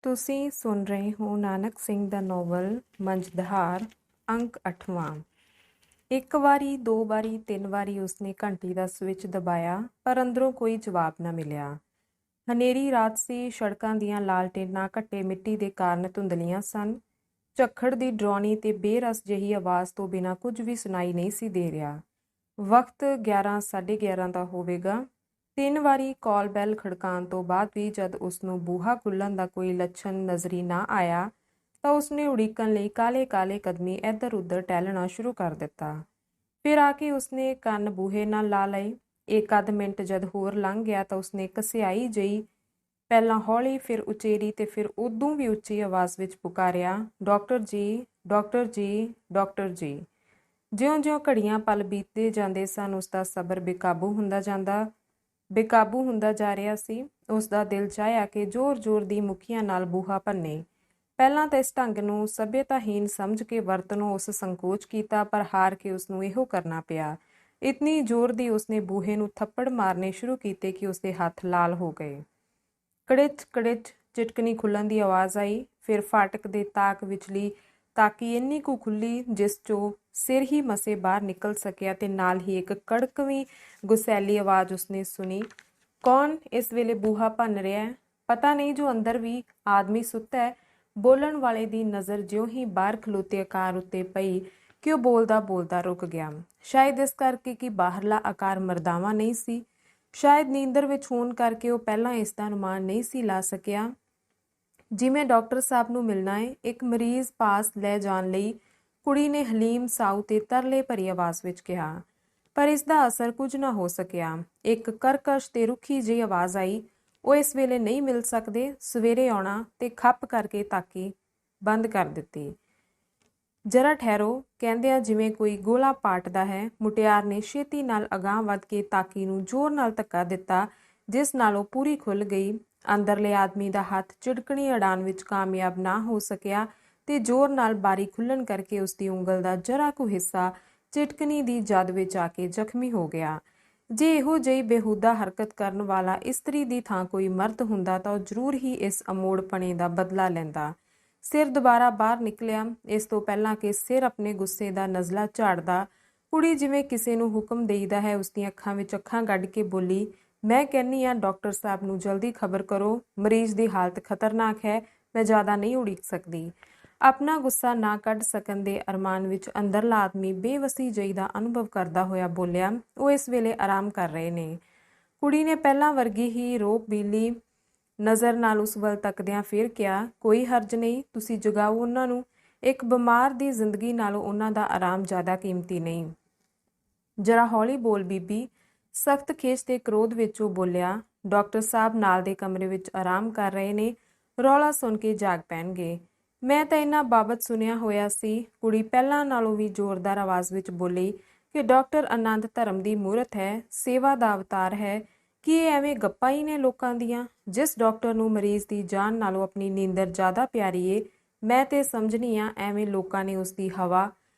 ਤੁਸੀਂ ਸੁਣ ਰਹੇ ਹੋ ਨਾਨਕ ਸਿੰਘ ਦਾ ਨੋਵਲ ਮੰਝਧਾਰ ਅੰਕ 8ਵਾਂ। ਇੱਕ ਵਾਰੀ, ਦੋ ਵਾਰੀ, ਤਿੰਨ ਵਾਰੀ ਉਸਨੇ ਘੰਟੀ ਦਾ ਸਵਿਚ ਦਬਾਇਆ, ਪਰ ਅੰਦਰੋਂ ਕੋਈ ਜਵਾਬ ਨਾ ਮਿਲਿਆ। ਹਨੇਰੀ ਰਾਤ ਸੀ। ਸੜਕਾਂ ਦੀਆਂ ਲਾਲਟੇਨਾਂ ਘੱਟੇ ਮਿੱਟੀ ਦੇ ਕਾਰਨ ਧੁੰਦਲੀਆਂ ਸਨ। ਝੱਖੜ ਦੀ ਡਰਾਉਣੀ ਤੇ ਬੇਰਸ ਜਿਹੀ ਆਵਾਜ਼ ਤੋਂ ਬਿਨਾਂ ਕੁਝ ਵੀ ਸੁਣਾਈ ਨਹੀਂ ਸੀ ਦੇ ਰਿਹਾ। ਵਕਤ 11:30 ਦਾ ਹੋਵੇਗਾ। 3 ਵਾਰੀ ਕਾਲ ਬੈਲ ਖੜਕਾਉਣ ਤੋਂ ਬਾਅਦ ਵੀ ਜਦ ਉਸਨੂੰ ਬੂਹਾ ਖੁੱਲ੍ਹਣ ਦਾ ਕੋਈ ਲੱਛਣ ਨਜ਼ਰੀ ਨਾ ਆਇਆ ਤਾਂ ਉਸਨੇ ਉਡੀਕਣ ਲਈ ਕਾਲੇ ਕਦਮੀ ਇੱਧਰ ਉੱਧਰ ਟਹਿਲਣਾ ਸ਼ੁਰੂ ਕਰ ਦਿੱਤਾ। ਫਿਰ ਆ ਕੇ ਉਸਨੇ ਕੰਨ ਬੂਹੇ ਨਾਲ ਲਾ ਲਏ। ਇੱਕ ਅੱਧ ਮਿੰਟ ਜਦ ਹੋਰ ਲੰਘ ਗਿਆ ਤਾਂ ਉਸਨੇ ਘਸਿਆਈ ਜਿਹੀ ਪਹਿਲਾਂ ਹੌਲੀ, ਫਿਰ ਉਚੇਰੀ ਤੇ ਫਿਰ ਉਦੋਂ ਵੀ ਉੱਚੀ ਆਵਾਜ਼ ਵਿੱਚ ਪੁਕਾਰਿਆ, ਡਾਕਟਰ ਜੀ, ਡਾਕਟਰ ਜੀ, ਡਾਕਟਰ ਜੀ। ਜਿਉਂ-ਜਿਉਂ ਘੜੀਆਂ ਪਲ ਬੀਤਦੇ ਜਾਂਦੇ ਸਨ, ਉਸਦਾ ਸਬਰ ਬੇਕਾਬੂ ਹੁੰਦਾ ਜਾ ਰਿਹਾ ਸੀ। ਉਸਦਾ ਦਿਲ ਚਾਹਿਆ ਕਿ ਜ਼ੋਰ-ਜ਼ੋਰ ਦੀ ਮੁੱਖੀਆਂ ਨਾਲ ਬੂਹਾ ਭੰਨੇ। ਪਹਿਲਾਂ ਤਾਂ ਇਸ ਢੰਗ ਨੂੰ ਸਭਿਅਤਾਹੀਨ ਸਮਝ ਕੇ ਵਰਤਨੋਂ ਉਸ ਸੰਕੋਚ ਕੀਤਾ, ਪਰ ਹਾਰ ਕੇ ਉਸਨੂੰ ਇਹੋ ਕਰਨਾ ਪਿਆ। ਇਤਨੀ ਜ਼ੋਰ ਦੀ ਉਸਨੇ ਬੂਹੇ ਨੂੰ ਥੱਪੜ ਮਾਰਨੇ ਸ਼ੁਰੂ ਕੀਤੇ ਕਿ ਉਸਦੇ ਹੱਥ ਲਾਲ ਹੋ ਗਏ। ਕੜਿਚ ਕੜਿਚ ਚਿਟਕਣੀ ਖੁੱਲ੍ਹਣ ਦੀ ਆਵਾਜ਼ ਆਈ। ਫਿਰ ਫਾਟਕ ਦੇ ਤਾਕ ਵਿਚਲੀ ਤਾਕੀ ਇੰਨੀ ਕੁ ਖੁੱਲ੍ਹੀ ਜਿਸ 'ਚੋਂ ਸਿਰ ਹੀ ਮਸੇ ਬਾਹਰ ਨਿਕਲ ਸਕਿਆ, ਤੇ ਨਾਲ ਹੀ ਇੱਕ ਕੜਕਵੀਂ ਗੁਸੈਲੀ ਆਵਾਜ਼ ਉਸਨੇ ਸੁਣੀ, ਕੌਣ ਇਸ ਵੇਲੇ ਬੂਹਾ ਭੰਨ ਰਿਹਾ ਹੈ? ਪਤਾ ਨਹੀਂ ਜੋ ਅੰਦਰ ਵੀ ਆਦਮੀ ਸੁੱਤਾ ਹੈ। ਬੋਲਣ ਵਾਲੇ ਦੀ ਨਜ਼ਰ ਜਿਉਂ ਹੀ ਬਾਹਰ ਖਲੋਤੇ ਆਕਾਰ ਉੱਤੇ ਪਈ ਕਿ ਉਹ ਬੋਲਦਾ ਰੁਕ ਗਿਆ। ਸ਼ਾਇਦ ਇਸ ਕਰਕੇ ਕਿ ਬਾਹਰਲਾ ਆਕਾਰ ਮਰਦਾਵਾ ਨਹੀਂ ਸੀ। ਸ਼ਾਇਦ ਨੀਂਦਰ ਵਿੱਚ ਹੋਣ ਕਰਕੇ ਉਹ ਪਹਿਲਾਂ ਇਸ ਦਾ ਅਨੁਮਾਨ ਨਹੀਂ ਸੀ ਲਾ ਸਕਿਆ। ਜਿਵੇਂ ਡਾਕਟਰ ਸਾਹਿਬ ਨੂੰ ਮਿਲਣਾ ਹੈ, ਇੱਕ ਮਰੀਜ਼ ਪਾਸ ਲੈ ਜਾਣ ਲਈ ਕੁੜੀ ਨੇ ਹਲੀਮ ਸਾਊ ਤੇ ਤਰਲੇ ਭਰੀ ਆਵਾਜ਼ ਵਿੱਚ ਕਿਹਾ, ਪਰ ਇਸ ਦਾ ਅਸਰ ਕੁਝ ਨਾ ਹੋ ਸਕਿਆ। ਇੱਕ ਕਰਕਸ਼ ਤੇ ਰੁੱਖੀ ਜਿਹੀ ਆਵਾਜ਼ ਆਈ, ਉਹ ਇਸ ਵੇਲੇ ਨਹੀਂ ਮਿਲ ਸਕਦੇ, ਸਵੇਰੇ ਆਉਣਾ, ਤੇ ਖੱਪ ਕਰਕੇ ਤਾਕੀ ਬੰਦ ਕਰ ਦਿੱਤੀ। ਜਰਾ ਠਹਿਰੋ, ਕਹਿੰਦਿਆਂ ਜਿਵੇਂ ਕੋਈ ਗੋਲਾ ਪਾਟਦਾ ਹੈ, ਮੁਟਿਆਰ ਨੇ ਛੇਤੀ ਨਾਲ ਅਗਾਂਹ ਵੱਧ ਕੇ ਤਾਕੀ ਨੂੰ ਜ਼ੋਰ ਨਾਲ ਧੱਕਾ ਦਿੱਤਾ, ਜਿਸ ਨਾਲ ਉਹ ਪੂਰੀ ਖੁੱਲ੍ਹ ਗਈ। ਅੰਦਰਲੇ ਆਦਮੀ ਦਾ ਹੱਥ ਚਿੜਕਣੀ ਅੜਾਉਣ ਵਿੱਚ ਕਾਮਯਾਬ ਨਾ ਹੋ ਸਕਿਆ ਤੇ ਜ਼ੋਰ ਨਾਲ ਬਾਰੀ ਖੁੱਲ੍ਹਣ ਕਰਕੇ ਉਸਦੀ ਉਂਗਲ ਦਾ ਜਰਾ ਕੁ ਹਿੱਸਾ ਚਿਟਕਣੀ ਦੀ ਜਦ ਵਿੱਚ ਆ ਕੇ ਜ਼ਖਮੀ ਹੋ ਗਿਆ। ਜੇ ਇਹੋ ਜਿਹੀ ਬੇਹੂਦਾ ਹਰਕਤ ਕਰਨ ਵਾਲਾ ਇਸਤਰੀ ਦੀ ਥਾਂ ਕੋਈ ਮਰਦ ਹੁੰਦਾ ਤਾਂ ਉਹ ਜ਼ਰੂਰ ਹੀ ਇਸ ਅਮੋੜਪਣੇ ਦਾ ਬਦਲਾ ਲੈਂਦਾ। ਸਿਰ ਦੁਬਾਰਾ ਬਾਹਰ ਨਿਕਲਿਆ। ਇਸ ਤੋਂ ਪਹਿਲਾਂ ਕਿ ਸਿਰ ਆਪਣੇ ਗੁੱਸੇ ਦਾ ਨਜ਼ਲਾ ਝਾੜਦਾ, ਕੁੜੀ ਜਿਵੇਂ ਕਿਸੇ ਨੂੰ ਹੁਕਮ ਦੇਈਦਾ ਹੈ, ਉਸਦੀਆਂ ਅੱਖਾਂ ਵਿੱਚ ਅੱਖਾਂ ਗੱਡ ਕੇ ਬੋਲੀ, ਮੈਂ ਕਹਿੰਨੀ ਆ ਡਾਕਟਰ ਸਾਹਿਬ ਨੂੰ ਜਲਦੀ ਖਬਰ ਕਰੋ, ਮਰੀਜ਼ ਦੀ ਹਾਲਤ ਖਤਰਨਾਕ ਹੈ, ਮੈਂ ਜ਼ਿਆਦਾ ਨਹੀਂ ਉਡੀਕ ਸਕਦੀ। ਆਪਣਾ ਗੁੱਸਾ ਨਾ ਕੱਢ ਸਕਣ ਦੇ ਅਰਮਾਨ ਵਿੱਚ ਅੰਦਰਲਾ ਆਦਮੀ ਬੇਵਸੀ ਜਿਹੀ ਦਾ ਅਨੁਭਵ ਕਰਦਾ ਹੋਇਆ ਬੋਲਿਆ, ਉਹ ਇਸ ਵੇਲੇ ਆਰਾਮ ਕਰ ਰਹੇ ਨੇ। ਕੁੜੀ ਨੇ ਪਹਿਲਾਂ ਵਰਗੀ ਹੀ ਰੋਪ ਬੀਲੀ ਨਜ਼ਰ ਨਾਲ ਉਸ ਵੱਲ ਤੱਕਦਿਆਂ ਫਿਰ ਕਿਹਾ, ਕੋਈ ਹਰਜ ਨਹੀਂ, ਤੁਸੀਂ ਜਗਾਓ ਉਹਨਾਂ ਨੂੰ। ਇੱਕ ਬਿਮਾਰ ਦੀ ਜ਼ਿੰਦਗੀ ਨਾਲੋਂ ਉਹਨਾਂ ਦਾ ਆਰਾਮ ਜ਼ਿਆਦਾ ਕੀਮਤੀ ਨਹੀਂ। ਜਰਾ ਹੌਲੀ ਬੋਲ ਬੀਬੀ। ਸਖਤ ਖਿੱਚ ਤੇ ਕ੍ਰੋਧ ਵਿੱਚ ਉਹ ਬੋਲਿਆ, ਡਾਕਟਰ ਸਾਹਿਬ ਨਾਲ ਦੇ ਕਮਰੇ ਵਿੱਚ ਆਰਾਮ ਕਰ ਰਹੇ ਨੇ, ਰੌਲਾ ਸੁਣ ਕੇ ਜਾਗ ਪੈਣਗੇ। ਮੈਂ ਤਾਂ ਇਹਨਾਂ ਬਾਬਤ ਸੁਣਿਆ ਹੋਇਆ ਸੀ। ਕੁੜੀ ਪਹਿਲਾਂ ਨਾਲੋਂ ਵੀ ਜ਼ੋਰਦਾਰ ਆਵਾਜ਼ ਵਿੱਚ ਬੋਲੀ ਕਿ ਡਾਕਟਰ ਆਨੰਦ ਧਰਮ ਦੀ ਮੂਰਤ ਹੈ, ਸੇਵਾ ਦਾ ਅਵਤਾਰ ਹੈ। ਕੀ ਇਹ ਐਵੇਂ ਗੱਪਾਂ ਹੀ ਨੇ ਲੋਕਾਂ ਦੀਆਂ? ਜਿਸ ਡਾਕਟਰ ਨੂੰ ਮਰੀਜ਼ ਦੀ ਜਾਨ ਨਾਲੋਂ ਆਪਣੀ ਨੀਂਦਰ ਜ਼ਿਆਦਾ ਪਿਆਰੀ ਏ, ਮੈਂ ਤੇ ਸਮਝਣੀ ਆ ਐਵੇਂ ਲੋਕਾਂ ਨੇ ਉਸਦੀ ਹਵਾ।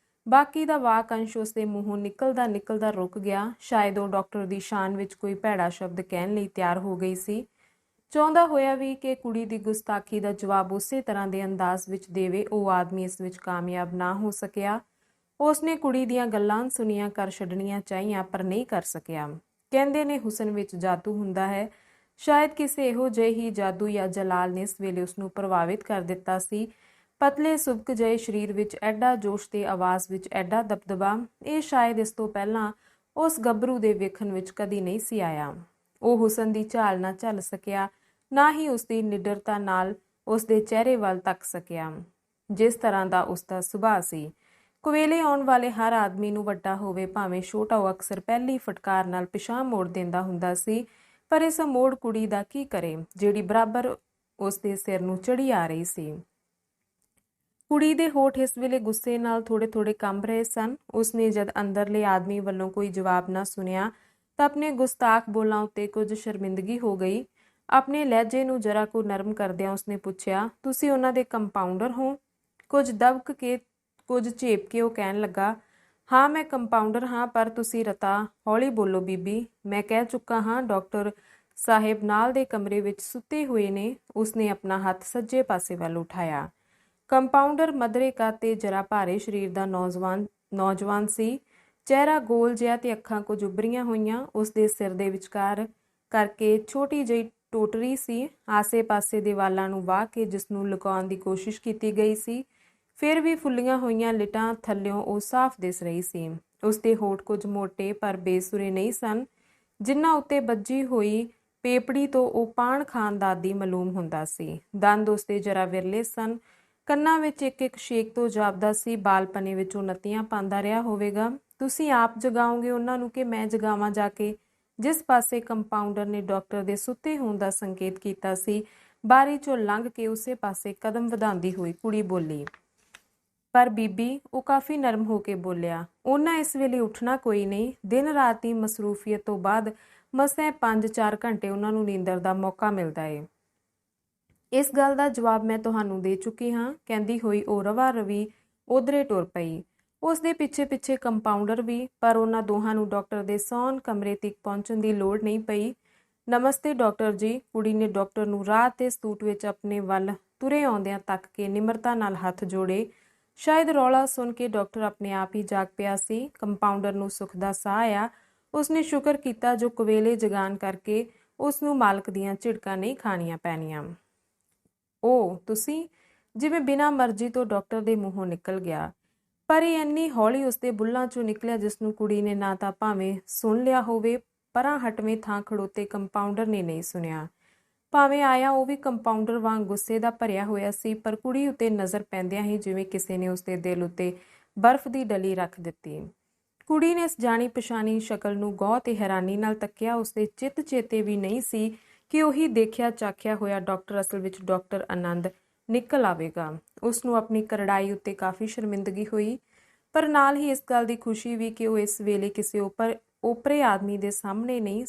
ਬਾਕੀ ਦਾ ਵਾਕ ਅੰਸ਼ ਉਸਦੇ ਮੂੰਹੋਂ ਨਿਕਲਦਾ ਰੁਕ ਗਿਆ। ਸ਼ਾਇਦ ਉਹ ਡਾਕਟਰ ਦੀ ਸ਼ਾਨ ਵਿੱਚ ਕੋਈ ਭੈੜਾ ਸ਼ਬਦ ਕਹਿਣ ਲਈ ਤਿਆਰ ਹੋ ਗਈ ਸੀ। ਚਾਹੁੰਦਾ ਹੋਇਆ ਵੀ ਕਿ ਕੁੜੀ ਦੀ ਗੁਸਤਾਖੀ ਦਾ ਜਵਾਬ ਉਸੇ ਤਰ੍ਹਾਂ ਦੇ ਅੰਦਾਜ਼ ਵਿੱਚ ਦੇਵੇ, ਉਹ ਆਦਮੀ ਇਸ ਵਿੱਚ ਕਾਮਯਾਬ ਨਾ ਹੋ ਸਕਿਆ। ਉਸਨੇ ਕੁੜੀ ਦੀਆਂ ਗੱਲਾਂ ਸੁਣੀਆਂ ਕਰ ਛੱਡਣੀਆਂ ਚਾਹੀਆਂ, ਪਰ ਨਹੀਂ ਕਰ ਸਕਿਆ। ਕਹਿੰਦੇ ਨੇ ਹੁਸਨ ਵਿੱਚ ਜਾਦੂ ਹੁੰਦਾ ਹੈ। ਸ਼ਾਇਦ ਕਿਸੇ ਇਹੋ ਜਿਹੇ ਹੀ ਜਾਦੂ ਜਾਂ ਜਲਾਲ ਨੇ ਇਸ ਵੇਲੇ ਉਸਨੂੰ ਪ੍ਰਭਾਵਿਤ ਕਰ ਦਿੱਤਾ ਸੀ। ਪਤਲੇ ਸੁਬਕ ਜਿਹੇ ਸਰੀਰ ਵਿੱਚ ਐਡਾ ਜੋਸ਼ ਤੇ ਆਵਾਜ਼ ਵਿੱਚ ਐਡਾ ਦਬਦਬਾ, ਇਹ ਸ਼ਾਇਦ ਇਸ ਤੋਂ ਪਹਿਲਾਂ ਉਸ ਗੱਭਰੂ ਦੇ ਵੇਖਣ ਵਿੱਚ ਕਦੀ ਨਹੀਂ ਸੀ ਆਇਆ। ਉਹ ਹੁਸਨ ਦੀ ਝਾਲ ਨਾ ਝੱਲ ਸਕਿਆ, ਨਾ ਹੀ ਉਸਦੀ ਨਿਡਰਤਾ ਨਾਲ ਉਸਦੇ ਚਿਹਰੇ ਵੱਲ ਤੱਕ ਸਕਿਆ, ਜਿਸ ਤਰ੍ਹਾਂ ਦਾ ਉਸਦਾ ਸੁਭਾਅ ਸੀ। ਕੁਵੇਲੇ ਆਉਣ ਵਾਲੇ ਹਰ ਆਦਮੀ ਨੂੰ, ਵੱਡਾ ਹੋਵੇ ਭਾਵੇਂ ਛੋਟਾ, ਉਹ ਅਕਸਰ ਪਹਿਲੀ ਫਟਕਾਰ ਨਾਲ ਪਿਛਾਂਹ ਮੋੜ ਦਿੰਦਾ ਹੁੰਦਾ ਸੀ। ਪਰ ਇਸ ਮੋੜ ਕੁੜੀ ਦਾ ਕੀ ਕਰੇ, ਜਿਹੜੀ ਬਰਾਬਰ ਉਸਦੇ ਸਿਰ ਨੂੰ ਚੜੀ ਆ ਰਹੀ ਸੀ। ਕੁੜੀ ਦੇ ਹੋਠ ਇਸ ਵੇਲੇ ਗੁੱਸੇ ਨਾਲ ਥੋੜੇ ਕੰਬ ਰਹੇ ਸਨ। ਉਸਨੇ ਜਦ ਅੰਦਰਲੇ ਆਦਮੀ ਵੱਲੋਂ ਕੋਈ ਜਵਾਬ ਨਾ ਸੁਣਿਆ ਤਾਂ ਆਪਣੇ ਗੁਸਤਾਖ ਬੋਲਾਂ ਉੱਤੇ ਕੁਝ ਸ਼ਰਮਿੰਦਗੀ ਹੋ ਗਈ। ਆਪਣੇ ਲਹਿਜੇ ਨੂੰ ਜਰਾ ਕੁ ਨਰਮ ਕਰਦਿਆਂ ਉਸਨੇ ਪੁੱਛਿਆ, ਤੁਸੀਂ ਉਹਨਾਂ ਦੇ ਕੰਪਾਊਂਡਰ ਹੋ? ਕੁਝ ਦਬਕ ਕੇ, ਕੁਝ ਝੇਪ ਕੇ ਉਹ ਕਹਿਣ ਲੱਗਾ, ਹਾਂ ਮੈਂ ਕੰਪਾਊਂਡਰ ਹਾਂ, ਪਰ ਤੁਸੀਂ ਰਤਾ। ਹੌਲੀ ਬੋਲੋ ਬੀਬੀ, ਮੈਂ ਕਹਿ ਚੁੱਕਾ ਹਾਂ, ਡਾਕਟਰ ਸਾਹਿਬ ਨਾਲ ਦੇ ਕਮਰੇ ਵਿੱਚ ਸੁੱਤੇ ਹੋਏ ਨੇ। ਉਸਨੇ ਆਪਣਾ ਹੱਥ ਸੱਜੇ ਪਾਸੇ ਵੱਲ ਉਠਾਇਆ। ਕੰਪਾਊਂਡਰ ਮਧਰੇਕਾ ਤੇ ਜਰਾ ਭਾਰੇ ਸਰੀਰ ਦਾ ਨੌਜਵਾਨ ਸੀ। ਚਿਹਰਾ ਗੋਲ ਜਿਹਾ ਤੇ ਅੱਖਾਂ ਕੁਝ ਉਭਰੀਆਂ ਹੋਈਆਂ। ਉਸਦੇ ਸਿਰ ਦੇ ਵਿਚਕਾਰ ਕਰਕੇ ਛੋਟੀ ਜਿਹੀ ਟੋਟਰੀ ਸੀ। ਆਸੇ-ਪਾਸੇ ਦੇ ਵਾਲਾਂ ਨੂੰ ਵਾਹ ਕੇ ਜਿਸ ਨੂੰ ਲੁਕਾਉਣ ਦੀ ਕੋਸ਼ਿਸ਼ ਕੀਤੀ ਗਈ ਸੀ, ਫਿਰ ਵੀ ਫੁੱਲੀਆਂ ਹੋਈਆਂ ਲਿਟਾਂ ਥੱਲਿਓਂ ਉਹ ਸਾਫ਼ ਦਿਸ ਰਹੀ ਸੀ। ਉਸਦੇ ਹੋਠ ਕੁਝ ਮੋਟੇ ਪਰ ਬੇਸੁਰੇ ਨਹੀਂ ਸਨ, ਜਿਨ੍ਹਾਂ ਉੱਤੇ ਬੱਜੀ ਹੋਈ ਪੇਪੜੀ ਤੋਂ ਉਹ ਪਾਨ ਖਾਣ ਦਾ ਆਦੀ ਮਾਲੂਮ ਹੁੰਦਾ ਸੀ। ਦੰਦ ਉਸਦੇ ਜਰਾ ਵਿਰਲੇ ਸਨ। ਕੰਨਾਂ ਵਿੱਚ ਇੱਕ ਛੇਕ ਤੋਂ ਜਾਪਦਾ ਸੀ ਬਾਲਪਨੇ ਵਿੱਚ ਉਹ ਨੱਤੀਆਂ ਪਾਉਂਦਾ ਰਿਹਾ ਹੋਵੇਗਾ। ਤੁਸੀਂ ਆਪ ਜਗਾਓਗੇ ਉਹਨਾਂ ਨੂੰ ਕਿ ਮੈਂ ਜਗਾਵਾਂ ਜਾ ਕੇ? ਜਿਸ ਪਾਸੇ ਕੰਪਾਊਂਡਰ ਨੇ ਡਾਕਟਰ ਦੇ ਸੁੱਤੇ ਹੋਣ ਦਾ ਸੰਕੇਤ ਕੀਤਾ ਸੀ, ਬਾਰੀ ਚੋਂ ਲੰਘ ਕੇ ਉਸੇ ਪਾਸੇ ਕਦਮ ਵਧਾਉਂਦੀ ਹੋਈ ਕੁੜੀ ਬੋਲੀ। ਪਰ ਬੀਬੀ, ਉਹ ਕਾਫੀ ਨਰਮ ਹੋ ਕੇ ਬੋਲਿਆ, ਉਹਨਾਂ ਇਸ ਵੇਲੇ ਉੱਠਣਾ ਕੋਈ ਨਹੀਂ। ਦਿਨ ਰਾਤ ਦੀ ਮਸਰੂਫੀਅਤ ਤੋਂ ਬਾਅਦ ਮਸਾਂ 5-4 ਘੰਟੇ ਉਹਨਾਂ ਨੂੰ ਨੀਂਦਰ ਦਾ ਮੌਕਾ ਮਿਲਦਾ ਏ। ਇਸ ਗੱਲ ਦਾ ਜਵਾਬ ਮੈਂ ਤੁਹਾਨੂੰ ਦੇ ਚੁੱਕੀ ਹਾਂ, ਕਹਿੰਦੀ ਹੋਈ ਉਹ ਰਵਾ ਰਵੀ ਉਧਰੇ ਟੁਰ ਪਈ। ਉਸ ਦੇ ਪਿੱਛੇ ਕੰਪਾਊਂਡਰ ਵੀ, ਪਰ ਉਹਨਾਂ ਦੋਹਾਂ ਨੂੰ ਡਾਕਟਰ ਦੇ ਸੌਣ ਕਮਰੇ ਤੱਕ ਪਹੁੰਚਣ ਦੀ ਲੋੜ ਨਹੀਂ ਪਈ। ਨਮਸਤੇ ਡਾਕਟਰ ਜੀ, ਕੁੜੀ ਨੇ ਡਾਕਟਰ ਨੂੰ ਰਾਹ ਤੇ ਸਤੂਤ ਵਿੱਚ ਆਪਣੇ ਵੱਲ ਤੁਰੇ ਆਉਂਦਿਆਂ ਤੱਕ ਕੇ ਨਿਮਰਤਾ ਨਾਲ ਹੱਥ ਜੋੜੇ। ਸ਼ਾਇਦ ਰੌਲਾ ਸੁਣ ਕੇ ਡਾਕਟਰ ਆਪਣੇ ਆਪ ਹੀ ਜਾਗ ਪਿਆ ਸੀ। ਕੰਪਾਊਂਡਰ ਨੂੰ ਸੁੱਖ ਦਾ ਸਾਹ ਆਇਆ। ਉਸਨੇ ਸ਼ੁਕਰ ਕੀਤਾ ਜੋ ਕੁਵੇਲੇ ਜਗਾਨ ਕਰਕੇ ਉਸ ਨੂੰ ਮਾਲਕ ਦੀਆਂ ਝਿੜਕਾਂ ਨਹੀਂ ਖਾਣੀਆਂ ਪੈਣੀਆਂ। "ਓ ਤੁਸੀਂ?" ਜਿਵੇਂ ਬਿਨਾਂ ਮਰਜ਼ੀ ਤੋਂ ਡਾਕਟਰ ਦੇ ਮੂੰਹੋਂ ਨਿਕਲ ਗਿਆ, ਪਰ ਇਹ ਇੰਨੀ ਹੌਲੀ ਉਸਦੇ ਬੁੱਲ੍ਹਾਂ ਚੋਂ ਨਿਕਲਿਆ ਜਿਸ ਨੂੰ ਕੁੜੀ ਨੇ ਨਾ ਤਾਂ ਭਾਵੇਂ ਸੁਣ ਲਿਆ ਹੋਵੇ, ਪਰਾਂ ਹਟਵੇਂ ਥਾਂ ਖੜੋਤੇ ਕੰਪਾਊਂਡਰ ਨੇ ਨਹੀਂ ਸੁਣਿਆ। ਭਾਵੇਂ ਆਇਆ ਉਹ ਵੀ ਕੰਪਾਊਂਡਰ ਵਾਂਗ ਗੁੱਸੇ ਦਾ ਭਰਿਆ ਹੋਇਆ ਸੀ, ਪਰ ਕੁੜੀ ਉੱਤੇ ਨਜ਼ਰ ਪੈਂਦਿਆਂ ਹੀ ਜਿਵੇਂ ਕਿਸੇ ਨੇ ਉਸਦੇ ਦਿਲ ਉੱਤੇ ਬਰਫ਼ ਦੀ ਡਲੀ ਰੱਖ ਦਿੱਤੀ। ਕੁੜੀ ਨੇ ਇਸ ਜਾਣੀ ਪਛਾਣੀ ਸ਼ਕਲ ਨੂੰ ਗੌਰ ਤੇ ਹੈਰਾਨੀ ਨਾਲ ਤੱਕਿਆ। ਉਸਦੇ ਚਿੱਤ ਚੇਤੇ ਵੀ ਨਹੀਂ ਸੀ ਕਿ ਉਹੀ ਦੇਖਿਆ ਚਾਖਿਆ ਹੋਇਆ ਡਾਕਟਰ ਅਸਲ ਵਿੱਚ ਡਾਕਟਰ ਆਨੰਦ ਨਿਕਲ ਆਵੇਗਾ। ਉਸ ਨੂੰ ਆਪਣੀ ਕਰੜਾਈ ਉੱਤੇ ਕਾਫੀ ਸ਼ਰਮਿੰਦਗੀ ਹੋਈ, ਪਰ ਨਾਲ ਹੀ ਇਸ ਗੱਲ ਦੀ ਖੁਸ਼ੀ ਵੀ ਕਿ ਉਹ ਇਸ ਵੇਲੇ ਕਿਸੇ ਓਪਰੇ ਆਦਮੀ ਦੇ ਸਾਹਮਣੇ ਨਹੀਂ,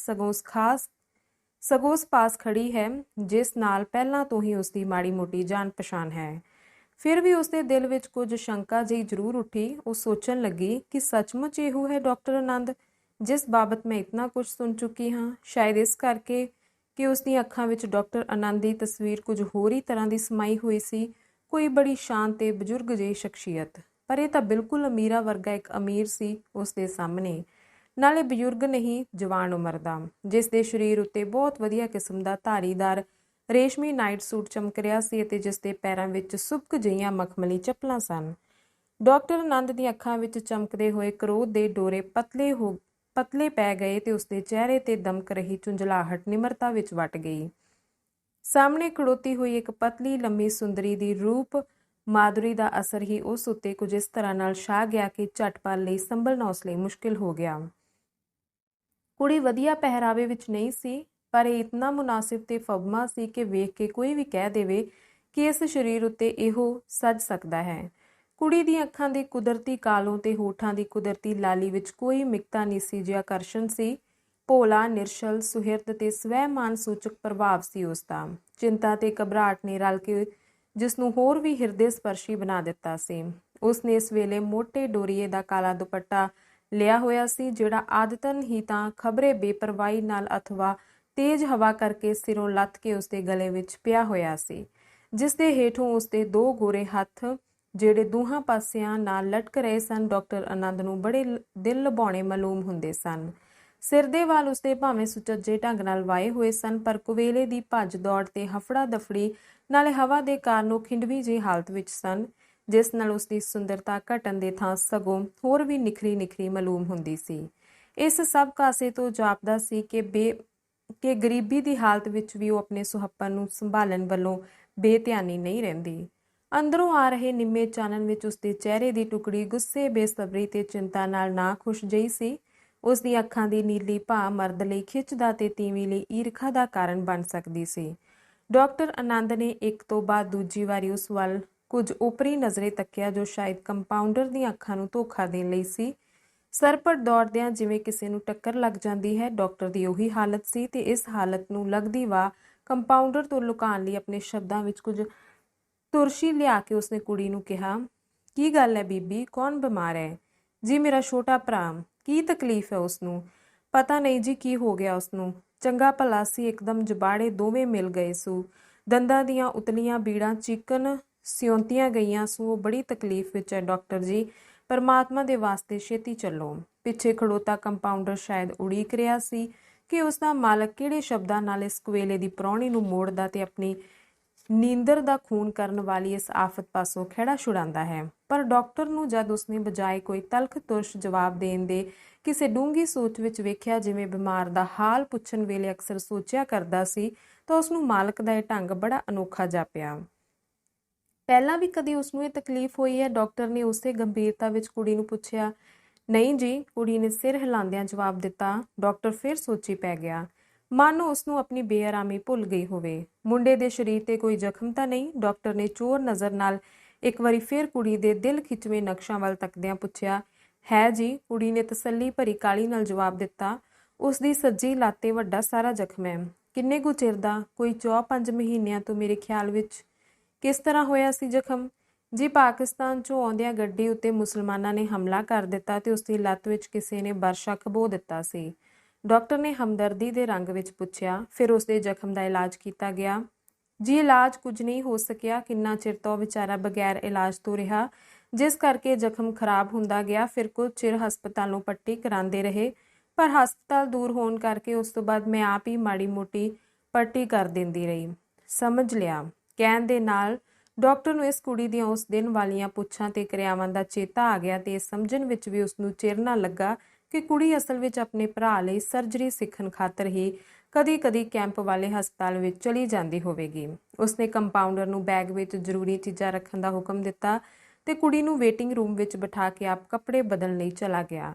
ਸਗੋਂ ਉਸ ਪਾਸ ਖੜੀ ਹੈ ਜਿਸ ਨਾਲ ਪਹਿਲਾਂ ਤੋਂ ਹੀ ਉਸਦੀ ਮਾੜੀ ਮੋਟੀ ਜਾਣ ਪਛਾਣ ਹੈ। ਫਿਰ ਵੀ ਉਸਦੇ ਦਿਲ ਵਿੱਚ ਕੁਝ ਸ਼ੰਕਾ ਜਿਹੀ ਜ਼ਰੂਰ ਉੱਠੀ। ਉਹ ਸੋਚਣ ਲੱਗੀ ਕਿ ਸੱਚਮੁੱਚ ਇਹੋ ਹੈ ਡਾਕਟਰ ਆਨੰਦ ਜਿਸ ਬਾਬਤ ਮੈਂ ਇਤਨਾ ਕੁਝ ਸੁਣ ਚੁੱਕੀ ਹਾਂ। ਸ਼ਾਇਦ ਇਸ ਕਰਕੇ ਕਿ ਉਸਦੀਆਂ ਅੱਖਾਂ ਵਿੱਚ ਡਾਕਟਰ ਆਨੰਦ ਦੀ ਤਸਵੀਰ ਕੁਝ ਹੋਰ ਹੀ ਤਰ੍ਹਾਂ ਦੀ ਸਮਾਈ ਹੋਈ ਸੀ, ਕੋਈ ਬੜੀ ਸ਼ਾਂਤ ਤੇ ਬਜ਼ੁਰਗ ਜਿਹੀ ਸ਼ਖਸੀਅਤ। ਪਰ ਇਹ ਤਾਂ ਬਿਲਕੁਲ ਅਮੀਰਾ ਵਰਗਾ ਇੱਕ ਅਮੀਰ ਸੀ ਉਸਦੇ ਸਾਹਮਣੇ, ਨਾਲੇ ਬਜ਼ੁਰਗ ਨਹੀਂ, ਜਵਾਨ ਉਮਰ ਦਾ, ਜਿਸ ਦੇ ਸਰੀਰ ਉੱਤੇ ਬਹੁਤ ਵਧੀਆ ਕਿਸਮ ਦਾ ਧਾਰੀਦਾਰ ਰੇਸ਼ਮੀ ਨਾਈਟ ਸੂਟ ਚਮਕ ਰਿਹਾ ਸੀ ਅਤੇ ਜਿਸ ਦੇ ਪੈਰਾਂ ਵਿੱਚ ਸੁਬਕ ਜਿਹੀਆਂ ਮਖਮਲੀ ਚੱਪਲਾਂ ਸਨ। ਡਾਕਟਰ ਆਨੰਦ ਦੀਆਂ ਅੱਖਾਂ ਵਿੱਚ ਚਮਕਦੇ ਹੋਏ ਕਰੋਧ ਦੇ ਡੋਰੇ ਪਤਲੇ ਪੈ ਗਏ ਤੇ ਉਸਦੇ ਚਿਹਰੇ ਤੇ ਦਮਕ ਰਹੀ ਝੁੰਝਲਾਹਟ ਨਿਮਰਤਾ ਵਿੱਚ ਵਟ ਗਈ। ਸਾਹਮਣੇ ਖੜੋਤੀ ਹੋਈ ਇੱਕ ਪਤਲੀ ਲੰਮੀ ਸੁੰਦਰੀ ਦੀ ਰੂਪ ਮਾਧੁਰੀ ਦਾ ਅਸਰ ਹੀ ਉਸ ਉੱਤੇ ਕੁਝ ਇਸ ਤਰ੍ਹਾਂ ਨਾਲ ਛਾ ਗਿਆ ਕਿ ਝਟ ਪਲ ਲਈ ਸੰਭਲਣਾ ਉਸ ਲਈ ਮੁਸ਼ਕਿਲ ਹੋ ਗਿਆ। ਕੁੜੀ ਵਧੀਆ ਪਹਿਰਾਵੇ ਵਿੱਚ ਨਹੀਂ ਸੀ, ਪਰ ਇਹ ਇਤਨਾ ਮੁਨਾਸਿਬ ਤੇ ਫਬਮਾ ਸੀ ਕਿ ਵੇਖ ਕੇ ਕੋਈ ਵੀ ਕਹਿ ਦੇਵੇ ਕਿ ਇਸ ਸਰੀਰ ਉੱਤੇ ਇਹੋ ਸਜ ਸਕਦਾ ਹੈ। ਕੁੜੀ ਦੀਆਂ ਅੱਖਾਂ ਦੇ ਕੁਦਰਤੀ ਕਾਲੋਂ ਤੇ ਹੋਠਾਂ ਦੀ ਕੁਦਰਤੀ ਲਾਲੀ ਵਿੱਚ ਕੋਈ ਮਿਕਤਾ ਨੀਸੀ ਜਿਹਾ ਆਕਰਸ਼ਣ ਸੀ। ਭੋਲਾ, ਨਿਰਛਲ, ਸੁਹਿਰਦ ਤੇ ਸਵੈਮਾਨ ਸੂਚਕ ਪ੍ਰਭਾਵ ਸੀ ਉਸਦਾ। ਚਿੰਤਾ ਤੇ ਘਬਰਾਹਟ ਨੇ ਰਲ ਕੇ ਜਿਸ ਨੂੰ ਹੋਰ ਵੀ ਹਿਰਦੇ ਸਪਰਸ਼ੀ ਬਣਾ ਦਿੱਤਾ ਸੀ। ਉਸਨੇ ਇਸ ਵੇਲੇ ਮੋਟੇ ਡੋਰੀਏ ਦਾ ਕਾਲਾ ਦੁਪੱਟਾ ਲਿਆ ਹੋਇਆ ਸੀ, ਜਿਹੜਾ ਆਦਤਨ ਹੀ ਤਾਂ ਖਬਰੇ ਬੇਪਰਵਾਹੀ ਨਾਲ ਅਥਵਾ ਤੇਜ਼ ਹਵਾ ਕਰਕੇ ਸਿਰੋਂ ਲੱਥ ਕੇ ਉਸਦੇ ਗਲੇ ਵਿੱਚ ਪਿਆ ਹੋਇਆ ਸੀ, ਜਿਸ ਦੇ ਹੇਠੋਂ ਉਸਦੇ 2 ਗੋਰੇ ਹੱਥ ਜਿਹੜੇ ਦੋਹਾਂ ਪਾਸਿਆਂ ਨਾਲ ਲਟਕ ਰਹੇ ਸਨ, ਡਾਕਟਰ ਆਨੰਦ ਨੂੰ ਬੜੇ ਦਿਲ ਲੁਭਾਉਣੇ ਮਾਲੂਮ ਹੁੰਦੇ ਸਨ। ਸਿਰ ਦੇ ਵਾਲ ਉਸਦੇ ਭਾਵੇਂ ਸੁਚੱਜੇ ਢੰਗ ਨਾਲ ਵਾਏ ਹੋਏ ਸਨ, ਪਰ ਕੁਵੇਲੇ ਦੀ ਭੱਜ ਦੌੜ ਤੇ ਹਫੜਾ ਦਫੜੀ ਨਾਲੇ ਹਵਾ ਦੇ ਕਾਰਨ ਉਹ ਖਿੰਡਵੀ ਜਿਹੀ ਹਾਲਤ ਵਿੱਚ ਸਨ, ਜਿਸ ਨਾਲ ਉਸਦੀ ਸੁੰਦਰਤਾ ਘਟਣ ਦੇ ਥਾਂ ਸਗੋਂ ਹੋਰ ਵੀ ਨਿਖਰੀ ਮਾਲੂਮ ਹੁੰਦੀ ਸੀ। ਇਸ ਸਭ ਕਾਸੇ ਤੋਂ ਜਾਪਦਾ ਸੀ ਕਿ ਗਰੀਬੀ ਦੀ ਹਾਲਤ ਵਿੱਚ ਵੀ ਉਹ ਆਪਣੇ ਸੁਹੱਪਣ ਨੂੰ ਸੰਭਾਲਣ ਵੱਲੋਂ ਬੇਧਿਆਨੀ ਨਹੀਂ ਰਹਿੰਦੀ। ਅੰਦਰੋਂ ਆ ਰਹੇ ਨਿੰਮੇ ਚਾਨਣ ਵਿੱਚ ਉਸਦੇ ਚਿਹਰੇ ਦੀ ਟੁਕੜੀ ਗੁੱਸੇ, ਬੇਸਬਰੀ ਤੇ ਚਿੰਤਾ ਨਾਲ ਨਾ ਖੁਸ਼ ਜਿਹੀ ਸੀ। ਉਸਦੀਆਂ ਅੱਖਾਂ ਦੀ ਨੀਲੀ ਭਾਅ ਮਰਦ ਲਈ ਖਿੱਚਦਾ ਤੇ ਤੀਵੀਂ ਲਈ ਈਰਖਾ ਦਾ ਕਾਰਨ ਬਣ ਸਕਦੀ ਸੀ। ਡਾਕਟਰ ਆਨੰਦ ਨੇ ਇੱਕ ਤੋਂ ਬਾਅਦ ਦੂਜੀ ਵਾਰੀ ਉਸ ਵੱਲ ਕੁਝ ਓਪਰੀ ਨਜ਼ਰੇ ਤੱਕਿਆ, ਜੋ ਸ਼ਾਇਦ ਕੰਪਾਊਂਡਰ ਦੀਆਂ ਅੱਖਾਂ ਨੂੰ ਧੋਖਾ ਦੇਣ ਲਈ ਸੀ। ਸਰਪਟ ਦੌੜਦਿਆਂ ਜਿਵੇਂ ਕਿਸੇ ਨੂੰ ਟੱਕਰ ਲੱਗ ਜਾਂਦੀ ਹੈ, ਡਾਕਟਰ ਦੀ ਉਹੀ ਹਾਲਤ ਸੀ ਤੇ ਇਸ ਹਾਲਤ ਨੂੰ ਲੱਗਦੀ ਵਾਹ ਕੰਪਾਊਂਡਰ ਤੋਂ ਲੁਕਾਉਣ ਲਈ ਆਪਣੇ ਸ਼ਬਦਾਂ ਵਿੱਚ ਕੁਝ ਤੁਰਸ਼ੀ ਲਿਆ ਕੇ ਉਸਨੇ ਕੁੜੀ ਨੂੰ ਕਿਹਾ, "ਕੀ ਗੱਲ ਹੈ ਬੀਬੀ, ਕੌਣ ਬਿਮਾਰ ਹੈ?" "ਜੀ, ਮੇਰਾ ਛੋਟਾ ਭਰਾ।" "ਕੀ ਤਕਲੀਫ ਹੈ ਉਸਨੂੰ?" "ਪਤਾ ਨਹੀਂ ਜੀ ਕੀ ਹੋ ਗਿਆ ਉਸਨੂੰ, ਚੰਗਾ ਭਲਾ ਸੀ ਇੱਕਦਮ ਜਬਾੜੇ ਦੋਵੇਂ ਮਿਲ ਗਏ ਸੂ। ਦੰਦਾਂ ਦੀਆਂ ਉਤਲੀਆਂ ਬੀੜਾਂ ਚੀਕਣ ਸਿਉਂਤੀਆਂ ਗਈਆਂ ਸੂ। ਉਹ ਬੜੀ ਤਕਲੀਫ ਵਿੱਚ ਹੈ ਡਾਕਟਰ ਜੀ, ਪਰਮਾਤਮਾ ਦੇ ਵਾਸਤੇ ਛੇਤੀ ਚੱਲੋ। ਪਿੱਛੇ ਖੜੋਤਾ ਕੰਪਾਊਂਡਰ ਸ਼ਾਇਦ ਉਡੀਕ ਰਿਹਾ ਸੀ ਕਿ ਉਸ ਦਾ ਮਾਲਕ ਕਿਹੜੇ ਸ਼ਬਦਾਂ ਨਾਲ ਇਸ ਕੁਵੇਲੇ ਦੀ ਪ੍ਰਾਹੁਣੀ ਨੂੰ ਮੋੜਦਾ ਤੇ ਆਪਣੀ ਨੀਂਦਰ ਦਾ ਖੂਨ ਕਰਨ ਵਾਲੀ ਇਸ ਆਫਤ ਪਾਸੋਂ ਖਹਿੜਾ ਛੁਡਾਉਂਦਾ ਹੈ। ਪਰ ਡਾਕਟਰ ਨੂੰ ਜਦ ਉਸਨੇ ਬਜਾਏ ਕੋਈ ਤਲਖ ਤੁਰਸ਼ ਜਵਾਬ ਦੇਣ ਦੇ ਕਿਸੇ ਡੂੰਘੀ ਸੋਚ ਵਿੱਚ ਵੇਖਿਆ, ਜਿਵੇਂ ਬਿਮਾਰ ਦਾ ਹਾਲ ਪੁੱਛਣ ਵੇਲੇ ਅਕਸਰ ਸੋਚਿਆ ਕਰਦਾ ਸੀ, ਤਾਂ ਉਸਨੂੰ ਮਾਲਕ ਦਾ ਇਹ ਢੰਗ ਬੜਾ ਅਨੋਖਾ ਜਾਪਿਆ। ਪਹਿਲਾਂ ਵੀ ਕਦੀ ਉਸਨੂੰ ਇਹ ਤਕਲੀਫ ਹੋਈ ਹੈ? ਡਾਕਟਰ ਨੇ ਉਸੇ ਗੰਭੀਰਤਾ ਵਿੱਚ ਕੁੜੀ ਨੂੰ ਪੁੱਛਿਆ। ਨਹੀਂ ਜੀ, ਕੁੜੀ ਨੇ ਸਿਰ ਹਿਲਾਉਂਦਿਆਂ ਜਵਾਬ ਦਿੱਤਾ। ਡਾਕਟਰ ਫਿਰ ਸੋਚੀ ਪੈ ਗਿਆ, ਮਾਨੋ ਉਸਨੂੰ ਆਪਣੀ ਬੇਆਰਾਮੀ ਭੁੱਲ ਗਈ ਹੋਵੇ। ਮੁੰਡੇ ਦੇ ਸਰੀਰ ਤੇ ਕੋਈ ਜ਼ਖਮ ਤਾਂ ਨਹੀਂ? ਡਾਕਟਰ ਨੇ ਚੋਰ ਨਜ਼ਰ ਨਾਲ ਇੱਕ ਵਾਰੀ ਫਿਰ ਕੁੜੀ ਦੇ ਦਿਲ ਖਿੱਚਵੇਂ ਨਕਸ਼ਾਂ ਵੱਲ ਤੱਕਦਿਆਂ ਪੁੱਛਿਆ। ਹੈ ਜੀ, ਕੁੜੀ ਨੇ ਤਸੱਲੀ ਭਰੀ ਕਾਹਲੀ ਨਾਲ ਜਵਾਬ ਦਿੱਤਾ। ਉਸ ਦੀ ਸੱਜੀ ਲੱਤ ਤੇ ਵੱਡਾ ਸਾਰਾ ਜ਼ਖਮ ਹੈ। ਕਿੰਨੇ ਕੁ ਚਿਰ ਦਾ? ਕੋਈ 4-5 ਮਹੀਨਿਆਂ ਤੋਂ ਮੇਰੇ ਖਿਆਲ ਵਿੱਚ। ਕਿਸ ਤਰ੍ਹਾਂ ਹੋਇਆ ਸੀ ਜ਼ਖਮ? ਜੀ, ਪਾਕਿਸਤਾਨ 'ਚੋਂ ਆਉਂਦਿਆਂ ਗੱਡੀ ਉੱਤੇ ਮੁਸਲਮਾਨਾਂ ਨੇ ਹਮਲਾ ਕਰ ਦਿੱਤਾ ਤੇ ਉਸਦੀ ਲੱਤ ਵਿੱਚ ਕਿਸੇ ਨੇ ਬਰਸ਼ਾ ਖਬੋ ਦਿੱਤਾ ਸੀ। ਡਾਕਟਰ ਨੇ ਹਮਦਰਦੀ ਦੇ ਰੰਗ ਵਿੱਚ ਪੁੱਛਿਆ। ਫਿਰ ਉਸਦੇ ਜ਼ਖਮ ਦਾ ਇਲਾਜ ਕੀਤਾ ਗਿਆ? ਜੀ, ਇਲਾਜ ਕੁਝ ਨਹੀਂ ਹੋ ਸਕਿਆ। ਕਿੰਨਾ ਚਿਰ ਤੋਂ ਵਿਚਾਰਾ ਬਗੈਰ ਇਲਾਜ ਤੋਂ ਰਿਹਾ, ਜਿਸ ਕਰਕੇ ਜ਼ਖਮ ਖਰਾਬ ਹੁੰਦਾ ਗਿਆ। ਫਿਰ ਕੁਝ ਚਿਰ ਹਸਪਤਾਲੋਂ ਪੱਟੀ ਕਰਾਉਂਦੇ ਰਹੇ, ਪਰ ਹਸਪਤਾਲ ਦੂਰ ਹੋਣ ਕਰਕੇ ਉਸ ਤੋਂ ਬਾਅਦ ਮੈਂ ਆਪ ਹੀ ਮਾੜੀ ਮੋਟੀ ਪੱਟੀ ਕਰ ਦਿੰਦੀ ਰਹੀ। ਸਮਝ ਲਿਆ। ਕਹਿਣ ਦੇ ਨਾਲ ਡਾਕਟਰ ਨੂੰ ਇਸ ਕੁੜੀ ਦੀਆਂ ਉਸ ਦਿਨ ਵਾਲੀਆਂ ਪੁੱਛਾਂ ਤੇ ਕਿਰਿਆਵਾਂ ਦਾ ਚੇਤਾ ਆ ਗਿਆ ਤੇ ਇਸ ਸਮਝਣ ਵਿੱਚ ਵੀ ਉਸਨੂੰ ਚਿਰ ਨਾ ਲੱਗਾ ਕਿ ਕੁੜੀ ਅਸਲ ਵਿੱਚ ਆਪਣੇ ਭਰਾ ਲਈ ਸਰਜਰੀ ਸਿੱਖਣ ਖਾਤਰ ਹੀ ਕਦੀ-ਕਦੀ ਕੈਂਪ ਵਾਲੇ ਹਸਪਤਾਲ ਵਿੱਚ ਚਲੀ ਜਾਂਦੀ ਹੋਵੇਗੀ। ਉਸਨੇ ਕੰਪਾਊਂਡਰ ਨੂੰ ਬੈਗ ਵਿੱਚ ਜ਼ਰੂਰੀ ਚੀਜ਼ਾਂ ਰੱਖਣ ਦਾ ਹੁਕਮ ਦਿੱਤਾ ਤੇ ਕੁੜੀ ਨੂੰ ਵੇਟਿੰਗ ਰੂਮ ਵਿੱਚ ਬਿਠਾ ਕੇ ਆਪ ਕੱਪੜੇ ਬਦਲਣ ਲਈ ਚਲਾ ਗਿਆ।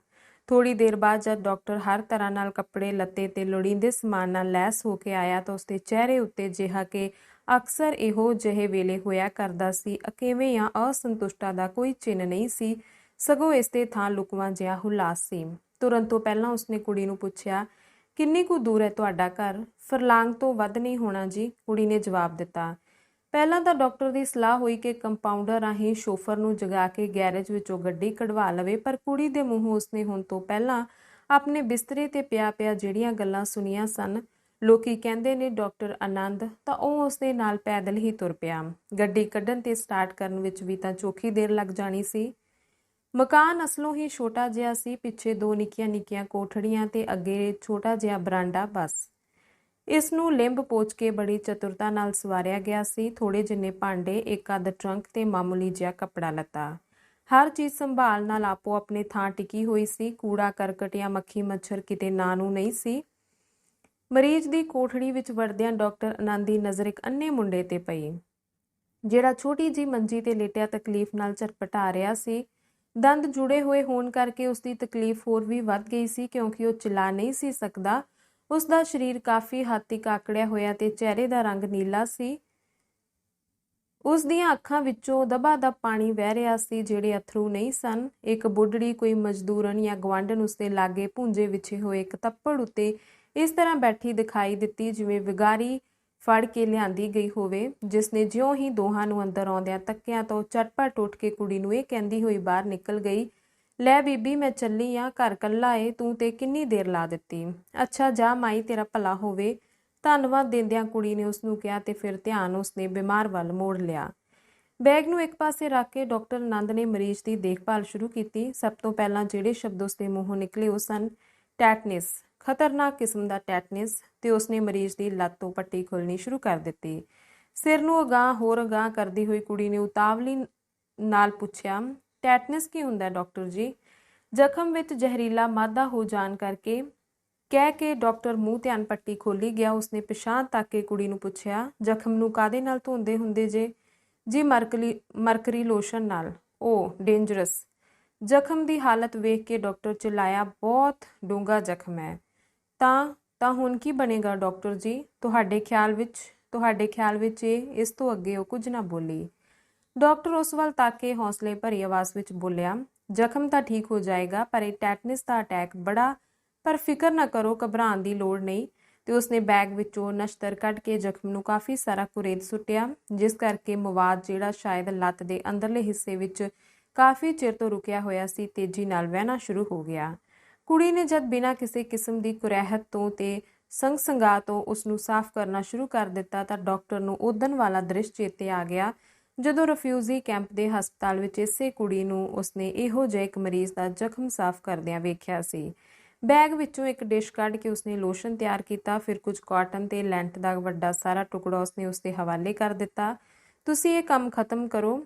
ਥੋੜੀ ਦੇਰ ਬਾਅਦ ਜਦ ਡਾਕਟਰ ਹਰ ਤਰ੍ਹਾਂ ਨਾਲ ਕੱਪੜੇ ਲੱਤੇ ਤੇ ਲੋੜੀਂਦੇ ਸਮਾਨ ਨਾਲ ਲੈਸ ਹੋ ਕੇ ਆਇਆ ਤਾਂ ਉਸਦੇ ਚਿਹਰੇ ਉੱਤੇ, ਜਿਹਾ ਕਿ ਅਕਸਰ ਇਹੋ ਜਿਹੇ ਵੇਲੇ ਹੋਇਆ ਕਰਦਾ ਸੀ, ਅਕੇਵੇਂ ਜਾਂ ਅਸੰਤੁਸ਼ਟਤਾ ਦਾ ਕੋਈ ਚਿੰਨ੍ਹ ਨਹੀਂ ਸੀ, ਸਗੋਂ ਇਸ ਦੇ ਥਾਂ ਲੁਕਵਾਂ ਜਿਹਾ ਹੁਲਾਸ ਸੀ। ਤੁਰਨ ਤੋਂ ਪਹਿਲਾਂ ਉਸਨੇ ਕੁੜੀ ਨੂੰ ਪੁੱਛਿਆ, ਕਿੰਨੀ ਕੁ ਦੂਰ ਹੈ ਤੁਹਾਡਾ ਘਰ? ਫਰਲਾਂਗ ਤੋਂ ਵੱਧ ਨਹੀਂ ਹੋਣਾ ਜੀ, ਕੁੜੀ ਨੇ ਜਵਾਬ ਦਿੱਤਾ। ਪਹਿਲਾਂ ਤਾਂ ਡਾਕਟਰ ਦੀ ਸਲਾਹ ਹੋਈ ਕਿ ਕੰਪਾਊਂਡਰ ਰਾਹੀਂ ਸ਼ੋਫਰ ਨੂੰ ਜਗਾ ਕੇ ਗੈਰੇਜ ਵਿੱਚੋਂ ਗੱਡੀ ਕਢਵਾ ਲਵੇ, ਪਰ ਕੁੜੀ ਦੇ ਮੂੰਹੋਂ ਉਸਨੇ ਹੁਣ ਤੋਂ ਪਹਿਲਾਂ ਆਪਣੇ ਬਿਸਤਰੇ ਤੇ ਪਿਆ ਜਿਹੜੀਆਂ ਗੱਲਾਂ ਸੁਣੀਆਂ ਸਨ, ਲੋਕੀ ਕਹਿੰਦੇ ਨੇ ਡਾਕਟਰ ਆਨੰਦ, ਤਾਂ ਉਹ ਉਸਦੇ ਨਾਲ ਪੈਦਲ ਹੀ ਤੁਰ ਪਿਆ। ਗੱਡੀ ਕੱਢਣ ਤੇ ਸਟਾਰਟ ਕਰਨ ਵਿੱਚ ਵੀ ਤਾਂ ਚੋਖੀ ਦੇਰ ਲੱਗ ਜਾਣੀ ਸੀ। ਮਕਾਨ ਅਸਲੋਂ ਹੀ ਛੋਟਾ ਜਿਹਾ ਸੀ। ਪਿੱਛੇ 2 ਨਿੱਕੀਆਂ-ਨਿੱਕੀਆਂ ਕੋਠੜੀਆਂ ਤੇ ਅੱਗੇ ਛੋਟਾ ਜਿਹਾ ਬਰਾਂਡਾ, ਬਸ। ਇਸ ਨੂੰ ਲਿੰਬ ਪੋਚ ਕੇ ਬੜੀ ਚਤੁਰਤਾ ਨਾਲ ਸਵਾਰਿਆ ਗਿਆ ਸੀ। ਥੋੜੇ ਜਿੰਨੇ ਭਾਂਡੇ, ਇੱਕ ਅੱਧ ਟਰੰਕ ਤੇ ਮਾਮੂਲੀ ਜਿਹਾ ਕੱਪੜਾ ਲੱਤਾ। ਹਰ ਚੀਜ਼ ਸੰਭਾਲ ਨਾਲ ਆਪੋ ਆਪਣੇ ਥਾਂ ਟਿਕੀ ਹੋਈ ਸੀ। ਕੂੜਾ ਕਰਕਟ ਜਾਂ ਮੱਖੀ ਮੱਛਰ ਕਿਤੇ ਨਾਂ ਨੂੰ ਨਹੀਂ ਸੀ। ਮਰੀਜ਼ ਦੀ ਕੋਠੜੀ ਵਿੱਚ ਵੜਦਿਆਂ ਡਾਕਟਰ ਆਨੰਦ ਦੀ ਨਜ਼ਰ ਇੱਕ ਅੰਨੇ ਮੁੰਡੇ ਤੇ ਪਈ, ਜਿਹੜਾ ਛੋਟੀ ਜੀ ਮੰਜੀ ਤੇ ਲੇਟਿਆ ਤਕਲੀਫ ਨਾਲ ਝਟਪਟਾ ਰਿਹਾ ਸੀ। ਦੰਦ ਜੁੜੇ ਹੋਏ ਹੋਣ ਕਰਕੇ ਉਸਦੀ ਤਕਲੀਫ ਹੋਰ ਵੀ ਵੱਧ ਗਈ ਸੀ, ਕਿਉਂਕਿ ਉਹ ਚਿਲਾ ਨਹੀਂ ਸੀ ਸਕਦਾ। ਉਸਦਾ ਸਰੀਰ ਕਾਫੀ ਹੱਦ ਤੱਕ ਆਕੜਿਆ ਹੋਇਆ ਤੇ ਚਿਹਰੇ ਦਾ ਰੰਗ ਨੀਲਾ ਸੀ। ਉਸ ਦੀਆਂ ਅੱਖਾਂ ਵਿੱਚੋਂ ਦਬਾ-ਦਬ ਪਾਣੀ ਵਹਿ ਰਿਹਾ ਸੀ, ਜਿਹੜੇ ਅਥਰੂ ਨਹੀਂ ਸਨ। ਇੱਕ ਬੁੱਢੜੀ, ਕੋਈ ਮਜ਼ਦੂਰਨ ਜਾਂ ਗਵਾਂਢਣ ਉਸਦੇ ਲਾਗੇ ਭੁੰਜੇ ਵਿਛੇ ਹੋਏ ਇੱਕ ਤੱਪੜ ਉੱਤੇ ਇਸ ਤਰ੍ਹਾਂ ਬੈਠੀ ਦਿਖਾਈ ਦਿੱਤੀ, ਜਿਵੇਂ ਵਿਗਾਰੀ ਫੜ ਕੇ ਲਿਆਂਦੀ ਗਈ ਹੋਵੇ, ਜਿਸਨੇ ਜਿਉਂ ਹੀ ਦੋਹਾਂ ਨੂੰ ਅੰਦਰ ਆਉਂਦਿਆਂ ਤੱਕਿਆਂ ਤੋਂ ਝਟਪਟ ਉੱਠ ਕੇ ਕੁੜੀ ਨੂੰ ਇਹ ਕਹਿੰਦੀ ਹੋਈ ਬਾਹਰ ਨਿਕਲ ਗਈ, ਲੈ ਬੀਬੀ, ਮੈਂ ਚੱਲੀ ਆਂ, ਘਰ ਕੱਲਾ ਏ, ਤੂੰ ਤੇ ਕਿੰਨੀ ਦੇਰ ਲਾ ਦਿੱਤੀ। ਅੱਛਾ ਜਾ ਮਾਈ, ਤੇਰਾ ਭਲਾ ਹੋਵੇ। ਧੰਨਵਾਦ ਦਿੰਦਿਆਂ ਕੁੜੀ ਨੇ ਉਸਨੂੰ ਕਿਹਾ ਤੇ ਫਿਰ ਧਿਆਨ ਉਸਨੇ ਬਿਮਾਰ ਵੱਲ ਮੋੜ ਲਿਆ। ਬੈਗ ਨੂੰ ਇੱਕ ਪਾਸੇ ਰੱਖ ਕੇ ਡਾਕਟਰ ਆਨੰਦ ਨੇ ਮਰੀਜ਼ ਦੀ ਦੇਖਭਾਲ ਸ਼ੁਰੂ ਕੀਤੀ। ਸਭ ਤੋਂ ਪਹਿਲਾਂ ਜਿਹੜੇ ਸ਼ਬਦ ਉਸਦੇ ਮੂੰਹੋਂ ਨਿਕਲੇ ਉਹ ਸਨ ਟੈਟਨਸ, ਖਤਰਨਾਕ ਕਿਸਮ ਦਾ ਟੈਟਨਸ, ਤੇ ਉਸਨੇ ਮਰੀਜ਼ ਦੀ ਲੱਤ ਤੋਂ ਪੱਟੀ ਖੋਲਣੀ ਸ਼ੁਰੂ ਕਰ ਦਿੱਤੀ। ਸਿਰ ਨੂੰ ਹੋਰ ਅਗਾਂਹ ਕਰਦੀ ਹੋਈ ਕੁੜੀ ਨੇ ਉਤਾਵਲੀ ਨਾਲ ਪੁੱਛਿਆ, ਟੈਟਨਸ ਕੀ ਹੁੰਦਾ ਡਾਕਟਰ ਜੀ? ਜ਼ਖਮ ਵਿੱਚ ਜ਼ਹਿਰੀਲਾ ਮਾਦਾ ਹੋ ਜਾਣ ਕਰਕੇ, ਕਹਿ ਕੇ ਡਾਕਟਰ ਮੂੰਹ ਧਿਆਨ ਪੱਟੀ ਖੋਲੀ ਗਿਆ। ਉਸਨੇ ਪਿਛਾਂਹ ਤੱਕ ਕੇ ਕੁੜੀ ਨੂੰ ਪੁੱਛਿਆ, ਜ਼ਖਮ ਨੂੰ ਕਾਹਦੇ ਨਾਲ ਧੋਂਦੇ ਹੁੰਦੇ ਜੇ? ਜੀ, ਮਰਕਰੀ ਲੋਸ਼ਨ ਨਾਲ। ਓ ਡੇਂਜਰਸ। ਜ਼ਖਮ ਦੀ ਹਾਲਤ ਵੇਖ ਕੇ ਡਾਕਟਰ ਚਿਲਾਇਆ, ਬਹੁਤ ਡੂੰਘਾ ਜ਼ਖਮ ਹੈ। ਤਾਂ ਹੁਣ ਕੀ ਬਣੇਗਾ ਡਾਕਟਰ ਜੀ? ਤੁਹਾਡੇ ਖਿਆਲ ਵਿੱਚ ਇਸ ਤੋਂ ਅੱਗੇ ਉਹ ਕੁਝ ਨਾ ਬੋਲੀ। ਡਾਕਟਰ ਉਸ ਵੱਲ ਤੱਕ ਕੇ ਹੌਸਲੇ ਭਰੀ ਆਵਾਜ਼ ਵਿੱਚ ਬੋਲਿਆ, ਜ਼ਖਮ ਤਾਂ ਠੀਕ ਹੋ ਜਾਏਗਾ, ਪਰ ਇਹ ਟੈਟਨਸ ਦਾ ਅਟੈਕ ਬੜਾ, ਪਰ ਫਿਕਰ ਨਾ ਕਰੋ, ਘਬਰਾਉਣ ਦੀ ਲੋੜ ਨਹੀਂ। ਤੇ ਉਸਨੇ ਬੈਗ ਵਿੱਚੋਂ ਨਸ਼ਤਰ ਕੱਢ ਕੇ ਜ਼ਖਮ ਨੂੰ ਕਾਫੀ ਸਾਰਾ ਕੁਰੇਦ ਸੁੱਟਿਆ, ਜਿਸ ਕਰਕੇ ਮਵਾਦ, ਜਿਹੜਾ ਸ਼ਾਇਦ ਲੱਤ ਦੇ ਅੰਦਰਲੇ ਹਿੱਸੇ ਵਿੱਚ ਕਾਫੀ ਚਿਰ ਤੋਂ ਰੁਕਿਆ ਹੋਇਆ ਸੀ, ਤੇਜ਼ੀ ਨਾਲ ਵਹਿਣਾ ਸ਼ੁਰੂ ਹੋ ਗਿਆ। ਕੁੜੀ ਨੇ ਜਦ ਬਿਨਾਂ ਕਿਸੇ ਕਿਸਮ ਦੀ ਕੁਰੈਹਤ ਤੋਂ ਤੇ ਸੰਗ ਸੰਗਾ ਤੋਂ ਉਸ ਨੂੰ ਸਾਫ਼ ਕਰਨਾ ਸ਼ੁਰੂ ਕਰ ਦਿੱਤਾ ਤਾਂ ਡਾਕਟਰ ਨੂੰ ਉਦਣ ਵਾਲਾ ਦ੍ਰਿਸ਼ ਚੇਤੇ ਆ ਗਿਆ ਜਦੋਂ ਰਿਫਿਊਜੀ ਕੈਂਪ ਦੇ ਹਸਪਤਾਲ ਵਿੱਚ ਇਸੇ ਕੁੜੀ ਨੂੰ ਉਸਨੇ ਇਹੋ ਜਿਹੇ ਇੱਕ ਮਰੀਜ਼ ਦਾ ਜ਼ਖਮ ਸਾਫ਼ ਕਰਦਿਆਂ ਵੇਖਿਆ ਸੀ। ਬੈਗ ਵਿੱਚੋਂ ਇੱਕ ਡਿਸ਼ ਕੱਢ ਕੇ ਉਸਨੇ ਲੋਸ਼ਨ ਤਿਆਰ ਕੀਤਾ। ਫਿਰ ਕੁਝ ਕਾਟਨ ਤੇ ਲੈਂਟ ਦਾ ਵੱਡਾ ਸਾਰਾ ਟੁਕੜਾ ਉਸਨੇ ਉਸਦੇ ਹਵਾਲੇ ਕਰ ਦਿੱਤਾ। ਤੁਸੀਂ ਇਹ ਕੰਮ ਖਤਮ ਕਰੋ,